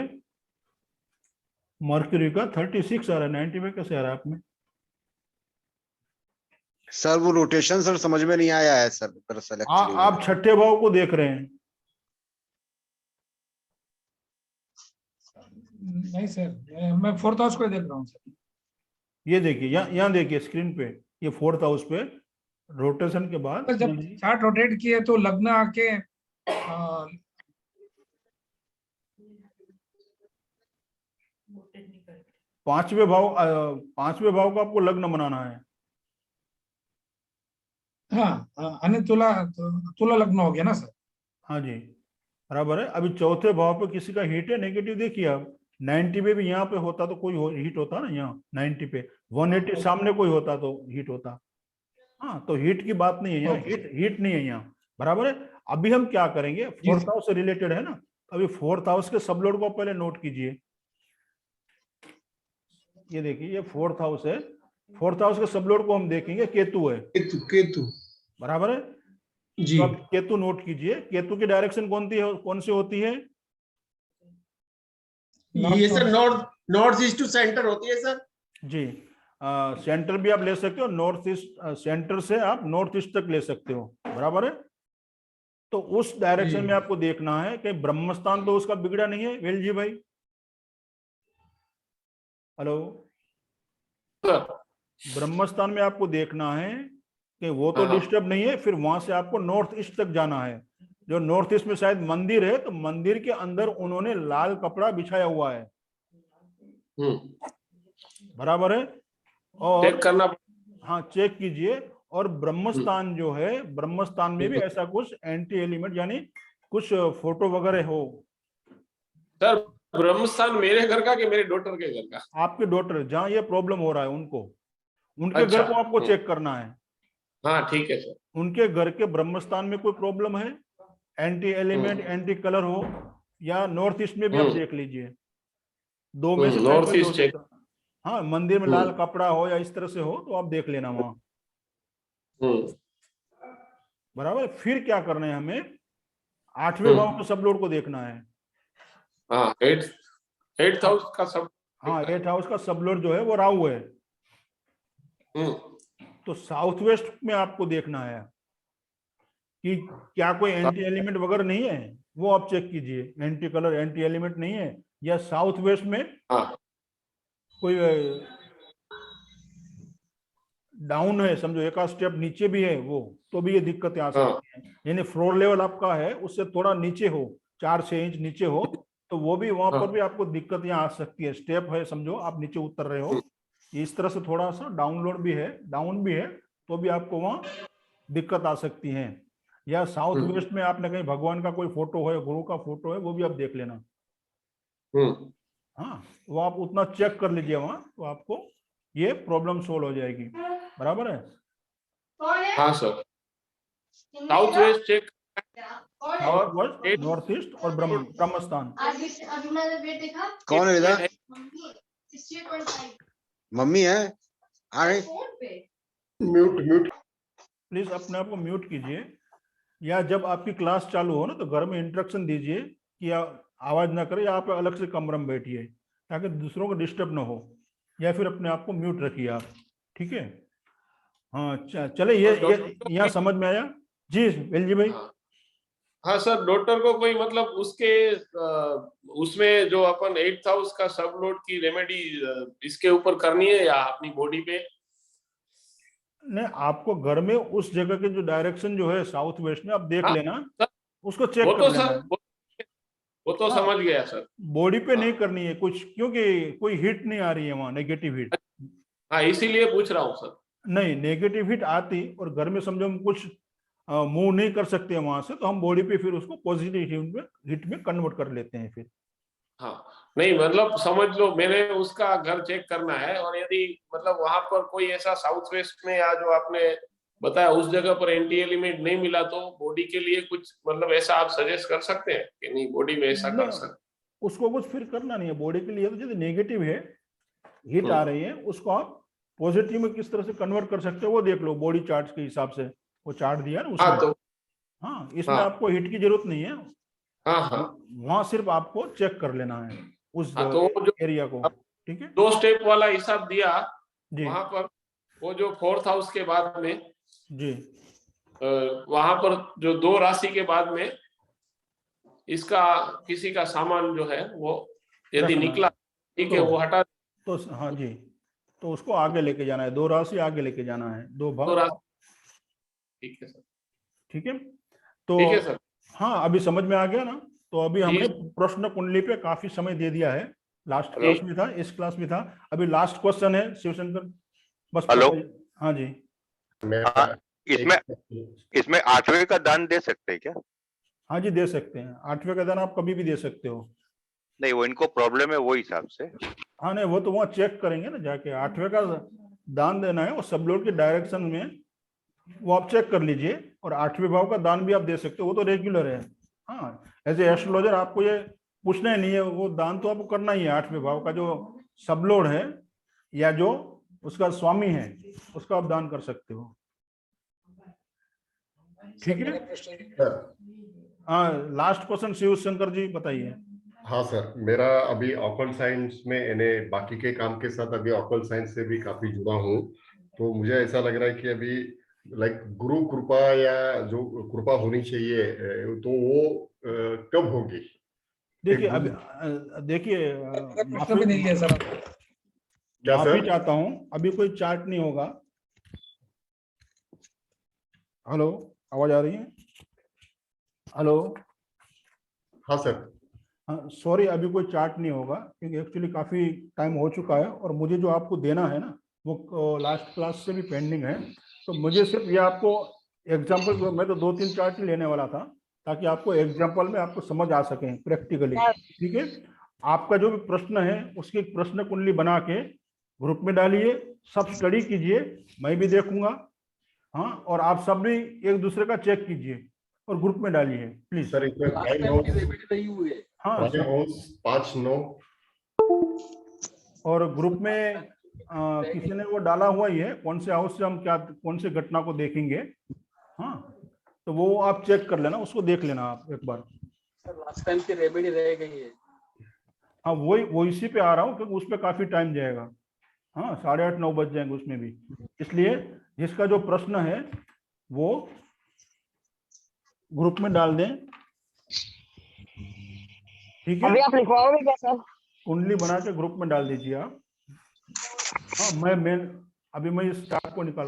मर्क्यूरी का 36 आ रहा है, 90 पे कैसे आ रहा है आप में? सर वो रोटेशन सर समझ में नहीं आया है सर दरअसल एक्चुअली। आप 6ठे भाव को देख रहे हैं? नहीं सर, मैं 4th हाउस को देख रहा हूँ सर। ये देखिए, यहाँ देखिए स्क्रीन पे, ये 4th हाउस पे रोटेशन के बाद सर जब चार्ट रोटेट किए तो लग्न आके पांचवें भाव का आपको लग्न बनाना है। हाँ, अन्य तुला लग्न हो गया ना सर? हाँ जी, बराबर है। अभी चौथे भाव पे किसी का हिट है नेगेटिव, देखिए आप 90 पे भी यहाँ पे होता तो कोई हिट होता ना, यहाँ 90 पे 180 सामने कोई होता तो हिट होता। हाँ, तो हिट की बात नहीं है यहाँ, हिट नहीं है यहाँ, बराबर है। अभी हम क्या करेंगे, 4th हाउस से रिलेटेड है ना, अभी 4th हाउस के सब लोड को पहले नोट कीजिए। ये देखिए, ये 4th हाउस है, 4th हाउस के सब लोड को हम देखेंगे, केतु है, केतु बराबर है जी। तो अब केतु नोट कीजिए, केतु की डायरेक्शन कौन सी होती है? ये sir north east to centre होती है सर जी। सेंटर भी आप ले सकते हो, नॉर्थ ईस्ट, सेंटर से आप नॉर्थ ईस्ट तक ले सकते हो, बराबर है। तो उस डायरेक्शन में आपको देखना है कि ब्रह्मस्थान तो उसका बिगड़ा नहीं है वेल जी भाई। हेलो, ब्रह्मस्थान में आपको देखना है कि वो तो डिस्टर्ब नहीं है, फिर वहां से आपको नॉर्थ ईस्ट तक जाना है। जो नॉर्थ ईस्ट में शायद मंदिर है, तो मंदिर के अंदर उन्होंने लाल कपड़ा बिछाया हुआ है, बराबर है। और चेक करना, हाँ चेक कीजिए। और ब्रह्मस्थान जो है, ब्रह्मस्थान में भी ऐसा कुछ एंटी एलिमेंट यानी कुछ फोटो वगैरह हो? सर ब्रह्मस्थान मेरे घर का कि मेरे डॉटर के घर का? आपके डॉटर जहाँ ये प्रॉब्लम हो रहा है उनको, उनके अच्छा, घर को आपको चेक करना है। हाँ ठीक है सर। उनके घर के ब्रह्मस्थान में कोई प्रॉब्लम है, एंटी एलिमेंट एंटी कलर हो, या नॉर्थ ईस्ट में भी आप देख लीजिए, दो में से नॉर्थ कोई हो ईस्ट चेक। सकता है। हाँ, मंदिर में लाल कपड़ा हो या इस तरह से हो तो आप देख लेना वहां, बराबर। फिर क्या करना है हमें, 8वें भाव के सब लोड को देखना है। हाँ, 8th हाउस का सब। हाँ, 8th हाउस का सब लोड जो है वो राहु है, तो साउथ वेस्ट में आपको देखना है कि क्या कोई एंटी एलिमेंट वगैरह नहीं है, वो आप चेक कीजिए। एंटी कलर एंटी एलिमेंट नहीं है, या साउथ वेस्ट में कोई डाउन है, समझो एक स्टेप नीचे भी है वो, तो भी ये दिक्कतें आ सकती हैं। यानी फ्लोर लेवल आपका है उससे थोड़ा नीचे हो, 4-6 इंच नीचे हो, तो वो भी वहां पर भी आपको दिक्कतें आ सकती है। स्टेप है, समझो आप नीचे उतर रहे हो, इस तरह से थोड़ा सा डाउनलोड भी है, डाउन भी है, तो भी आपको वहां दिक्कत आ सकती है। या साउथ वेस्ट में आपने कहीं भगवान का कोई फोटो है, गुरु का फोटो है, वो भी आप देख लेना। हाँ, वो आप उतना चेक कर लीजिए वहां, तो आपको ये प्रॉब्लम सोल्व हो जाएगी, बराबर है। हाँ sir, south west check, south west, north east और ब्रह्मस्थान। कौन है इधर? मम्मी है? आ गई? म्यूट। प्लीज अपने आप को म्यूट कीजिए, या जब आपकी क्लास चालू हो ना तो घर में इंस्ट्रक्शन दीजिए कि आवाज ना करे, या आप अलग से कमरे में बैठिए ताकि दूसरों को डिस्टर्ब ना हो, या फिर अपने आप को म्यूट रखिए आप, ठीक है। हाँ, चले ये यहाँ समझ में आया जी वेलजी भाई? हाँ सर, डॉक्टर को कोई मतलब उसके उसमें जो अपन 8th हाउस का सब लोड की रेमेडी इसके ऊपर करनी है या अपनी बॉडी पे? नहीं, आपको घर में उस जगह के जो डायरेक्शन जो है साउथ वेस्ट में आप देख लेना, उसको चेक वो कर तो लेना। सर, वो तो समझ गया सर। बॉडी पे नहीं करनी है कुछ, क्योंकि कोई हिट नहीं आ रही है वहां, नेगेटिव हिट। हाँ, इसीलिए पूछ रहा हूँ सर। नहीं, नेगेटिव हिट आती और घर में समझो हम कुछ मूव नहीं कर सकते हैं वहां से, तो हम बॉडी पे फिर उसको पॉजिटिव हिट में कन्वर्ट कर लेते हैं फिर। हाँ, नहीं मतलब समझ लो मेरे उसका घर चेक करना है, और यदि मतलब वहां पर कोई ऐसा साउथ वेस्ट में या जो आपने बताया उस जगह पर एंटी एलिमेंट नहीं मिला, तो बॉडी के लिए कुछ मतलब ऐसा आप सजेस्ट कर सकते हैं कि नहीं बॉडी में ऐसा कर सकते? उसको कुछ फिर करना नहीं है बॉडी के लिए, तो यदि नेगेटिव है, हिट आ रही है, उसको आप पॉजिटिव में किस तरह से कन्वर्ट कर सकते हो वो देख लो बॉडी चार्ट के हिसाब से। वो चार्ट दिया ना उसमें। हाँ, इसमें आपको हिट की जरूरत नहीं है। वहां सिर्फ आपको चेक कर लेना है उस एरिया को, ठीक है। 2 स्टेप वाला हिसाब दिया वहां पर, वो जो 4th हाउस के बाद में जी, वहां पर जो 2 राशि के बाद में इसका किसी का सामान जो है वो यदि निकला, ठीक है, वो हटा तो हाँ जी, तो उसको आगे लेके जाना है, 2 राशि आगे लेके जाना है, 2 भाव। ठीक है सर, ठीक है। तो ठीक है सर। हाँ, अभी समझ में आ गया ना? तो अभी हमने प्रश्न कुंडली पे काफी समय दे दिया है, लास्ट क्लास में था, इस क्लास में था, अभी लास्ट क्वेश्चन है शिवशंकर बस। हेलो, हाँ जी। इसमें 8वें का दान दे सकते हैं क्या? हाँ जी, दे सकते हैं। 8वें का दान आप कभी भी दे सकते हो। नहीं, वो इनको प्रॉब्लम है वो हिसाब से। हाँ, नहीं वो तो वहाँ चेक करेंगे ना जाके। 8वें का दान देना है, वो सब लोग के डायरेक्शन में वो आप चेक कर लीजिए। और 8वें भाव का दान भी आप दे सकते हो, वो तो रेगुलर है। हाँ, एज ए एस्ट्रोलॉजर आपको ये पूछना ही नहीं है, वो दान तो आपको करना ही है। 8वें भाव का जो सबलोड है या जो उसका स्वामी है उसका आप दान कर सकते हो, ठीक है। हाँ, लास्ट क्वेश्चन शिव शंकर जी बताइए। हाँ सर, मेरा अभी ऑकल्ट साइंस में यानी बाकी के काम के साथ अभी ऑकल्ट साइंस से भी काफी जुड़ा हूँ, तो मुझे ऐसा लग रहा है कि अभी लाइक गुरु कृपा या जो कृपा होनी चाहिए तो वो कब होगी? देखिए अभी देखिए माफी चाहता हूँ, अभी कोई चार्ट नहीं होगा। हेलो, आवाज आ रही है? हेलो, हाँ सर। हाँ, सॉरी, अभी कोई चार्ट नहीं होगा क्योंकि एक्चुअली काफी टाइम हो चुका है और मुझे जो आपको देना है ना वो लास्ट क्लास से भी पेंडिंग है। तो मुझे सिर्फ ये आपको एग्जाम्पल, मैं तो 2-3 चार्ट लेने वाला था ताकि आपको एग्जाम्पल में आपको समझ आ सके प्रैक्टिकली। ठीक है, आपका जो भी प्रश्न है उसकी प्रश्न कुंडली बना के ग्रुप में डालिए, सब स्टडी कीजिए, मैं भी देखूंगा। हाँ, और आप सब भी एक दूसरे का चेक कीजिए और ग्रुप में डालिए प्लीज। सर इसमें 5 नो, हाँ 5 नो, और ग्रुप में किसी ने वो डाला हुआ ही है कौन से हाउस से हम क्या कौन से घटना को देखेंगे। हाँ, तो वो आप चेक कर लेना, उसको देख लेना आप एक बार। लास्ट टाइम की रेमेडी रह गई है। हाँ, वो इसी पे आ रहा हूँ क्योंकि उस पर काफी टाइम जाएगा। हाँ, 8:30-9 बज जाएंगे उसमें भी, इसलिए जिसका जो प्रश्न है वो ग्रुप में डाल दें। ठीक है, अभी आप लिखवाओगे क्या सर? कुंडली बना के ग्रुप में डाल दीजिए आप। हाँ, मैं अभी मैं इस चार्ट को निकाल